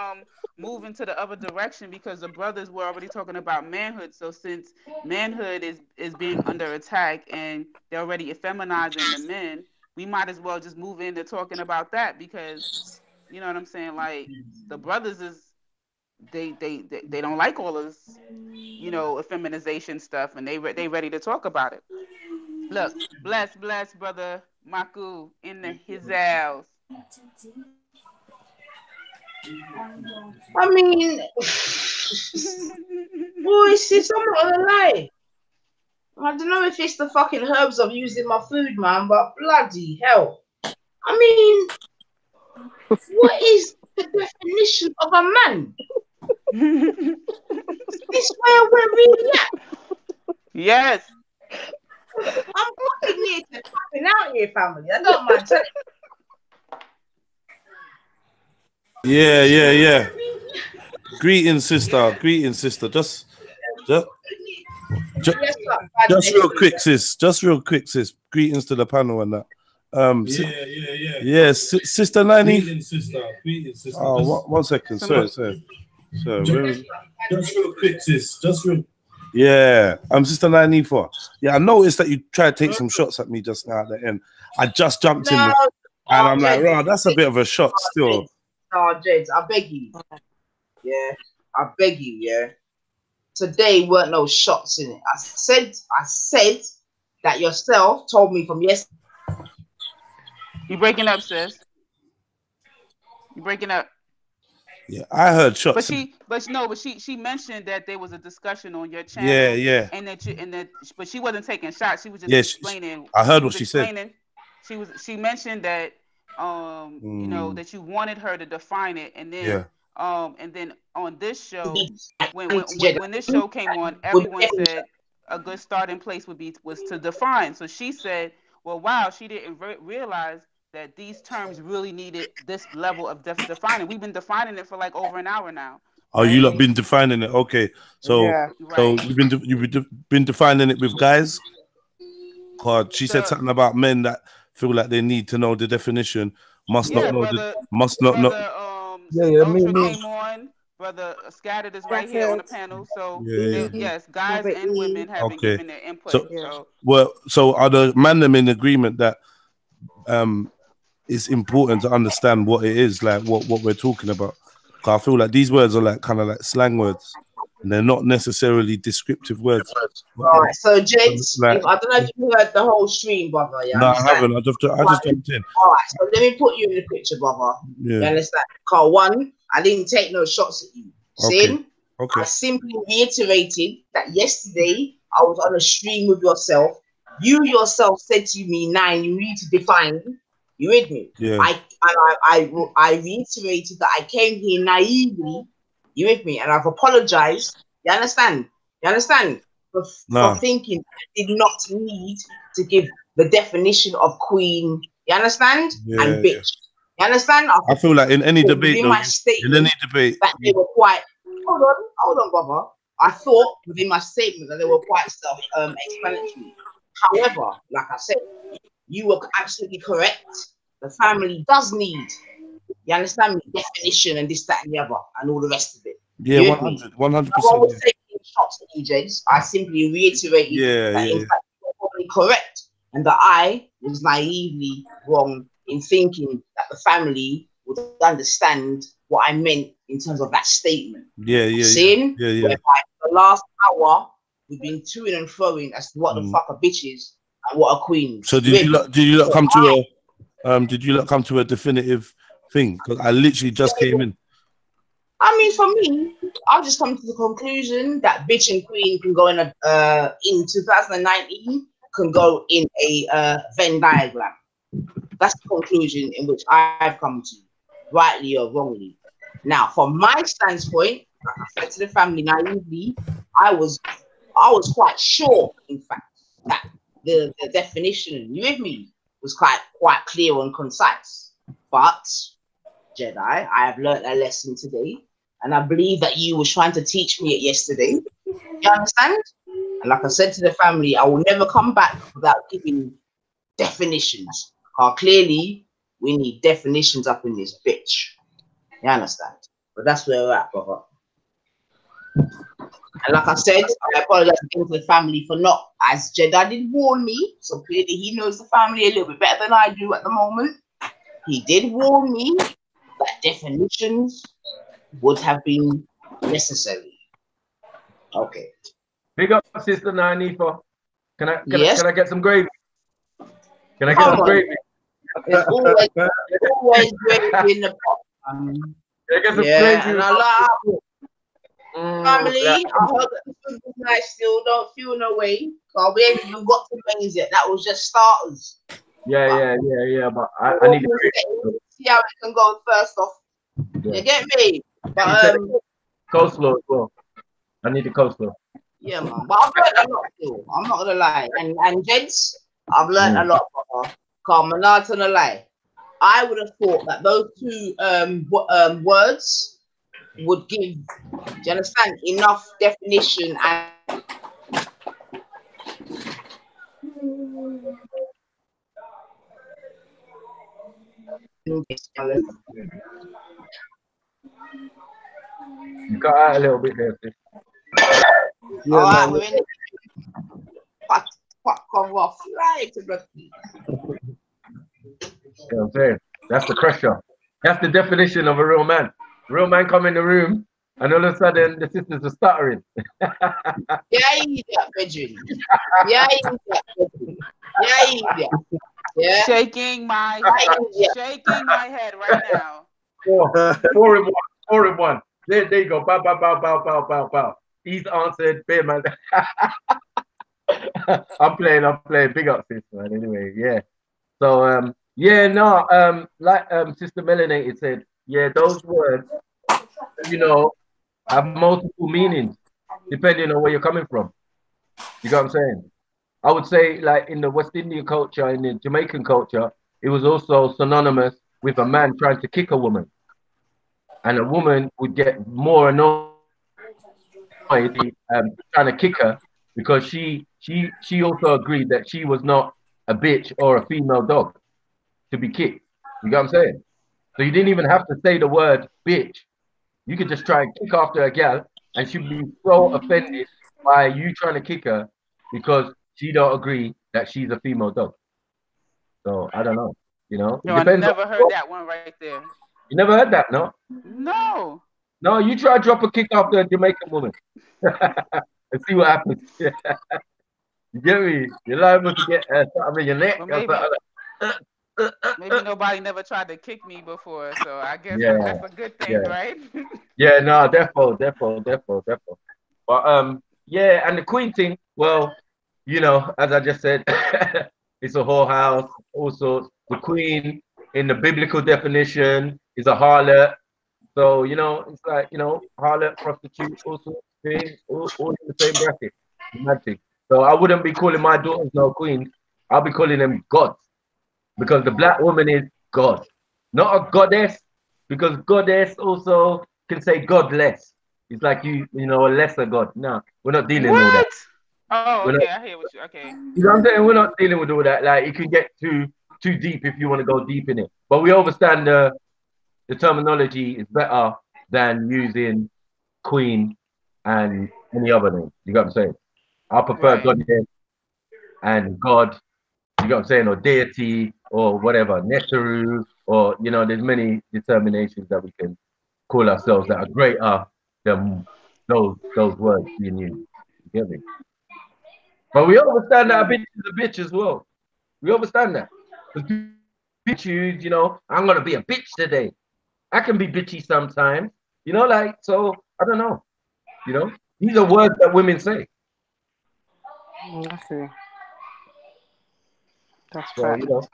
moving to the other direction because the brothers were already talking about manhood. So since manhood is being under attack and they're already effeminizing the men, we might as well just move into talking about that because you know what I'm saying. Like the brothers is they don't like all this effeminization stuff, and they ready to talk about it. Look, bless brother Maku in his house. I mean, boy, sis, I'm not gonna lie. I don't know if it's the fucking herbs I've used in my food, man, but bloody hell. I mean, what is the definition of a man? Is this where we're really at? Yes. I'm fucking near to tapping out here, family. I don't mind telling Yeah. Greetings, sister. Greetings, sister. Just Yes, real quick, sis. Just real quick, sis. Greetings to the panel and that. Yeah, sister 90. Greetings, sister. Oh, one second. Sorry. Just real quick, sis. Yeah, I'm Sister 94. Yeah, I noticed that you tried to take some shots at me just now at the end. I just jumped in there, and I'm like, "Wow, that's a bit of a shot still." No, Jeds, I beg you. Yeah, I beg you. Yeah, today weren't no shots in it. I said that yourself told me from yesterday. You breaking up, sis? You breaking up? Yeah, I heard But shots. she mentioned that there was a discussion on your Yeah, channel, yeah, but she wasn't taking shots. She was just yeah. explaining. I heard She what was she said. explaining. She mentioned that Mm, that you wanted her to define it, yeah. and then on this show, when when when, Jedi when this show came on, would everyone definitely said a good starting place was to define. So she said, well, wow, she didn't realize that these terms really needed this level of defining. We've been defining it for like over an hour now, Oh, you right? lot been defining it. Okay, so Yeah. Right. you've been defining it with guys. God, she said The something about men that feel like they need to know the definition, must not Yeah, know the, brother, must not know. brother, Yeah, yeah, Ultra me. came on. Brother Scattered is right here on the Scattered. panel. So Yeah, yeah. E. yes, guys Brother and E. women have been Okay. giving their input. So, Yeah. So well, so are the man them in agreement that um it's important to understand what it is, like what we're talking about? 'Cause I feel like these words are like kind of like slang words, and they're not necessarily descriptive words. But, All right, so Jeds, like, if I don't know if you heard the whole stream, brother, you no, I understand? haven't. I just jumped in. All right, so let me put you in the picture, brother. You Yeah. understand? Cause one, I didn't take no shots at you. Okay. Sin, Okay. I simply reiterated that yesterday I was on a stream with yourself. You yourself said to me, Nine, you need to define. You with me? Yeah. I reiterated that I came here naively. You with me? And I've apologized. You understand? You understand? For thinking I did not need to give the definition of queen. You understand? Yeah. And bitch. You understand? I feel like in any debate, within though, my in statement any debate, that they were quite. Hold on, brother. I thought within my statement that they were quite self-explanatory. However, like I said, you were absolutely correct. The family does need, you understand me, definition and this, that, and the other, and all the rest of it. yeah, You with me? 100%. No one was taking shots at you, James. I simply reiterated Yeah, that, yeah, in fact, you were probably correct, and that I was naively wrong in thinking that the family would understand what I meant in terms of that statement. yeah, yeah, Saying, yeah, yeah. whereby for the last hour, we've been toing and throwing as to what the fuck a bitch is and what a queen is. So did you lot come to a did you lot come to a definitive thing? Because I literally just came in. I mean, for me, I've just come to the conclusion that bitch and queen can go in in 2019 can go in a Venn diagram. That's the conclusion in which I've come to, rightly or wrongly. Now, from my standpoint, like I said to the family naively, I was quite sure, in fact, that the definition, you with me, was quite clear and concise. But Jedi, I have learned a lesson today, and I believe that you were trying to teach me it yesterday. You understand? And like I said to the family, I will never come back without giving definitions. Clearly, we need definitions up in this bitch. You understand? But that's where we're at, brother. And like I said, I apologize again to the family for not, as Jedi did warn me, so clearly he knows the family a little bit better than I do at the moment. He did warn me that definitions would have been necessary. Okay. Big up, Sister Nanifa. Can I get some gravy? Can I get some gravy? There's always gravy in the pot. Can I get some Yeah, gravy? and I love family. I hope that the food was nice still. Don't feel no way. We ain't even got to mains yet. That was just starters. Yeah. But I need to see how it can go first off. Yeah. You get me? But coleslaw as well. I need the coleslaw. Yeah, man. But I've learned a lot still. I'm not gonna lie. And gents, I've learned a lot, brother. I'm not gonna lie. I would have thought that those two words would give, do you understand, enough definition and You got out a little bit there, sis. Yeah, all right, we're in the cover off right to the You know what I'm saying? That's the pressure. That's the definition of a real man. A real man come in the room and all of a sudden the sisters are stuttering. Yeah. Shaking my head right now. Pour him one. scoring one. There you go. Bow, bow, bow, bow, bow, bow, bow. He's answered. Bear man. I'm playing. Big up, sis, man. Anyway, yeah. So yeah, no, like Sister Melanated said, yeah, those words, you know, have multiple meanings depending on where you're coming from. You got what I'm saying? I would say, like in the West Indian culture, in the Jamaican culture, it was also synonymous with a man trying to kick a woman, and a woman would get more annoyed trying to kick her because she also agreed that she was not a bitch or a female dog to be kicked. You got what I'm saying? So you didn't even have to say the word bitch. You could just try and kick after a gal, and she'd be so offended by you trying to kick her because she don't agree that she's a female dog. So I don't know. You know, it No, I depends on. never heard that one right there. You never heard that, no? No. No, you try to drop a kick after a Jamaican woman and see what happens. You get me? You're liable to get something in your neck Well, or something. maybe nobody never tried to kick me before, so I guess Yeah, that's a good thing, yeah. right? Yeah, no, defo. But yeah, and the Queen thing, well, you know, as I just said, it's a whorehouse, all sorts. The Queen, in the biblical definition, is a harlot. So, you know, it's like, you know, harlot, prostitute, all sorts of things, all in the same bracket. Mad thing. So I wouldn't be calling my daughters no queens. I'll be calling them gods because the black woman is God, not a goddess, because goddess also can say godless. It's like you know, a lesser god. No, we're not dealing with all that. What? Oh, We're not, okay. I hear what you. Okay. you know what I'm saying? We're not dealing with all that. Like it can get too deep if you want to go deep in it. But we understand the terminology is better than using queen and any other name. You got what I'm saying? I prefer Right. goddess and God. You got what I'm saying? Or deity or whatever, Neteru, or you know, there's many determinations that we can call ourselves that are greater than those words being used. You get me? But we understand that a bitch is a bitch as well. We understand that. Because bitch, you know, I'm gonna be a bitch today. I can be bitchy sometimes. You know, like so I don't know. You know, these are words that women say. Okay, that's So, fact. you know,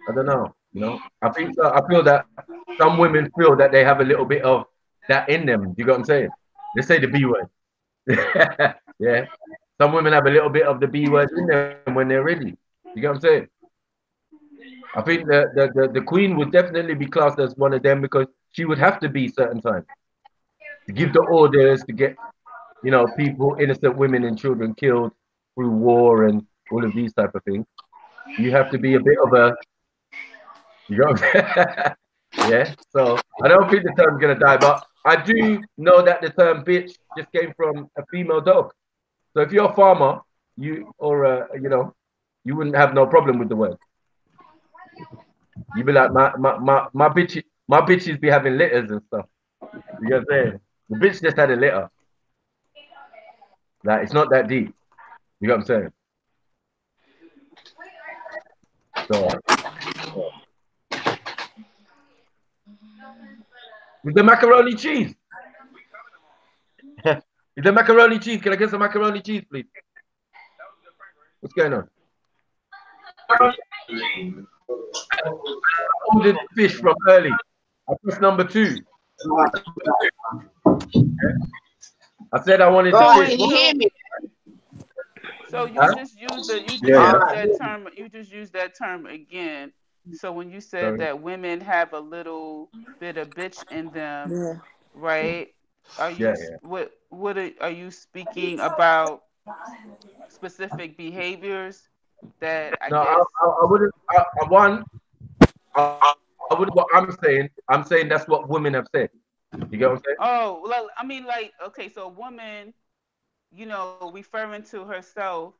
I don't know. You know, I feel that some women feel that they have a little bit of that in them. You got what I'm saying? They say the B word. Yeah. Some women have a little bit of the B word in them when they're ready. You get what I'm saying? I think the queen would definitely be classed as one of them because she would have to be certain times to give the orders to get, you know, people, innocent women and children killed through war and all of these type of things. You have to be a bit of a, you know, yeah. So I don't think the term's gonna die, but I do know that the term bitch just came from a female dog. So if you're a farmer, you or you know, you wouldn't have no problem with the word. You'd be like, my bitches be having litters and stuff. You know what I'm saying? The bitch just had a litter. Like it's not that deep. You know what I'm saying? So with the macaroni cheese. Is the macaroni cheese? Can I get some macaroni cheese, please? What's going on? I ordered fish from early. I pressed number 2. I said I wanted Go the on, fish. can you So, hear me? so you Huh? just used the you just Yeah, All yeah. used right. that term. You just used that term again. So when you said Sorry. that women have a little bit of bitch in them, Yeah. right? Are Yeah, you yeah. are you speaking about specific behaviors that I No, guess? I wouldn't. I wouldn't. What I'm saying that's what women have said. You get what I'm saying? Oh, well, I mean, like, okay, so a woman, referring to herself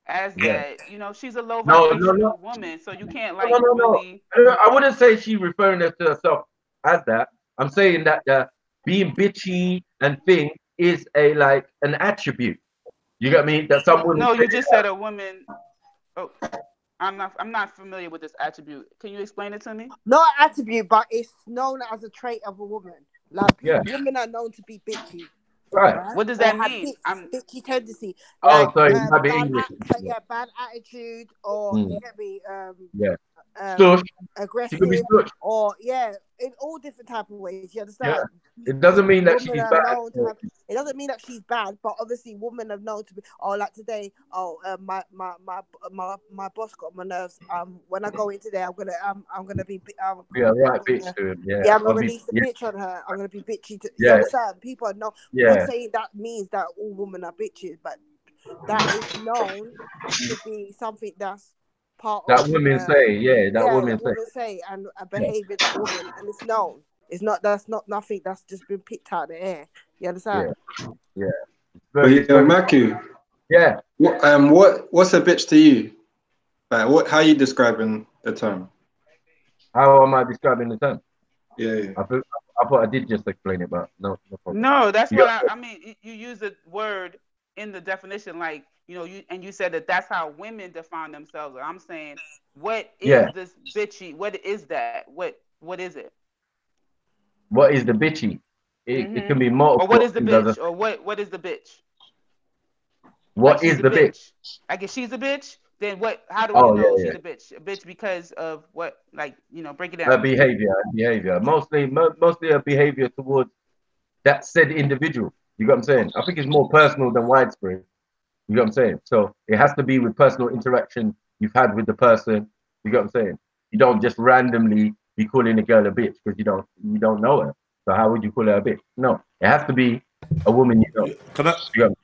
as Yeah. that, she's a low No, no, vibrational no, woman, so you can't no, like no, no. really. I wouldn't say she referring to herself as that. I'm saying that being bitchy and thing is a like an attribute. You get me? That some women No, say you just said a woman. Oh, I'm not familiar with this attribute. Can you explain it to me? Not an attribute, but it's known as a trait of a woman. Like Yeah. women are known to be bitchy. Right. Right? What does Or that have mean? bitchy tendency, Oh, like sorry, you might be English. bad attitude, or Mm. you get me, Yeah. Stush. She could be aggressive, stush. or in all different type of ways. You Yeah. understand? It doesn't mean that Women she's are bad. known to have. It doesn't mean that she's bad, but obviously women are known to be. Oh, like today. Oh, my boss got on my nerves. When I go in today, I'm gonna be Yeah, right, bitch to him. Yeah. yeah, I'm gonna I'll be, release the yeah, bitch on her. I'm gonna be bitchy. You yeah, understand? People are not. I'm not yeah. saying that means that all women are bitches, but that is known to be something that's part That of women say, yeah, that women that say. women say, and a Yeah, behavior that women, and it's known. It's not. That's not nothing that's just been picked out of the air. You yeah, understand? yeah. But Very, yeah, very, Maku, yeah. what's a bitch to you? Like, how are you describing the term? How am I describing the term? Yeah. I thought I did just explain it, but no problem. No, that's You what got, I mean. You use the word in the definition, like you said that that's how women define themselves. I'm saying, what is yeah. this bitchy? What is that? What is it? What is the bitchy? It can be Or what multiple is the things. As a, bitch? Or what is the bitch? Like what she's is a the bitch? bitch. Like if she's a bitch, then what? How do we Oh know yeah, she's yeah. a bitch? A bitch because of what? Like break it Her down. behavior. Mostly her behavior towards that said individual. You got what I'm saying? I think it's more personal than widespread. You know what I'm saying? So it has to be with personal interaction you've had with the person. You know what I'm saying? You don't just randomly be calling a girl a bitch because you don't know her. So how would you call her a bitch? No, it has to be a woman you know. Can I? You know,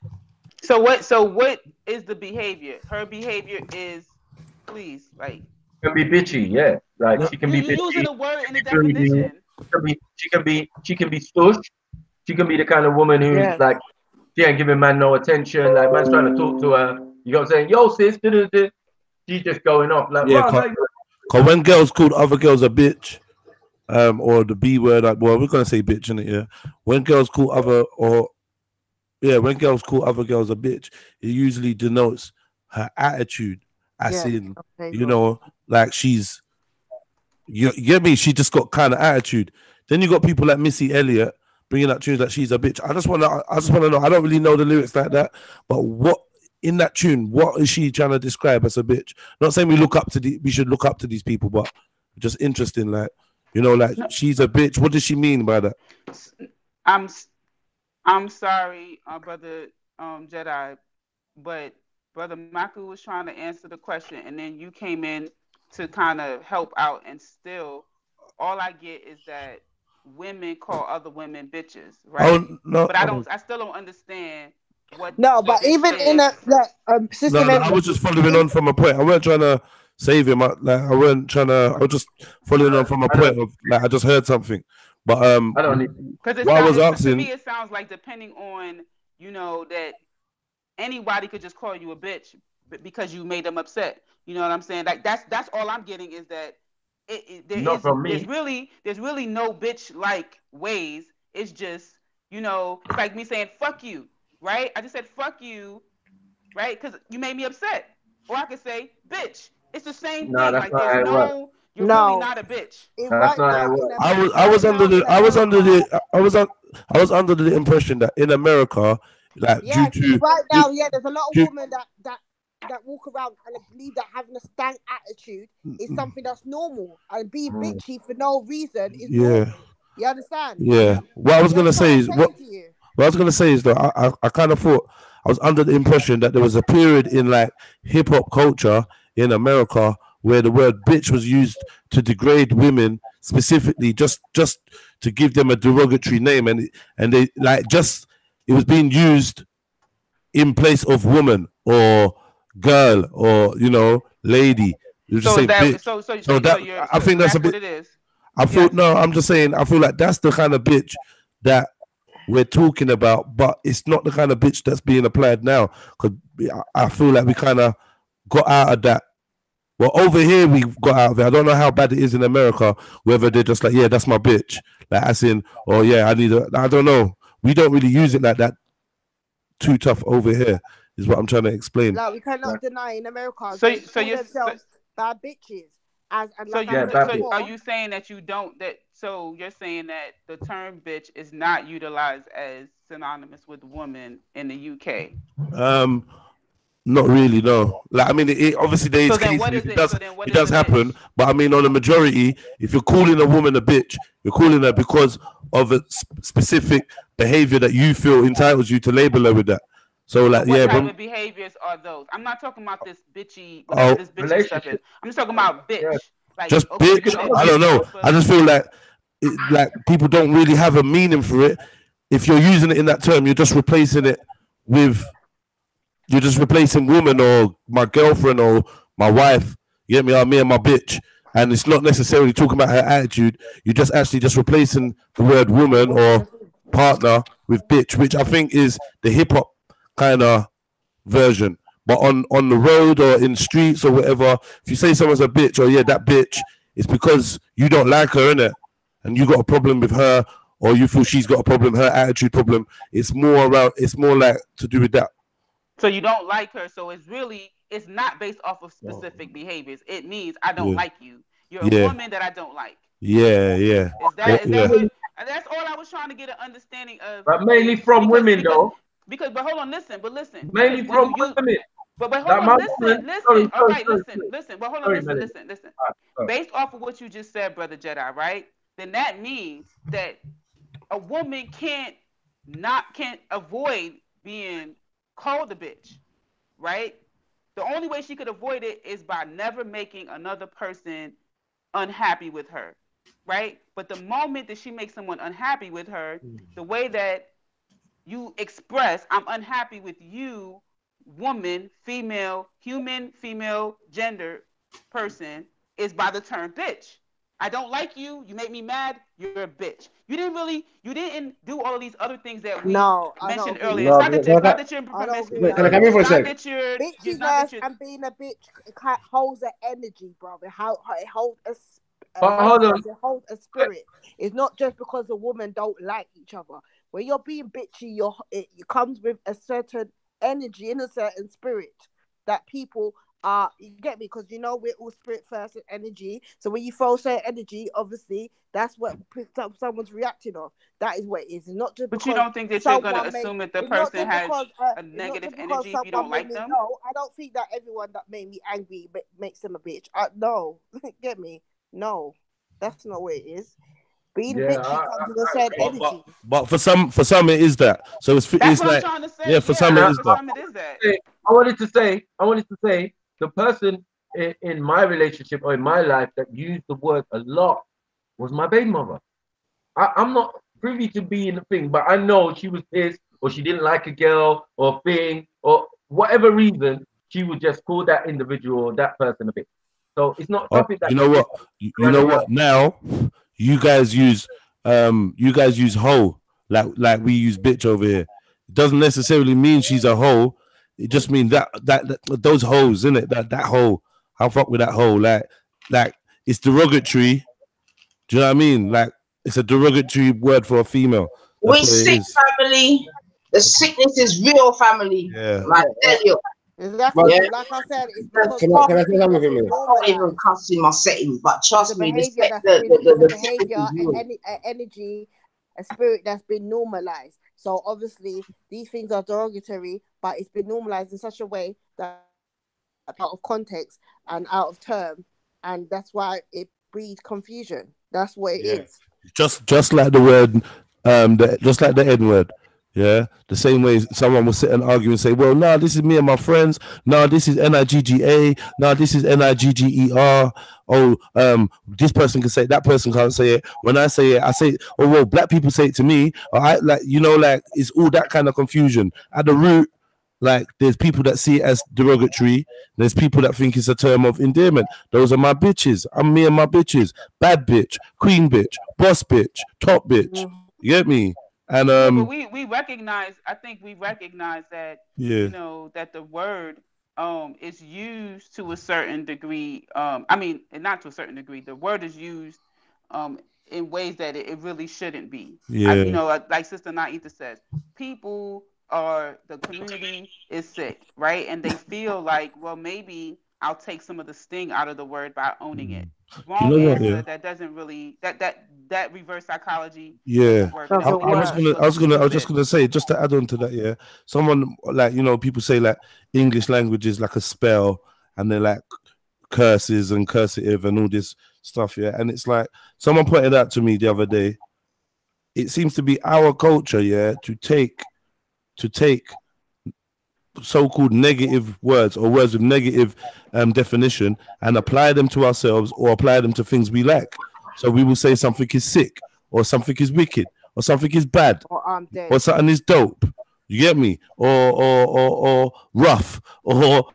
So what is the behavior? Her behavior is, please, like can be bitchy, yeah. Like No. she can you be you bitchy. using a word She in the can be greedy. definition. She can be stush. She can be the kind of woman who's Yes. like she ain't giving man no attention. Like man's trying to talk to her. You know what I'm saying? Yo, sis, she's just going off like, Yeah, rah, cause, like, 'cause when girls called other girls a bitch, or the B word, like, well, we're gonna say bitch in it, yeah. When girls call when girls call other girls a bitch, it usually denotes her attitude, as Yes. in, There you you go. know, like you get me? She just got kind of attitude. Then you got people like Missy Elliott bringing up tunes that she's a bitch. I just want to know. I don't really know the lyrics like that, but what in that tune, what is she trying to describe as a bitch? Not saying we should look up to these people, but just interesting, like like No, she's a bitch. What does she mean by that? I'm I'm sorry, brother Jedi, but brother Maku was trying to answer the question, and then you came in to kind of help out, and still, all I get is that women call other women bitches, right? Oh no, But I still don't understand what No, the but bitch even in is. a Sister no. I Mary, was just following in on from a point. I weren't trying to save him. I weren't trying to. I was just following on from a I don't, point of like I just heard something, but I don't need. Because what I was to asking. me, it sounds like depending on, that anybody could just call you a bitch because you made them upset. You know what I'm saying? Like that's all I'm getting is that Not from there's me. really no bitch like ways. It's just it's like me saying fuck you, right? I just said fuck you, right? Because you made me upset. Or I could say bitch. It's the same No, thing. that's Like not there's how it works. no, you're really no, not a bitch. That's not how it works. I was under the impression that in America, like due yeah, to right due, now, yeah, there's a lot of due, women that walk around and believe that having a stank attitude is something that's normal, and being Mm. bitchy for no reason is yeah, normal. You understand? yeah. You understand what I'm saying to you? What I was gonna say is that I kind of thought I was under the impression that there was a period in like hip hop culture in America where the word bitch was used to degrade women specifically, just to give them a derogatory name, and they like just it was being used in place of woman or girl or lady. You just So is say that bitch. So that I think so that's a that's what bit. it is. I feel Yes. no. I'm just saying. I feel like that's the kind of bitch that we're talking about, but it's not the kind of bitch that's being applied now. Because I feel like we kind of got out of that. Well, over here we got out of it. I don't know how bad it is in America. Whether they're just like, yeah, that's my bitch, like as in, oh yeah, I need a. I don't know. We don't really use it like that. Too tough over here is what I'm trying to explain. Like we cannot Like, deny in America So they so call you're so, themselves bad bitches. as and So like I you Yeah, said bad so bitch. are before, you saying that you don't that so you're saying that the term bitch is not utilized as synonymous with woman in the UK? Um, Not really, no. Like, I mean, obviously there is So then cases what is it? So then what it is does a happen, bitch? but I mean, on the majority, if you're calling a woman a bitch, you're calling her because of a specific behavior that you feel entitles you to label her with that. So, So like, what yeah, type when of behaviors are those? I'm not talking about this bitchy, whatever oh, this bitchy stuff is. Relationship. I'm just talking about Yeah. bitch. Like, just okay, you bitch, Because said I obviously, don't based know. off I of just feel like like people don't really have a meaning for it. If you're using it in that term, you're just replacing it with you're just replacing woman or my girlfriend or my wife. You get me? Or me and my bitch. And it's not necessarily talking about her attitude. You're just actually just replacing the word woman or partner with bitch, which I think is the hip hop kind of version. But on the road or in streets or whatever, if you say someone's a bitch or yeah, that bitch, it's because you don't like her, innit? And you got a problem with her, or you feel she's got a problem, her attitude problem. It's more around. It's more like to do with that. so you don't like her. So it's not based off of no. specific behaviors. It means I don't Yeah, like you. You're a yeah, woman that I don't like. yeah, yeah. Is Or, that is that yeah. what? And that's all I was trying to get an understanding of. But mainly Is from because women because though. because but hold on, listen, because Mainly when from you use women. but hold Like my on, woman. listen. All right, Sorry, listen. But hold on, sorry, Melody. listen. Alright, sorry. Based off of what you just said, brother Jedi, right? Then that means that a woman can't avoid being called a bitch, right? The only way she could avoid it is by never making another person unhappy with her, right? But the moment that she makes someone unhappy with her, the way that you express, I'm unhappy with you, woman, female, human, female, gender person, is by the term bitch. I don't like you. You make me mad. You're a bitch. You didn't do all of these other things that we no, I don't mentioned agree with earlier. that. No, It's not that you're I don't agree with promiscuous. that. can I come in for a It's not sec? that you're. It's not Bitchiness that you're. and being a bitch holds an energy, bro. It holds But how hold it on. says, it holds a spirit. It's not just because the women don't like each other. When you're being bitchy, it comes with a certain energy and a certain spirit that people are. You get me? Because we're all spirit first and energy. So when you throw certain energy, obviously that's what someone's reacting on. That is what it is. It's not just But you because don't think that you're gonna someone made. assume that the It's not person just has because. a It's not negative just because energy if you don't someone made like me. them? No, I don't think that everyone that made me angry makes them a bitch. No, get me? No, that's not what it is. Being Yeah, bitchy comes with a certain agree. energy. But for some it is that. So That's it's what I'm like trying to yeah, say. for Yeah, some And it I, is for that. some it is that. I wanted to say, the person in my relationship or in my life that used the word a lot was my baby mother. I'm not privy to being a thing, but I know she was pissed or she didn't like a girl or thing or whatever reason, she would just call that individual or that person a bitch. So it's not Oh, something that you know what? You run know around. what? Now you guys use hoe like we use bitch over here. It doesn't necessarily mean she's a hoe. It just means that those hoes, in it, that hoe. How fuck with that hoe? Like it's derogatory. Do you know what I mean? Like it's a derogatory word for a female. That's We what it sick is. family. The sickness is real family. Yeah. I tell you. Exactly, But Yeah. but like I said, it's And because can I these say things something have for been me? I can't even normalized. cuss in my settings, but It's a trust me, behavior it's a the sickness behavior, is real. a energy, a spirit that's been normalized. So obviously these things are derogatory, but it's been normalized in such a way that out of context and out of term, and that's why it breeds confusion. That's what it Yeah. is. Just like the word, just like the N word. Yeah, the same way someone will sit and argue and say, "Well, no, this is me and my friends. No, this is Nigga. No, this is Nigger. Oh, this person can say it, that person can't say it. When I say it, I say, oh, well, black people say it to me. Or I like, like it's all that kind of confusion at the root. Like, there's people that see it as derogatory. There's people that think it's a term of endearment. Those are my bitches. I'm me and my bitches. Bad bitch, queen bitch, boss bitch, top bitch. Mhm. You get me? And Yeah, but we recognize. I think we recognize that yeah, that the word is used to a certain degree. I mean, not to a certain degree. The word is used um in ways that it really shouldn't be. yeah, Like Sister Naita says, people the community is sick, right? And they feel like, well, maybe I'll take some of the sting out of the word by owning it. wrong know what? answer Yeah. that doesn't really that reverse psychology Yeah, doesn't work, and Doesn't that's I was work. making us gonna, look I was just stupid. gonna say, just to add on to that, yeah. Someone like people say like English language is like a spell, and they're like curses and cursive and all this stuff, yeah. And it's like someone pointed out to me the other day. It seems to be our culture, yeah, to take so-called negative words or words with negative definition and apply them to ourselves or apply them to things we like. So we will say something is sick or something is wicked or something is bad Or I'm dead. or something is dope. You get me? Or rough or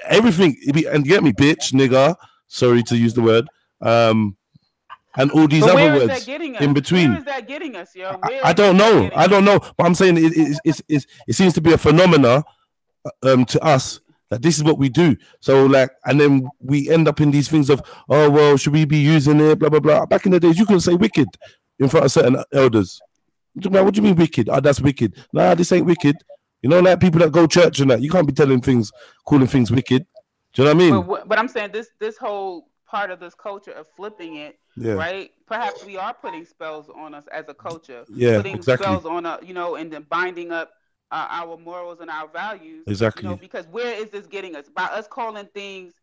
everything. And you get me, bitch, nigga. Sorry to use the word. And all these But other where is that words getting in us? Where between. is that getting us, yo? I Where don't is that know. getting I us? don't know. But I'm saying it seems to be a phenomena to us that this is what we do. So like, and then we end up in these things of, oh well, should we be using it? Blah blah blah. Back in the days, you couldn't say wicked in front of certain elders. What do you mean wicked? Oh, that's wicked. Nah, this ain't wicked. You know, like people that go church and that, you can't be telling things, calling things wicked. Do you know what I mean? But I'm saying this whole part of this culture of flipping it, Yeah. right? Perhaps we are putting spells on us as a culture, Yeah, putting exactly. spells on and then binding up our morals and our values. Exactly. Because where is this getting us? By us calling things,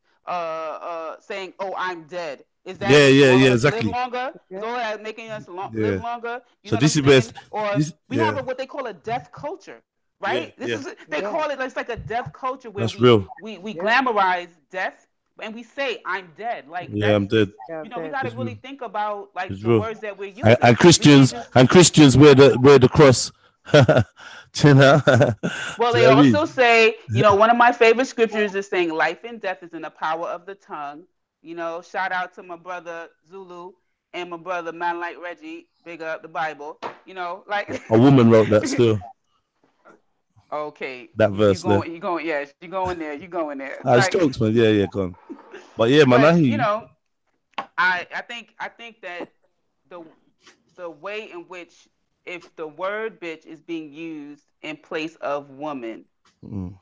saying, "Oh, I'm dead." Is that Yeah, making yeah, yeah, us live exactly. longer? Is Yeah. all that making us live Yeah. longer? You So know what this I'm is where saying? Or this, we have yeah, what they call a death culture, yeah, right? yeah. They Yeah. call it, it's like a death culture where That's real. we Yeah. glamorize death and we say I'm dead. Like Yeah, I'm dead. Yeah. we Dead. got to It's real. really think about like It's the real. words that we're And, using. We can't just Christians wear the cross. You know? well, Do you they know what I also mean? say, one of my favorite scriptures is saying life and death is in the power of the tongue. Shout out to my brother Zulu and my brother Man like Reggie, big up the Bible. Like A woman wrote that still. okay, That verse there. you going, yes, you going there, It's like, jokes, man. Yeah, yeah, go on. But yeah, man, I but hear you. I think that the way in which if the word bitch is being used in place of woman, Mm.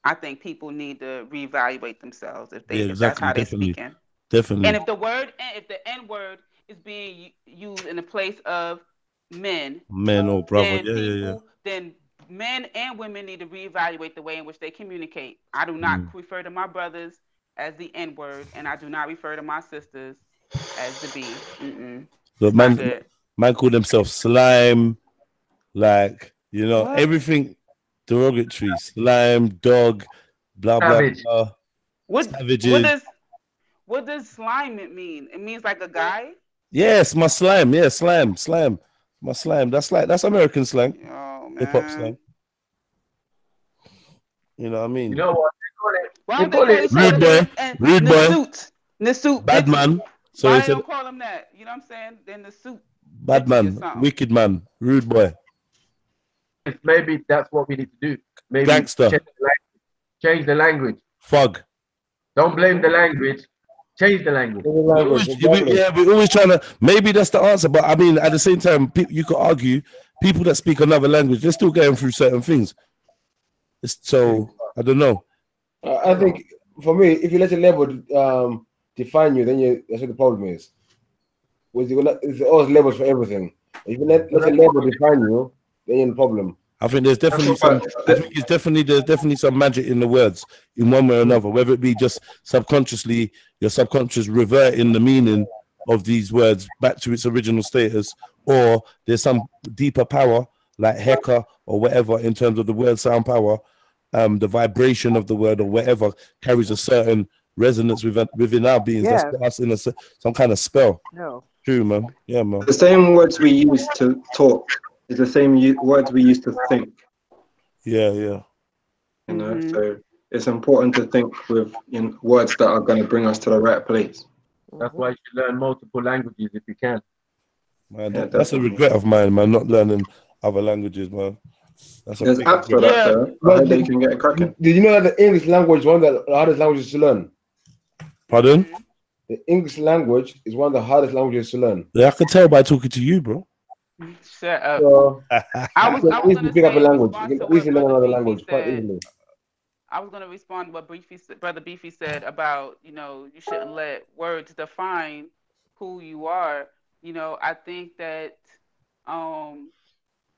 I think people need to reevaluate themselves Yeah, if that's exactly, how they're definitely. speaking. And Definitely. if the N word is being used in the place of men, Man or brother. then Yeah, yeah, yeah. then men and women need to reevaluate the way in which they communicate. I do not Mm. refer to my brothers as the N word, and I do not refer to my sisters as the B. Look, It's not good. man call themselves slime, like, What? everything derogatory. Slime, dog, blah, blah, Savage. blah. What Savages. what does slime mean? It means like a guy. Yes, my slime. Yeah, slime. My slime. That's American slang, Oh hip hop man. slang. You know what I You mean? know what? Why They don't they call call it each other Rude boy. and Rude the boy. suit Bad bitches? man. So Why they they said don't call them that? You know what I'm saying? Then the suit bad bitchy or man, something. wicked man, rude boy, maybe that's what we need to do. Maybe gangster, change the language. fug. Don't blame the language. Change the language. Any language, exactly. We're always trying to. Maybe that's the answer, but I mean, at the same time, you could argue people that speak another language, they're still going through certain things. So I don't know. I think for me, if you let a label define you, then that's what the problem is. There's always labels for everything. If you let a label define you, then you're in the problem. I think there's definitely some. I think there's definitely some magic in the words, in one way or another. Whether it be just subconsciously, your subconscious reverting the meaning of these words back to its original status, or there's some deeper power like Heka or whatever in terms of the word sound power, the vibration of the word or whatever carries a certain resonance within our beings. Yeah. That's got us in some kind of spell. No. True, man. Yeah, man. The same words we use to talk is the same words we use to think. Yeah. You know, so it's important to think with words that are going to bring us to the right place. That's why you should learn multiple languages if you can. Man, Yeah, that's a definitely. regret of mine, man, not learning other languages, man. That's a There's big apps for regret. that, though. I hope they can get it cracking. Did you know that the English language is one of the hardest languages to learn? Pardon? The English language is one of the hardest languages to learn. Yeah, I could tell by talking to you, bro. Shut up. So I was you gonna can pick up a say in language. response You to can what easily learn Brother another Fifi language quite said. easily. I was going to respond to what Brother Beefy said about, you shouldn't let words define who you are. I think that um,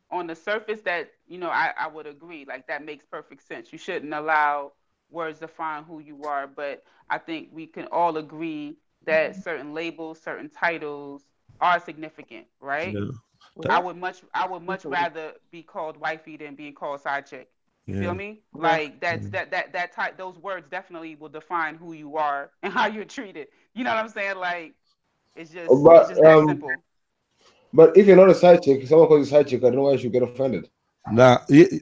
on the surface that, I would agree. Like, that makes perfect sense. You shouldn't allow words define who you are. But I think we can all agree that certain labels, certain titles are significant, right? Yeah. I would much rather be called wifey than being called side chick. You feel Yeah. me? Yeah. Like that type. Those words definitely will define who you are and how you're treated. You know what I'm saying? Like it's just that simple. But if you're not a side chick, someone calls you side chick, I don't know why you should get offended. Nah,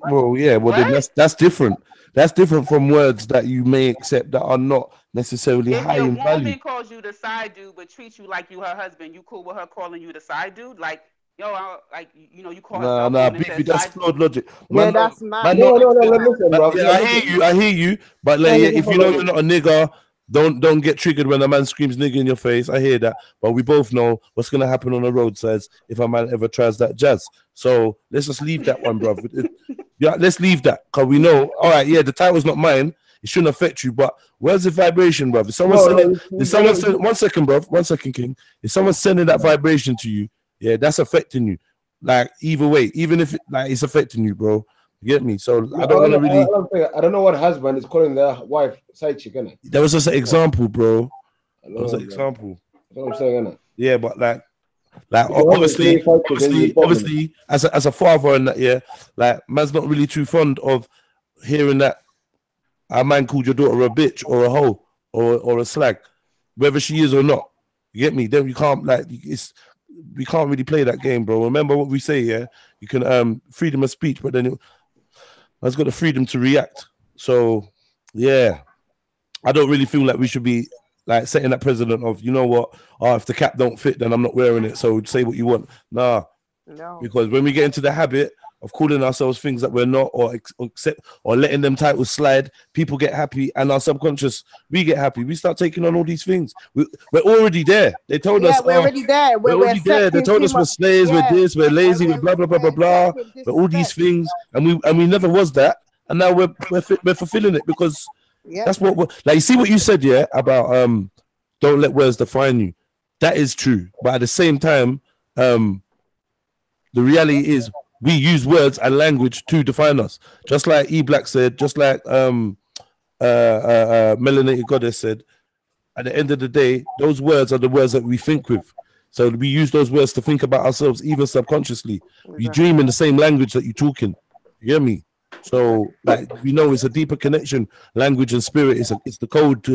well, then What? that's different. That's different from words that you may accept that are not necessarily If high your in value. woman calls you the side dude but treats you like you her husband, you cool with her calling you the side dude? Like, yo, you call her cell Nah, phone and beefy. says That's side. flawed logic. Yeah, Man, don't, that's mad. man, No, don't no, no. accept. Listen, But, bro. yeah, No, I listen. hear you. I hear you. But No, like, yeah, listen if for you know you're logic. not a nigger, don't get triggered when a man screams nigger in your face. I hear that. But we both know what's gonna happen on the roadsides if a man ever tries that jazz. So let's just leave that one, bro. Yeah, let's leave that because we know. All right, yeah, the title's not mine. It shouldn't affect you. But where's the vibration, bro? If someone No, sending, no. if someone send, 1 second, bro, 1 second, King. If someone's sending that vibration to you, yeah, that's affecting you. Like either way, even if like it's affecting you, bro. You get me? So I don't want to really. I don't know what husband is calling their wife side chick, innit? That was just an example, bro. I That was an don't know, bro. example. That's what I'm saying, innit? Yeah, but like If your husband's calling obviously, you side chick, then you're bothering him. obviously, as a father and that, yeah, like man's not really too fond of hearing that a man called your daughter a bitch or a hoe or a slag, whether she is or not. You get me? Then you can't we can't really play that game, bro. Remember what we say, yeah? You can freedom of speech, but then man's got the freedom to react. So yeah, I don't really feel like we should be like setting that precedent of, you know what, if the cap don't fit, then I'm not wearing it. So say what you want. Nah, No. because when we get into the habit of calling ourselves things that we're not, or accept, or letting them titles slide, people get happy, and our subconscious, we get happy. We start taking on all these things. We're already there. They told us, We're already there. we're already there. They told us we're slaves, we're this, we're lazy, we're blah blah blah blah blah. We're all these things, and we never was that, and now we're fulfilling it because that's what we're like. You see what you said, yeah, about don't let words define you. That is true, but at the same time, the reality is we use words and language to define us. Just like E Black said, just like Melanated Goddess said, at the end of the day, those words are the words that we think with. So we use those words to think about ourselves, even subconsciously. We dream in the same language that you're talking. You hear me? So like we know it's a deeper connection. Language and spirit is the code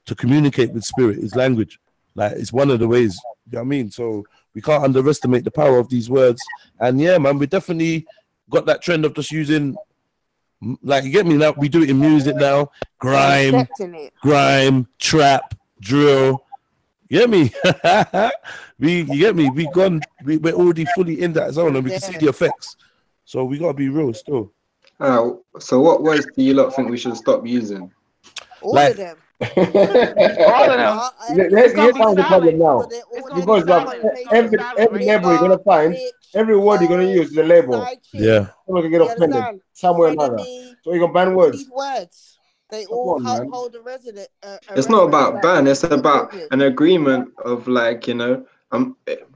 to communicate with spirit. Is language. Like it's one of the ways. You know what I mean? So we can't underestimate the power of these words. And yeah, man, we definitely got that trend of just using, like, you get me now. We do it in music now. Grime, trap, drill. You get me? You get me? We're already fully in that zone, and we can see the effects. So we gotta be real still. So what words do you lot think we should stop using? All of them. All of them. Here's the problem now. Because every label you're gonna find, every word you're gonna use is a label. Yeah. Someone can get offended somewhere or another. So you can ban words. These words, they all hold a resonance. It's not about ban. It's about an agreement of, like, you know,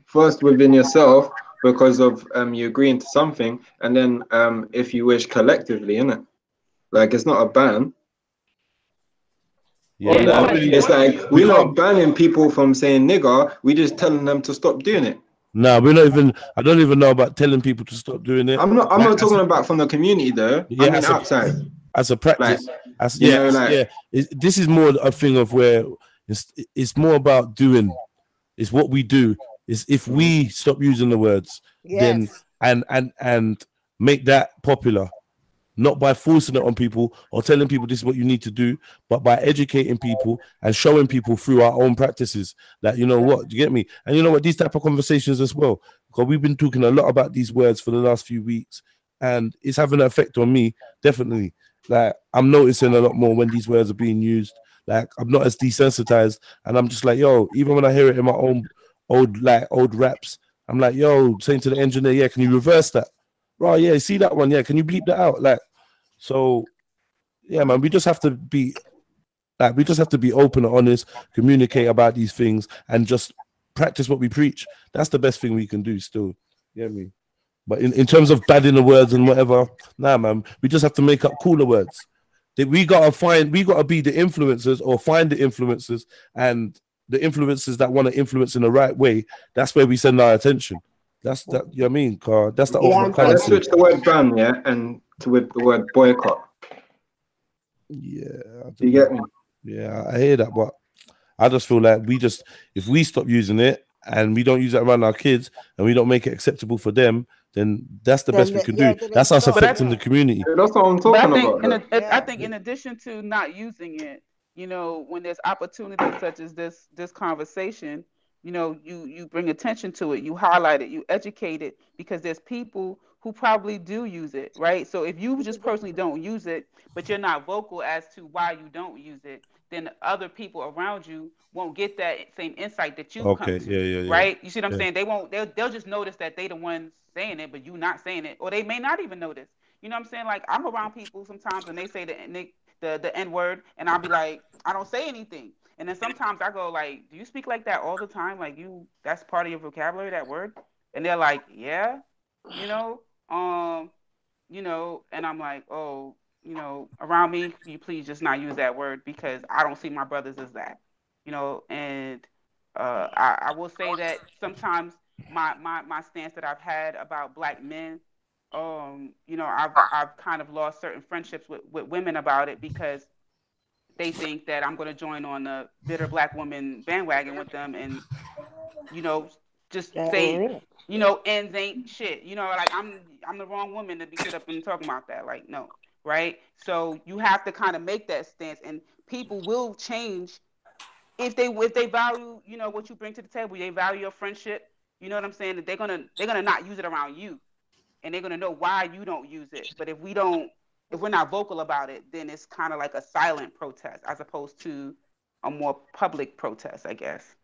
first within yourself because of you agreeing to something, and then if you wish collectively, innit? Like, it's not a ban. Yeah, it's like we're not banning people from saying nigger. We're just telling them to stop doing it. No, we're not even. I don't even know about telling people to stop doing it. I'm not talking about from the community though. Yeah, I mean outside. As a practice, Like, this is more a thing of where it's more about doing. It's what we do. Is if we stop using the words, then and make that popular. Not by forcing it on people or telling people this is what you need to do, but by educating people and showing people through our own practices that, you know what, you get me? And you know what, these type of conversations as well, because we've been talking a lot about these words for the last few weeks, and it's having an effect on me, definitely. Like, I'm noticing a lot more when these words are being used. Like, I'm not as desensitized, and I'm just like, yo, even when I hear it in my own old raps, I'm like, yo, saying to the engineer, yeah, can you reverse that? Right, yeah, see that one, yeah, can you bleep that out? Like, So yeah, man, we just have to be open and honest, communicate about these things, and just practice what we preach. That's the best thing we can do still. You know what I mean? But in terms of badding the words and whatever, nah, man, we just have to make up cooler words. We gotta be the influencers or find the influencers, and the influencers that want to influence in the right way. That's where we send our attention. That's that. You know what I mean? That's the ultimate So let's currency. switch the word ban, yeah, and to with the word boycott. Yeah, You get me? Yeah, I hear that, but I just feel like if we stop using it and we don't use it around our kids and we don't make it acceptable for them, then that's the best we can do. then That's us stop. affecting the community. That's what I'm But I talking think, about. I think, in addition to not using it, when there's opportunities such as this conversation, you bring attention to it, you highlight it, you educate it, because there's people who probably do use it, right? So if you just personally don't use it, but you're not vocal as to why you don't use it, then other people around you won't get that same insight that you've come Okay, to, yeah. right? You see what I'm Yeah. saying? They won't. They'll just notice that they the ones saying it, but you not saying it, or they may not even notice. You know what I'm saying? Like, I'm around people sometimes and they say the N word, and I'll be like, I don't say anything. And then sometimes I go like, do you speak like that all the time? Like, that's part of your vocabulary, that word? And they're like, yeah, you know, um, and I'm like, oh, around me, can you please just not use that word, because I don't see my brothers as that, and I will say that sometimes my stance that I've had about black men, I've kind of lost certain friendships with women about it, because they think that I'm going to join on the bitter black woman bandwagon with them, and you know just That say, ain't it. ends ain't shit. Like, I'm the wrong woman to be sit up and talking about that. Like, no, right? So you have to kind of make that stance, and people will change if they value what you bring to the table. They value your friendship. You know what I'm saying? That they're gonna not use it around you, and they're gonna know why you don't use it. But if we're not vocal about it, then it's kind of like a silent protest as opposed to a more public protest, I guess.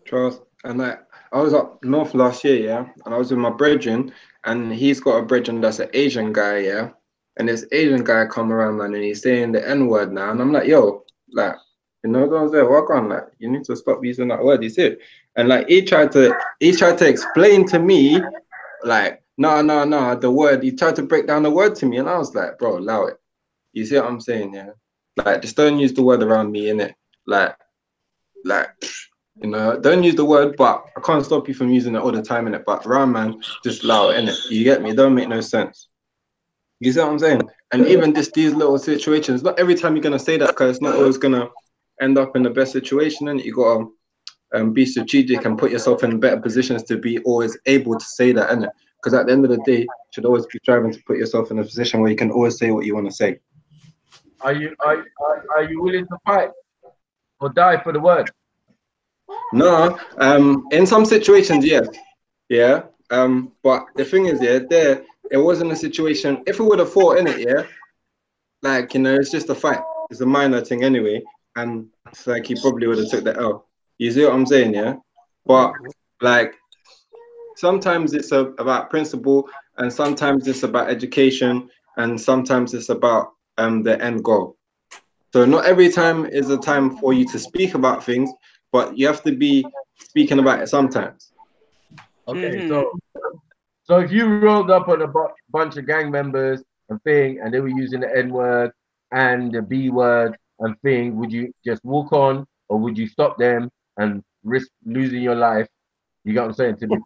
Charles, and I was up north last year, yeah, and I was with my brethren, and he's got a brethren that's an Asian guy, yeah, and this Asian guy come around, man, and he's saying the N word now, and I'm like, yo, like, what I'm saying? Walk on, like, you need to stop using that word. You see it, and like he tried to explain to me, like, no, the word. He tried to break down the word to me, and I was like, bro, allow it. You see what I'm saying? Yeah, like, just don't use the word around me, innit? Like. Don't use the word, but I can't stop you from using it all the time, innit? But around, man, just allow it, innit? You get me? It don't make no sense. You see what I'm saying? And even these little situations, not every time you're gonna say that, because it's not always gonna end up in the best situation, and you gotta be strategic and put yourself in better positions to be always able to say that, innit? Because at the end of the day, you should always be striving to put yourself in a position where you can always say what you want to say. Are you willing to fight or die for the word? No, in some situations, yes, yeah. But the thing is, yeah, it wasn't a situation. If we would have fought in it, yeah, like, it's just a fight. It's a minor thing anyway, and it's like he probably would have took the L. You see what I'm saying, yeah? But like, sometimes it's about principle, and sometimes it's about education, and sometimes it's about the end goal. So not every time is a time for you to speak about things, but you have to be speaking about it sometimes. Okay, so if you rolled up on a bunch of gang members and thing, and they were using the N word and the B word and thing, would you just walk on, or would you stop them and risk losing your life? You got what I'm saying? To be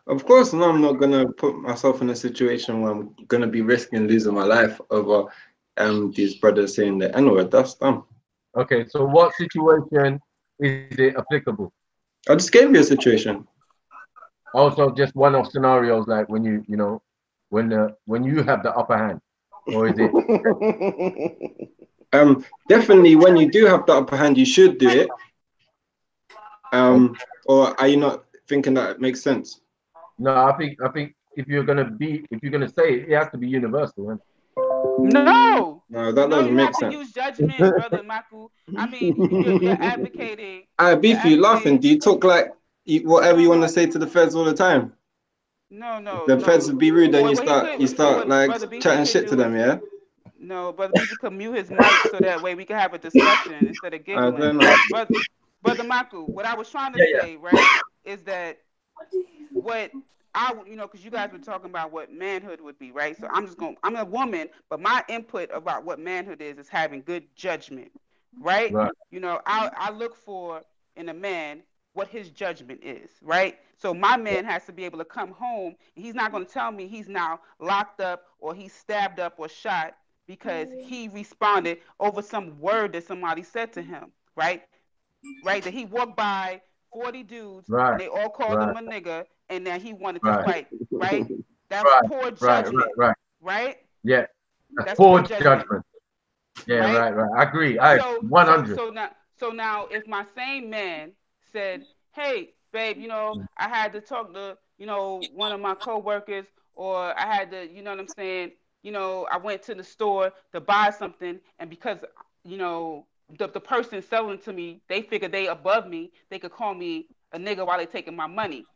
Of course, no, I'm not gonna put myself in a situation where I'm gonna be risking losing my life over these brothers saying the N word. That's dumb. Okay, so what situation is it applicable? I just gave you a situation. Also, just one-off scenarios, like when when you have the upper hand, or is it? Definitely when you do have the upper hand, you should do it. Or are you not thinking that it makes sense? No, I think if you're gonna say it, it has to be universal. Right? No, that doesn't you make have to sense. use judgment, brother Maku. I mean, you're advocating. Beef, you laughing? Do you talk like whatever you want to say to the feds all the time? No. The feds would be rude, then What he could, you start what like Brother Beefy chatting could shit to do is them, yeah. no, Brother Beefy could mute his mic so that way we can have a discussion instead of I giggling. don't know. But Brother Maku, what I was trying to Yeah, yeah. say, right, is that what because you guys were talking about what manhood would be, right? So I'm a woman, but my input about what manhood is having good judgment, right? Right. I look for in a man what his judgment is, right? So my man has to be able to come home and he's not going to tell me he's now locked up or he's stabbed up or shot because he responded over some word that somebody said to him, right? Right? That he walked by 40 dudes Right. and they all called Right. him a nigga and then he wanted to Right. fight, right? That's Right. poor Right. judgment, Right. right? Yeah. That's That's poor poor judgment, judgment. Yeah. right? Right. Right. I agree. I So 100. now if my same man said, "Hey, babe, I had to talk to, one of my coworkers or I had to, you know what I'm saying, I went to the store to buy something and because, the person selling to me, they figured they above me, they could call me a nigga while they taking my money.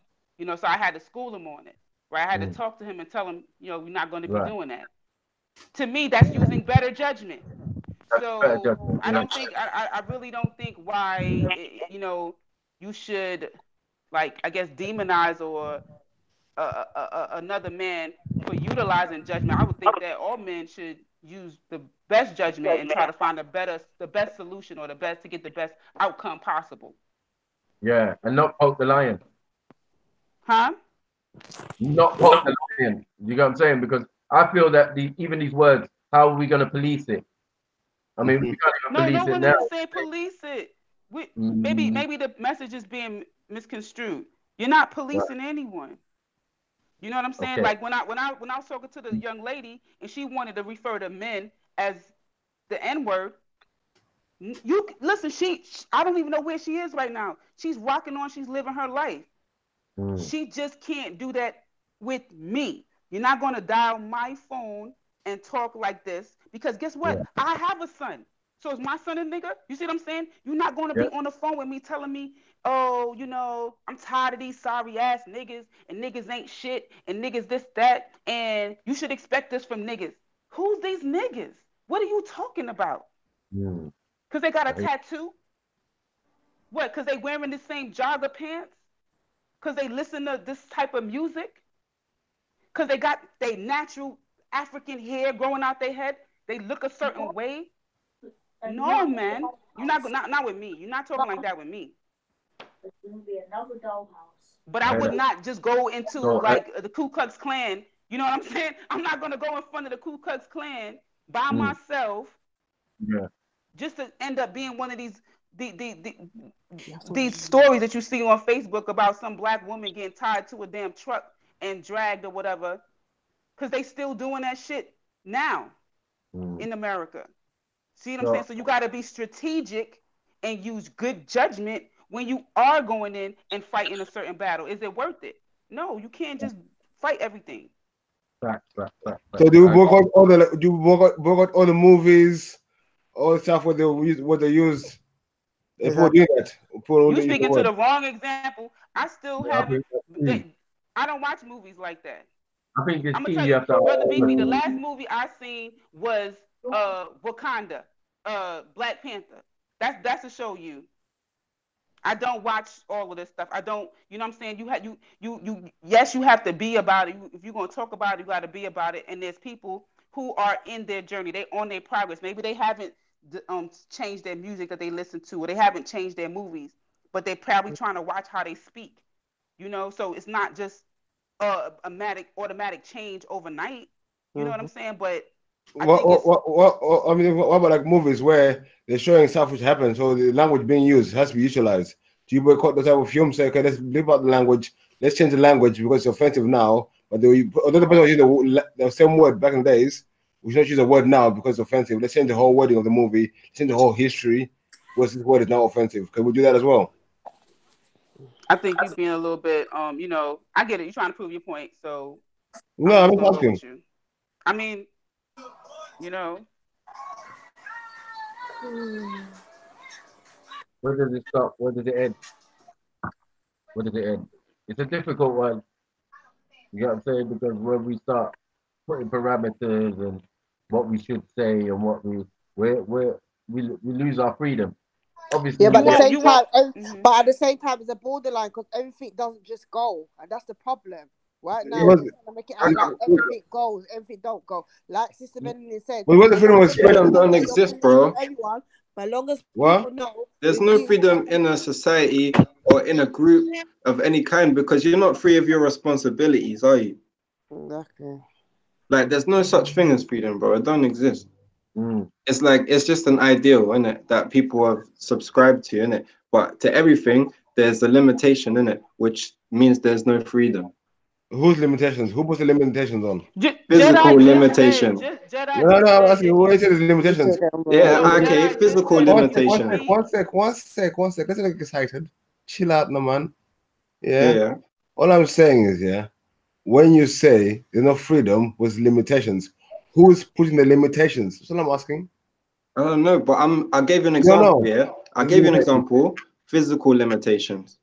So I had to school him on it. Right? I had to talk to him and tell him, we're not going to be Right. doing that. To me, that's using better judgment. That's better So judgment. I Yeah. don't think I really don't think why you should like I guess demonize or another man for utilizing judgment. I would think that all men should use the best judgment and try to find the best solution or to get the best outcome possible. Yeah. And not poke the lion. Huh? Not poke the lion. You know what I'm saying? Because I feel that even these words, how are we going to police it? I mean, we can't even police No it one now. is saying police it. Maybe the message is being misconstrued. You're not Right. policing anyone. You know what I'm saying? Okay. Like when I was talking to the young lady and she wanted to refer to men as the N word. You listen. I don't even know where she is right now. She's rocking on. She's living her life. She just can't do that with me. You're not going to dial my phone and talk like this because guess what? Yeah. I have a son. So is my son a nigga? You see what I'm saying? You're not going to Yeah. be on the phone with me telling me, oh, I'm tired of these sorry ass niggas and niggas ain't shit and niggas this, that, and you should expect this from niggas. Who's these niggas? What are you talking about? Because they got a tattoo? What? Because they wearing the same jogger pants? Because they listen to this type of music? Because they got their natural African hair growing out their head? They look a certain way? No, man. You're not with me. You're not talking like that with me. There's going to be another dollhouse. But I would not just go into So the Ku Klux Klan. You know what I'm saying? I'm not going to go in front of the Ku Klux Klan by myself. Yeah. Just to end up being one of these stories that you see on Facebook about some black woman getting tied to a damn truck and dragged or whatever, because they still doing that shit now in America. See what I'm saying? So you got to be strategic and use good judgment when you are going in and fighting a certain battle. Is it worth it? No, you can't just fight everything. Right. So do you boycott all the movies, all the stuff what they use? Before doing that, You speaking to the wrong example. I still haven't. I don't watch movies like that. I think it's I'm key. gonna tell You you, have to. Brother Beefy, the last movie I seen was Wakanda, Black Panther. That's to show you. I don't watch all of this stuff. I don't, you know what I'm saying? Yes, you have to be about it. If you're gonna talk about it, you gotta be about it. And there's people who are in their journey, they on their progress. Maybe they haven't changed their music that they listen to, or they haven't changed their movies, but they're probably trying to watch how they speak. So it's not just automatic change overnight. You know what I'm saying? But I think I mean, what about like movies where they're showing stuff which happens, so the language being used has to be utilized? Do you boycott the type of film? Say, okay, let's leave out the language. Let's change the language because it's offensive now. But another person use the same word back in the days. We should not use a word now because it's offensive. Let's change the whole wording of the movie. Change the whole history. Because this word is now offensive. Can we do that as well? I think you're being a little bit, I get it. You're trying to prove your point, so no, I'm just asking. Go with you. I mean, Where does it stop? Where does it end? Where does it end? It's a difficult one. You know what I'm saying? Because when we start putting parameters and what we should say and what we lose our freedom. Obviously, Yeah, but at the same You won't. time, but at the same time, there's a borderline because everything doesn't just go, and that's the problem. Right It now, was, we're trying to make it out like everything goes, everything don't go. Like Sister Benny said, well, what the as freedom long of as you Freedom expression? don't know your exist, belief with bro. everyone, but as long as What? people know There's with no you, freedom in a society or in a group of any kind because you're not free of your responsibilities, are you? exactly. Like, there's no such thing as freedom, bro. It don't exist. mm, It's like it's just an ideal, innit, that people have subscribed to, innit? But to everything, there's a limitation in it, which means there's no freedom. Whose limitations? Who puts the limitations on? Physical Jedi just said. limitation. No, Jedi no, just I'm said asking if who you. is it? The You limitations. said that, Yeah, bro. No, okay, Jedi just physical said if One you sec, one sec, limitation. speak. one sec, one sec, one sec. Let's not get excited. Chill out, no man. Yeah, Yeah. yeah. All I'm saying is, yeah, when you say there's no freedom with limitations, who's putting the limitations? That's what I'm asking. I don't know, but I gave you an No, example, no. yeah. I There's gave you an limitations. example. Physical limitations.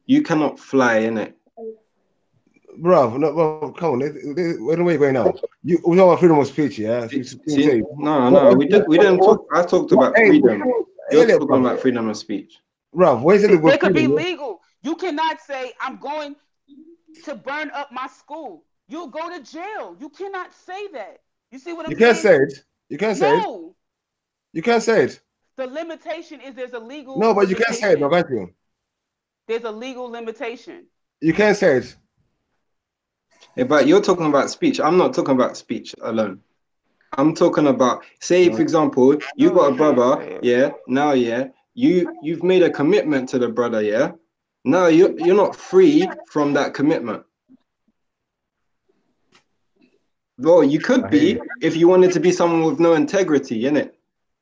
You cannot fly in it. Bro, no, bro, come on. Where are you going now? We talk about freedom of speech, yeah? So you See, say, no, we didn't talk. I talked about hey, freedom. You're hey, talking bro, about freedom of speech. bro, when you say the They word could be freedom, legal. You cannot say I'm going to burn up my school. You'll go to jail. You cannot say that. You see what you I'm can't saying? say it. You can't say it. No. You can't say it. The limitation is there's a legal No, but you can't say it, no, limitation. can't you? There's a legal limitation. You can't say it. Yeah, but you're talking about speech. I'm not talking about speech alone. I'm talking about, say, for example, you No, got you a can't brother, say it. yeah. Now, yeah, you've made a commitment to the brother, yeah. Now you're not free from that commitment. Well, you could I hear be you. if you wanted to be someone with no integrity, innit?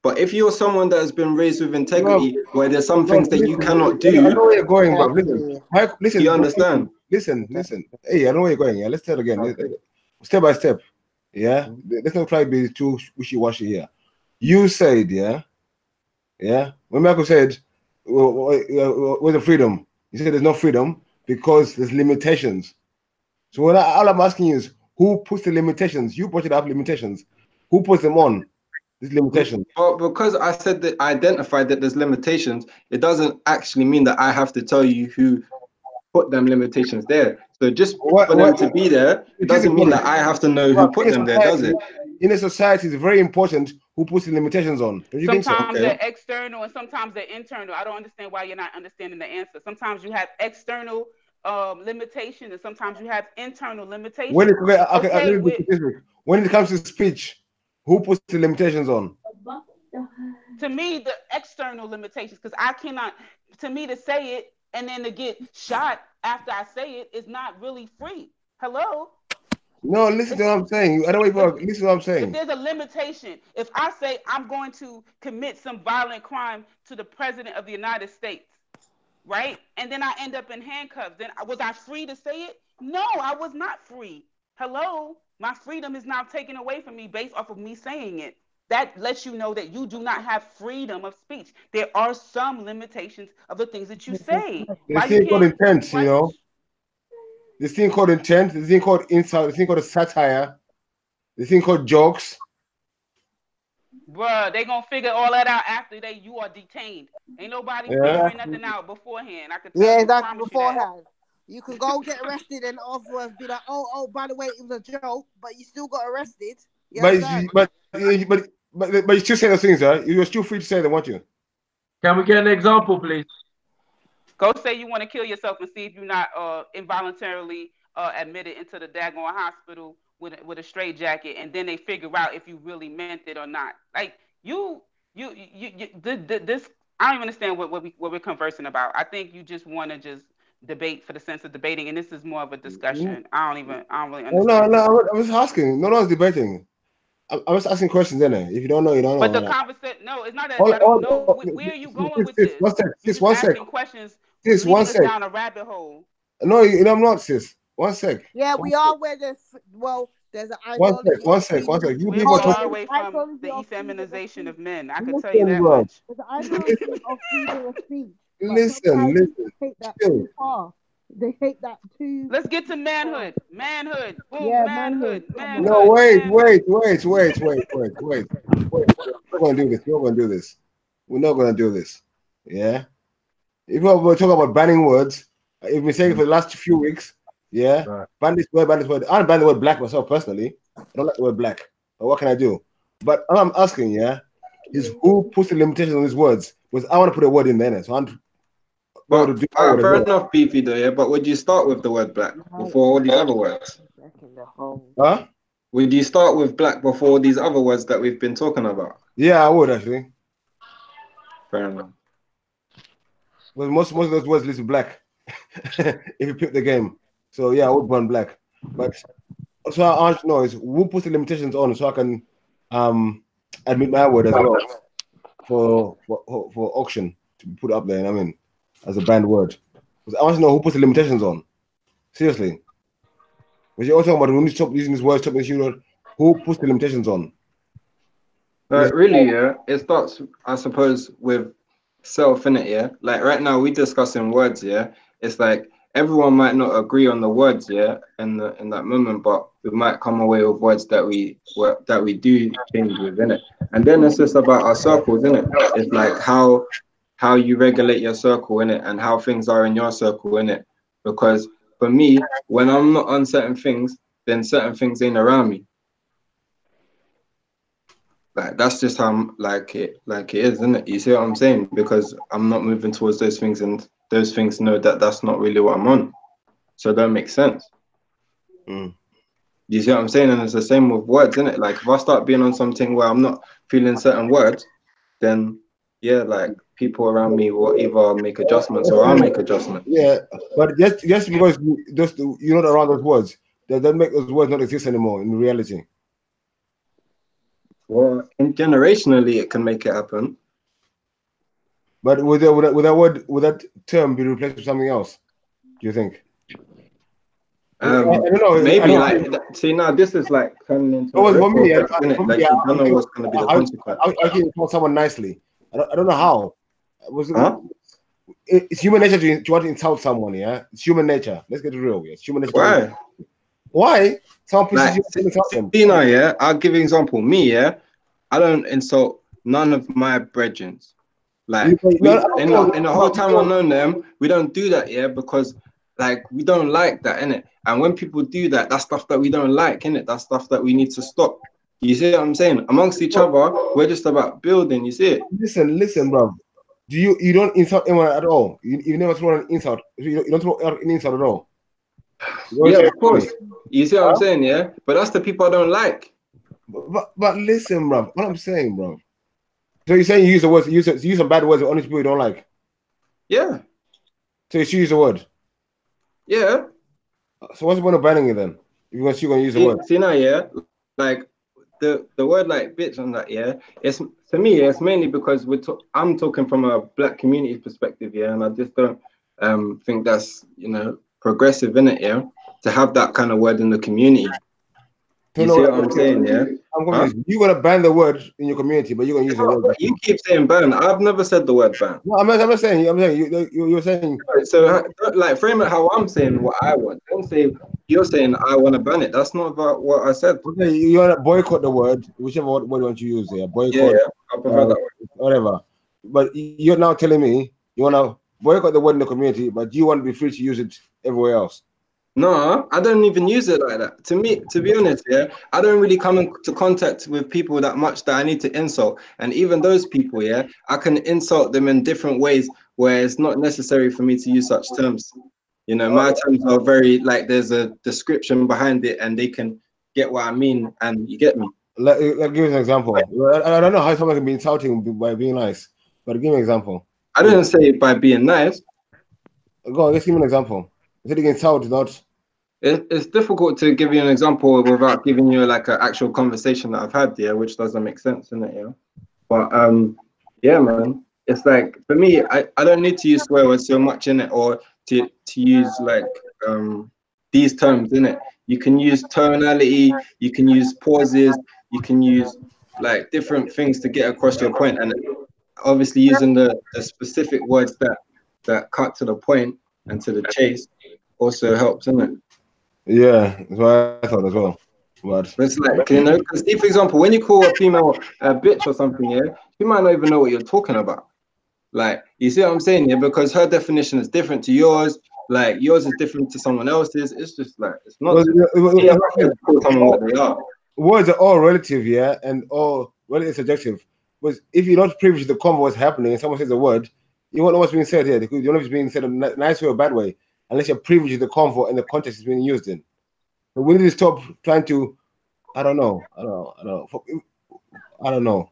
But if you're someone that has been raised with Bro, integrity, where there's some bro, things that you listen. cannot I do, know where you're going, bro. Listen, Exactly. Mike, do you listen, bro, understand? listen. Hey, I know where you're going. Yeah, let's tell again. Okay. Step by step. Yeah, Mm. let's not try to be too wishy-washy here. You said, yeah. When Michael said, "Where's the freedom?" He said, "There's no freedom because there's limitations." So all I'm asking you is, who puts the limitations? You brought it up, limitations. Who puts them on? These limitations. But because I said that I identified that there's limitations, it doesn't actually mean that I have to tell you who put them limitations there. So just for them to be there It is doesn't mean important. that I have to know who Well, put them there, does it? in a society, it's very important who puts the limitations on. Don't you think so? Sometimes Okay. they're external and sometimes they're internal. I don't understand why you're not understanding the answer. Sometimes you have external limitations and sometimes you have internal When limitations. it, okay, let Okay, me be specific. When it comes to speech, who puts the limitations on? to me, the external limitations, because I cannot, to me, to say it and then to get shot after I say it is not really free. Hello? No, listen If, to what I'm saying. I don't wait if, for listen to what I'm if saying. there's a limitation, if I say I'm going to commit some violent crime to the president of the United States, right? And then I end up in handcuffs. Then was I free to say it? No, I was not free. Hello? My freedom is now taken away from me based off of me saying it. That lets you know that you do not have freedom of speech. There are some limitations of the things that you say. This Why you thing called can't? intent, Why? This thing called intent, this thing called insult, this thing called satire, this thing called jokes. Bruh, they gonna figure all that out after you are detained. Ain't nobody Yeah. figuring nothing out beforehand. I can tell Yeah, you, exactly. promise you that. Beforehand, you can go get arrested and afterwards be like, "Oh, by the way, it was a joke," but you still got arrested. You But understand? but you still say those things, right? You're still free to say them, won't you? Can we get an example, please? Go say you want to kill yourself and see if you're not involuntarily admitted into the daggone hospital with a straight jacket, and then they figure out if you really meant it or not. Like this. I don't even understand what we're conversing about. I think you just want to just debate for the sense of debating, and this is more of a discussion. I don't really Oh, no, understand. I was asking. No one's debating. I was asking questions, then. If you don't know, you don't But the know. conversation, no, it's not that I don't know. Where are you going with this? You Sis, just one sec. asking questions, Sis, one leading us sec. down a rabbit hole. No, I'm not, sis. One sec. Yeah, we are where there's an One ideology sec. of One freedom. sec. You We're people are Hold on, far talking. there's away an from the ideology of freedom of effeminization speech. of men. I could tell you Listen, that bro. much. There's an ideology of freedom of speech, but Listen. sometimes people take that Chill. too far. They hate that too. Let's get to manhood. Manhood. Boom. Yeah, manhood. Manhood. Come on. No, Manhood. wait, Manhood. wait, wait, wait, wait, wait, wait, wait. We're not gonna do this. We're not gonna do this. We're not gonna do this. Yeah. If we're talking about banning words, if we say for the last few weeks, yeah, Right. ban this word, ban this word. I don't ban the word black myself personally. I don't like the word black. But what can I do? But all I'm asking, yeah, is who puts the limitations on these words? Because I want to put a word in there, so I'm be able to But do my all right, word as fair well. enough, beefy though, yeah. But would you start with the word black before all these other words? In the hole. Huh? Would you start with black before all these other words that we've been talking about? Yeah, I would actually. Fair enough. But most of those words list black if you pick the game. So yeah, I would ban black. But so I want to know is who puts the limitations on so I can admit my word as well for auction to put up there. I mean, as a banned word. Because I want to know who puts the limitations on. Seriously. Because you're also talking about when you stop using this word, stop this word, who puts the limitations on? Because Really, yeah, it starts, I suppose, with self, innit, yeah? Like right now, we discussing words, yeah? It's like everyone might not agree on the words, yeah, in that moment, but we might come away with words that we do change with, innit? And then it's just about our circles, innit? It's like how you regulate your circle, innit, and how things are in your circle, innit? Because for me, when I'm not on certain things, then certain things ain't around me. Like that's just how like it is, isn't it? You see what I'm saying? Because I'm not moving towards those things, and those things know that that's not really what I'm on, so that makes sense. You see what I'm saying? And it's the same with words, isn't it? Like if I start being on something where I'm not feeling certain words, then yeah, like people around me will either make adjustments or I'll make adjustments. yeah, but just because you're not around those words, that doesn't make those words not exist anymore in reality. Well, generationally, it can make it happen. But would that term be replaced with something else? Do you think? I don't know. Maybe see now this is like turning into for me, like you don't know what's going to be the consequence. I can call someone nicely. I don't know how. It's human nature to want to insult someone. Yeah, it's human nature. Let's get it real. Yeah? It's human nature. Why? Someone pushes you to insult them. You know, yeah. I'll give you an example. Me, yeah. I don't insult none of my brethren. Like in the whole time I've known them, we don't do that, yeah, because like we don't like that, innit? And when people do that, that's stuff that we don't like, innit? That's stuff that we need to stop. You see what I'm saying? Amongst each other, we're just about building. You see it? Listen, bro. You don't insult anyone at all? You never throw an insult. You don't throw an insult at all. Yeah, of course. You see what I'm saying? Yeah, but that's the people I don't like. But listen, bro. What I'm saying, bro. So you're saying you use the words, you use some bad words that only people you don't like? Yeah. So you should use the word? Yeah. So what's the point of banning it then? If you're gonna use the word? See now, yeah, like the word like bitch and that, yeah. It's to me, it's mainly because I'm talking from a black community perspective, yeah, and I just don't think that's progressive in it, yeah, to have that kind of word in the community. You see what I'm saying, yeah? I'm confused. You're gonna ban the word in your community, but you're gonna use the word. You keep saying ban. I've never said the word ban. No, I'm not saying. You're saying. So like frame it how I'm saying what I want. Don't say you're saying I want to ban it. That's not about what I said. Okay, you want to boycott the word, whichever word you want to use there. Boycott. Yeah, I prefer that word. Whatever. But you're now telling me you want to boycott the word in the community, but you want to be free to use it everywhere else. No, I don't even use it like that. To me, to be honest, yeah, I don't really come into contact with people that much that I need to insult. And even those people, yeah, I can insult them in different ways where it's not necessary for me to use such terms. You know, my terms are very, like, there's a description behind it and they can get what I mean, and you get me. Let give you an example. I don't know how someone can be insulting by being nice, but give me an example. I didn't say by being nice. Go on, let's give me an example. Is it insult, not? It's difficult to give you an example without giving you like an actual conversation that I've had, yeah, which doesn't make sense, innit, yeah. But yeah, man, it's like for me, I don't need to use swear words so much in it, or to use like these terms in it. You can use tonality, you can use pauses, you can use like different things to get across your point, and obviously using the specific words that cut to the point and to the chase. also helps, isn't it? Yeah, that's what I thought as well. But But it's like, you know, because for example, when you call a female a bitch or something, yeah, she might not even know what you're talking about. Like, you see what I'm saying here? Because her definition is different to yours. Like, yours is different to someone else's. It's just like, it's not. well, It's not fair to call someone what they are. words are all relative, yeah, and all relative subjective. But if you're not privy to the convo what's happening, and someone says a word, you won't know what's being said here. You don't know if it's being said in a nice way or bad way, unless you're privy to the convo and the context it's being used in. But we need to stop trying to. I don't know. I don't know.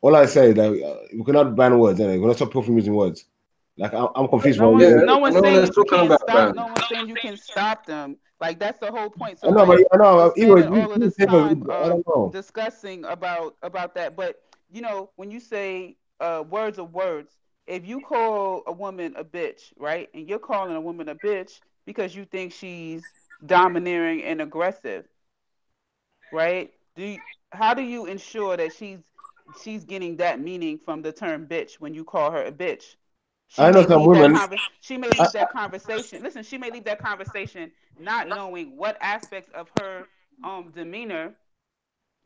All I say is that we cannot ban words. We cannot stop people from using words. Like I'm confused. No Why one's you? no I one's know what saying I'm that you talking can't about, stop. man. No one's saying you can stop them. Like that's the whole point. I So know, but like I know. we're Even spending all of you this say, time I don't know. discussing about that. But you know, when you say words of words, if you call a woman a bitch, right, and you're calling a woman a bitch because you think she's domineering and aggressive, right? How do you ensure that she's getting that meaning from the term bitch when you call her a bitch? She I know may some leave that women. convers she may leave that conversation. Listen, she may leave that conversation not knowing what aspects of her demeanor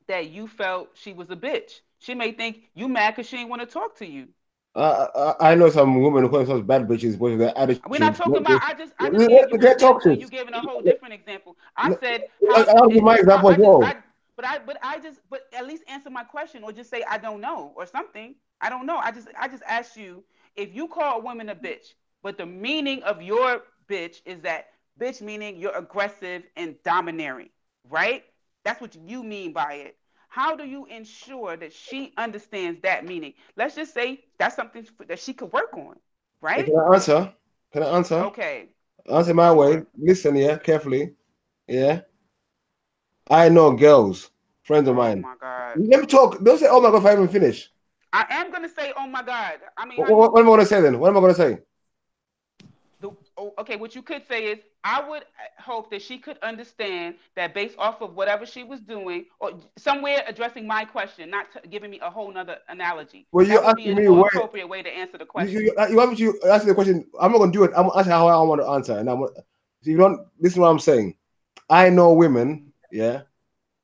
that you felt she was a bitch. She may think you mad because she ain't want to talk to you. I know some women who call themselves bad bitches because of their We're not attitude. talking about. I just gave you Let an get talk example, to. and you gave it a whole different example. I said how I'll give it, my how example I as just well. I but at least answer my question or just say I don't know or something. I don't know. I just asked you if you call a woman a bitch, but the meaning of your bitch is that bitch meaning you're aggressive and domineering, right? That's what you mean by it. How do you ensure that she understands that meaning? Let's just say that's something that she could work on, Hey, right? can I answer? Can I answer? Okay, Answer my way. sure. Listen here carefully. Yeah. I know girls, friends of Oh mine. my God. Let me talk. Don't say, oh my God, if I even finish. I am gonna say, oh my God. I mean, how What you am I going to say then? What am I going to say? okay, what you could say is, I would hope that she could understand that based off of whatever she was doing, or somewhere addressing my question, not giving me a whole nother analogy. Well, That you're would be asking a me more where appropriate way to answer the you question. you want me to answer the question. I'm not going to do it. I'm asking how I want to answer. And I'm so you don't listen to what I'm saying. I know women, yeah,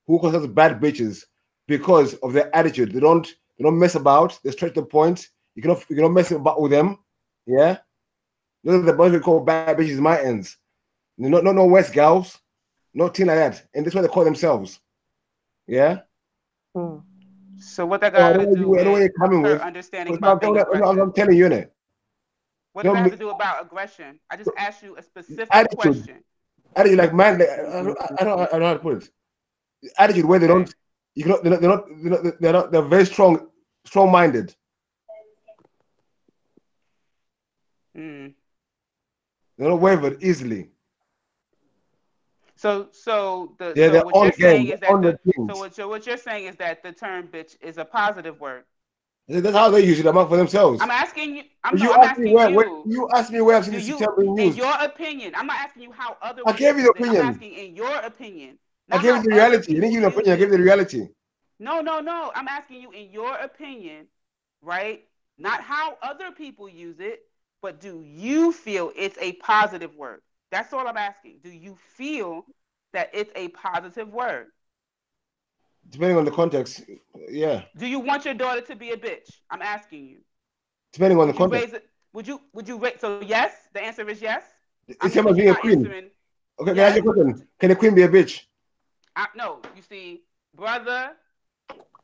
who call themselves bad bitches because of their attitude. They don't mess about. They stretch the point. You cannot mess about with them. Yeah. Those are the boys we call bad bitches in my ends. No West girls, nothing like that. And that's what they call themselves. Yeah. Hmm. So what that So I got don't to know do where with you're coming her with. understanding But about being aggressive? I'm telling you, innit? What You does know, that have to do about aggression? I just asked you a specific attitude, question. attitude, like man, I don't know how to put it. Attitude where they Okay. don't, you know, they're very strong-minded. Mm. They don't waver easily. Yeah, So they're what on you're game, saying is they're that on the things. what you're saying is that the term bitch is a positive word. That's how they use it among for themselves. I'm asking you. But you I'm ask me asking where you. you ask me where I've seen Do this you, term being in used. your opinion? I'm not asking you how other I women gave you the use it. I'm opinion. asking in your opinion, I not gave you how the other reality. You didn't people give me an use opinion. I gave it. you the reality. No, no, no. I'm asking you in your opinion, right? Not how other people use it, but do you feel it's a positive word? That's all I'm asking. Do you feel that it's a positive word? Depending on the context, yeah. Do you want your daughter to be a bitch? I'm asking you. Depending on the Would you context. raise it? Would you raise? So yes, the answer is yes. I'm It's same assuming as you're being a not queen. answering Okay, can I ask yes. you a question? Can a queen be a bitch? No, you see, brother,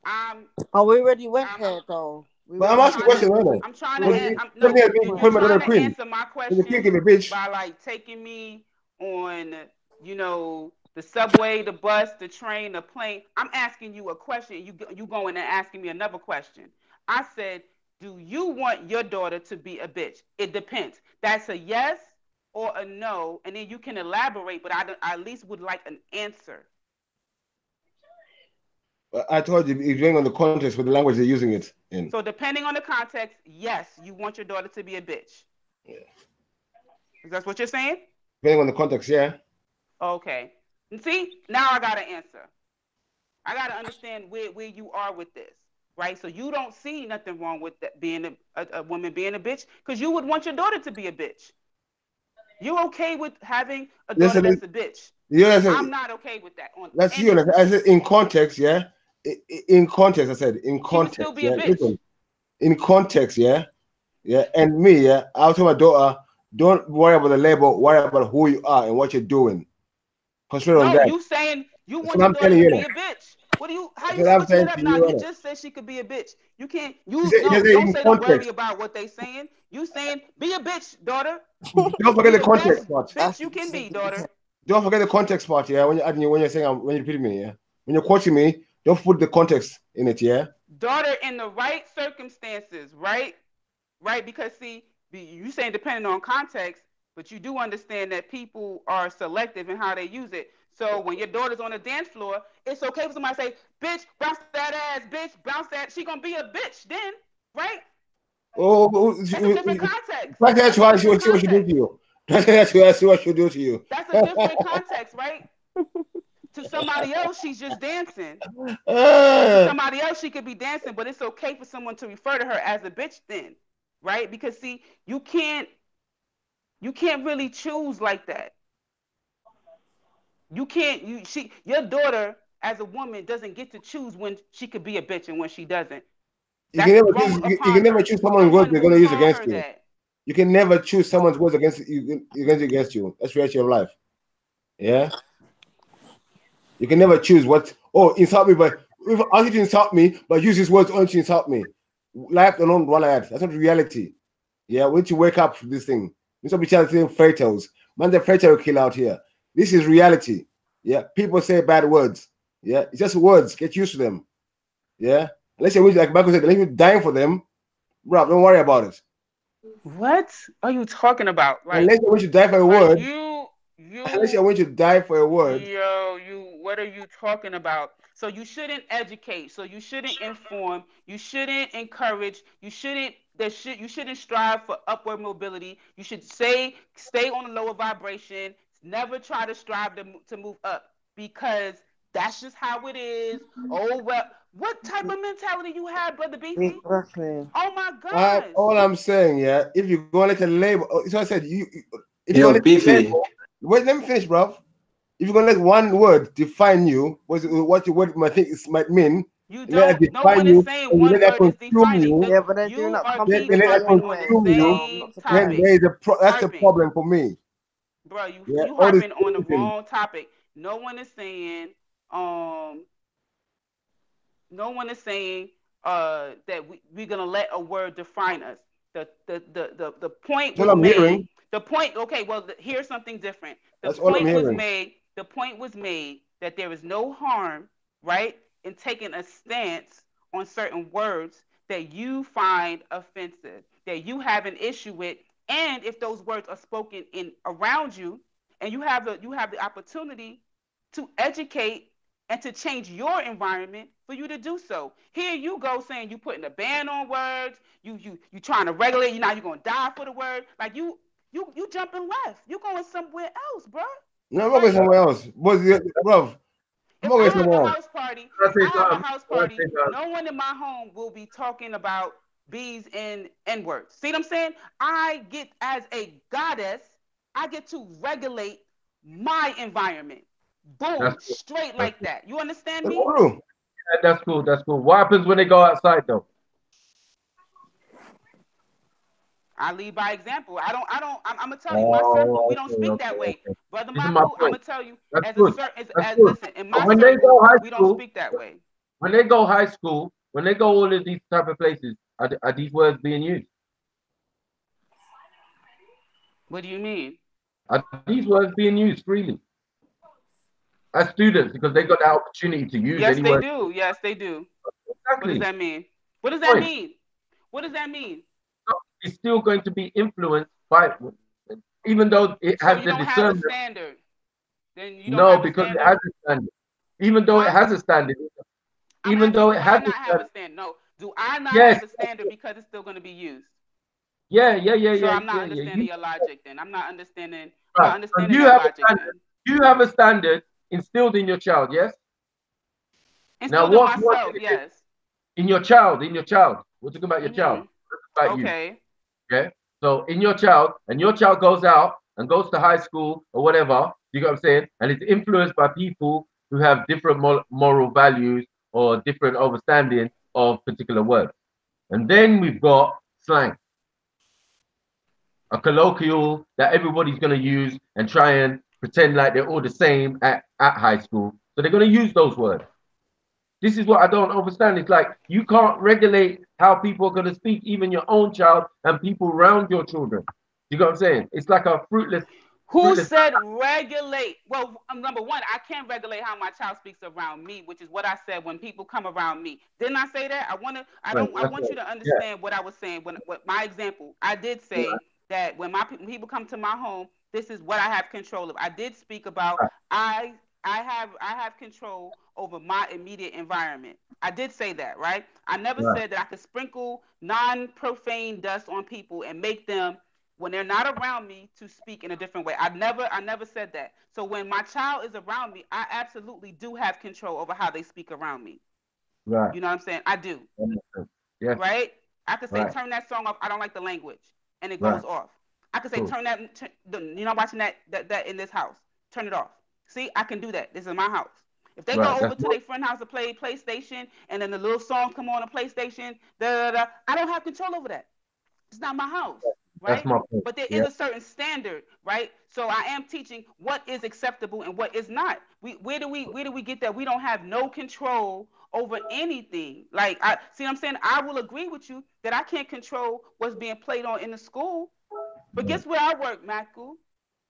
I'm Oh, we already went I'm here, though. We But I'm I'm already asking a trying to question, went. right now. I'm trying to Because Yeah. same no, thing as you're calling my daughter trying a to queen. answer my Can a queen question be a bitch? by like taking me on, the subway, the bus, the train, the plane. I'm asking you a question. You going and asking me another question. I said, do you want your daughter to be a bitch? It depends. That's a yes or a no, and then you can elaborate. But I at least would like an answer. I told you, it's going on the context with the language they're using it in. So depending on the context, yes, you want your daughter to be a bitch. Yeah. Is that what you're saying? Depending on the context, yeah. Okay. And see, now I got to answer. I got to understand where you are with this, right? So you don't see nothing wrong with that being a woman being a bitch because you would want your daughter to be a bitch. You okay with having a daughter Listen, that's a bitch? yeah, I'm not okay with that on that's you. any. I said in context, yeah. In context, I said in She would still context, be a yeah. bitch. Listen, in context, yeah, yeah. And me, yeah. I'll tell my daughter, don't worry about the label. Worry about who you are and what you're doing. Concentrate on No, that. you saying you That's want what your I'm daughter telling to you. be a bitch. What do you? How That's you what I'm switching saying it up to now? you. You just said she could be a bitch. You can't. He You said, no. Don't in say the worry context. about what they saying. You saying be a bitch, daughter. Don't forget Be the the best context part. bitch you can be, daughter. Don't forget the context part, yeah. When you're adding, when you're saying, when you're repeating me, yeah. When you're quoting me, don't put the context in it, yeah. Daughter in the right circumstances, right? Right? Because see, you saying depending on context, but you do understand that people are selective in how they use it. So when your daughter's on the dance floor, it's okay for somebody to say, "Bitch, bounce that ass, bitch, bounce that." She gonna be a bitch then, right? That's a different context. That's That's a why she different what she do to context. you. That's what she do to you. That's a different context, right? To somebody else, she's just dancing. To somebody else, she could be dancing, but it's okay for someone to refer to her as a bitch then, right? Because see, you can't really choose like that. You can't your daughter as a woman doesn't get to choose when she could be a bitch and when she doesn't. That's thrown You can upon never her. choose someone's words Someone they're will gonna use call against her you. that. You can never choose someone's words against you. That's reality of life. Yeah. You can never choose what insult me, but if ask you to insult me, but use these words only to insult me. Life alone one like that. That's not reality. Yeah, we need to wake up to this thing. We need to be telling fairy tales. Man, the fairy tale kill out here. This is reality. Yeah, people say bad words. Yeah, it's just words. Get used to them. Yeah, unless you're like Michael said, unless you're dying for them, bro, don't worry about it. What are you talking about? Unless you're going to die for a like word, you unless you're going to die for a word. Yo, what are you talking about? So you shouldn't educate, so you shouldn't inform, you shouldn't encourage, you shouldn't strive for upward mobility. You should stay on a lower vibration, never try to strive to move up because that's just how it is. Oh well, what type of mentality you have, brother Beefy? Exactly. Oh my gosh. All I'm saying, yeah, if you're going to let a label, so I said, if you're Yo, going to let a Beefy. label, wait, let me finish, bro. If you're going to let one word define you, what your word might mean, You let it don't. No define one is you, saying and you one let that word is consume defining. you, Yeah, but they're doing You that are then keep let completely that harping on the consume anyway, so you, I'm same not then surprised. topic. there is that's the Harping, problem for me. bro. Yeah, You all this harping on the thinking. wrong topic. No one is saying um no one is saying that we're gonna let a word define us. The point That's what was I'm made. hearing. The point, okay, well, here's something different. The That's all I'm point was hearing. made. The point was made that there is no harm, right, in taking a stance on certain words that you find offensive, that you have an issue with, and if those words are spoken in around you, and you have the opportunity to educate and to change your environment for you to do so. Here you go saying you putting a ban on words, you trying to regulate, you're gonna die for the word. Like you jumping left. You going somewhere else, bro. No, I'm not going Like somewhere else. Bro, I'm if not I going have a somewhere else. house party, I say something. I say something. no one in my home will be talking about B's and N words. See what I'm saying? I get as a goddess, I get to regulate my environment. That's Boom, cool. straight That's like cool. that. You understand That's me? true. Yeah, that's cool. That's cool. What happens when they go outside though? I lead by example. I'm gonna tell you, my circle, Oh, we don't okay, speak okay, that way. okay. Brother This is my Mapu, I'm point. gonna tell you, That's as a good. certain That's as good. listen, in But my when they go circle, high we don't school, speak that way. when they go high school, when they go all of these type of places, are these words being used? What do you mean? Are these words being used freely as students because they got the opportunity to use Yes, any they word? do. Yes, they do. What does Exactly. that mean? What does that Point. mean? What does that mean? It's still going to be influenced by, even though it So has you the don't have a discernment. standard. Then you don't No, have a because it standard, has a standard. Even though it huh? has a standard, I'm even though asking, it do has I a not have a standard. standard? No. Do I not Yes. have a standard because it's still going to be used? Yeah, yeah, yeah, So yeah, I'm not yeah, yeah. understanding your logic. Then I'm not understanding. I'm not Right. So understanding you that have a logic. standard. Then You have a standard instilled in your child. Yes. Now, instilled in what's one myself. thing Yes. in your child? In your child. We're talking about your child. Mm-hmm. We're talking about you. Okay. Okay. So in your child, and your child goes out and goes to high school or whatever, you get what I'm saying? And it's influenced by people who have different moral values or different understanding of particular words. And then we've got slang, a colloquial that everybody's going to use and try and pretend like they're all the same at high school. So they're going to use those words. This is what I don't understand. It's like you can't regulate how people are going to speak, even your own child and people around your children. You know what I'm saying? It's like a fruitless. Who said regulate? Well, number one, I can't regulate how my child speaks around me, which is what I said when people come around me. Didn't I say that? I want you to understand what I was saying. What my example, I did say that when people come to my home, this is what I have control of. I did speak about I have control over my immediate environment. I did say that, right? I never said that I could sprinkle non-profane dust on people and make them, when they're not around me, to speak in a different way. I never said that. So when my child is around me, I absolutely do have control over how they speak around me. Right. You know what I'm saying? I do. Yeah. Right? I could say, turn that song off. I don't like the language. And it goes off. I could say, turn that, you're not watching that in this house. Turn it off. See, I can do that. This is my house. If they go over to their friend house to play PlayStation and then the little song come on a PlayStation, I don't have control over that. It's not my house. Right? That's my point. But there is a certain standard, right? So I am teaching what is acceptable and what is not. Where do we get that? We don't have no control over anything. Like, I see what I'm saying? I will agree with you that I can't control what's being played on in the school. But guess where I work, Matthew?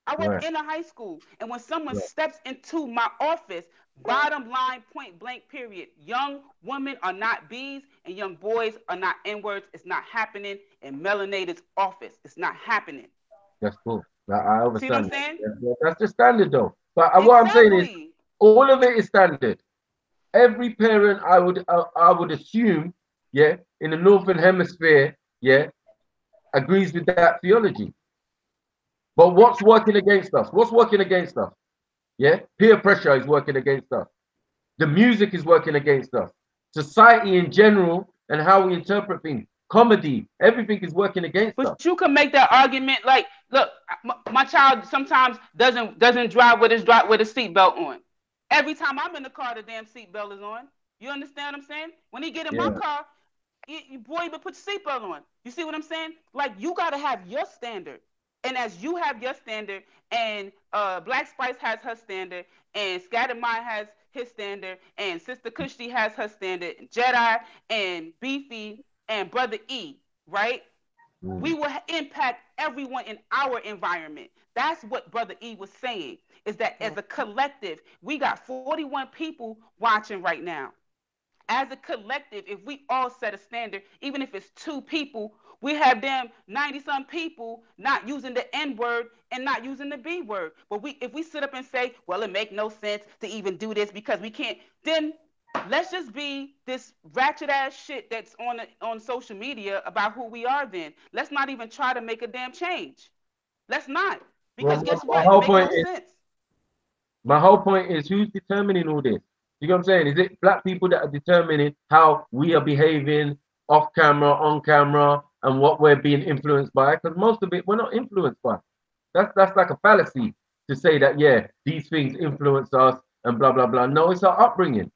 I work in a high school. And when someone steps into my office, bottom line, point blank, period, young women are not B's and young boys are not N-words. It's not happening in melanated's office. It's not happening. That's cool. I understand. See what I'm saying? That's the standard, though. But what I'm saying is, all of it is standard. Every parent, I would assume, in the Northern Hemisphere, agrees with that theology. But what's working against us? What's working against us? Yeah, peer pressure is working against us. The music is working against us. Society in general and how we interpret things, comedy, everything is working against us. But you can make that argument. Like, look, my child sometimes doesn't drive with his seatbelt on. Every time I'm in the car, the damn seatbelt is on. You understand what I'm saying? When he get in my car, boy, but put your seatbelt on. You see what I'm saying? Like, you gotta have your standard. And as you have your standard, and Black Spice has her standard, and Scattered Mind has his standard, and Sister Kushti has her standard, and Jedi and Beefy and Brother E, right? We will impact everyone in our environment. That's what Brother E was saying, is that as a collective, we got 41 people watching right now. As a collective, if we all set a standard, even if it's 2 people, we have them 90-some people not using the N word and not using the B word. But if we sit up and say, well, it makes no sense to even do this because we can't, then let's just be this ratchet ass shit that's on social media about who we are then. Let's not even try to make a damn change. Let's not. Because guess what? It makes no sense. My whole point is, who's determining all this? You know what I'm saying? Is it Black people that are determining how we are behaving off camera, on camera, and what we're being influenced by? Because most of it we're not influenced by. That's like a fallacy to say that, these things influence us and blah, blah, blah. No, it's our upbringing.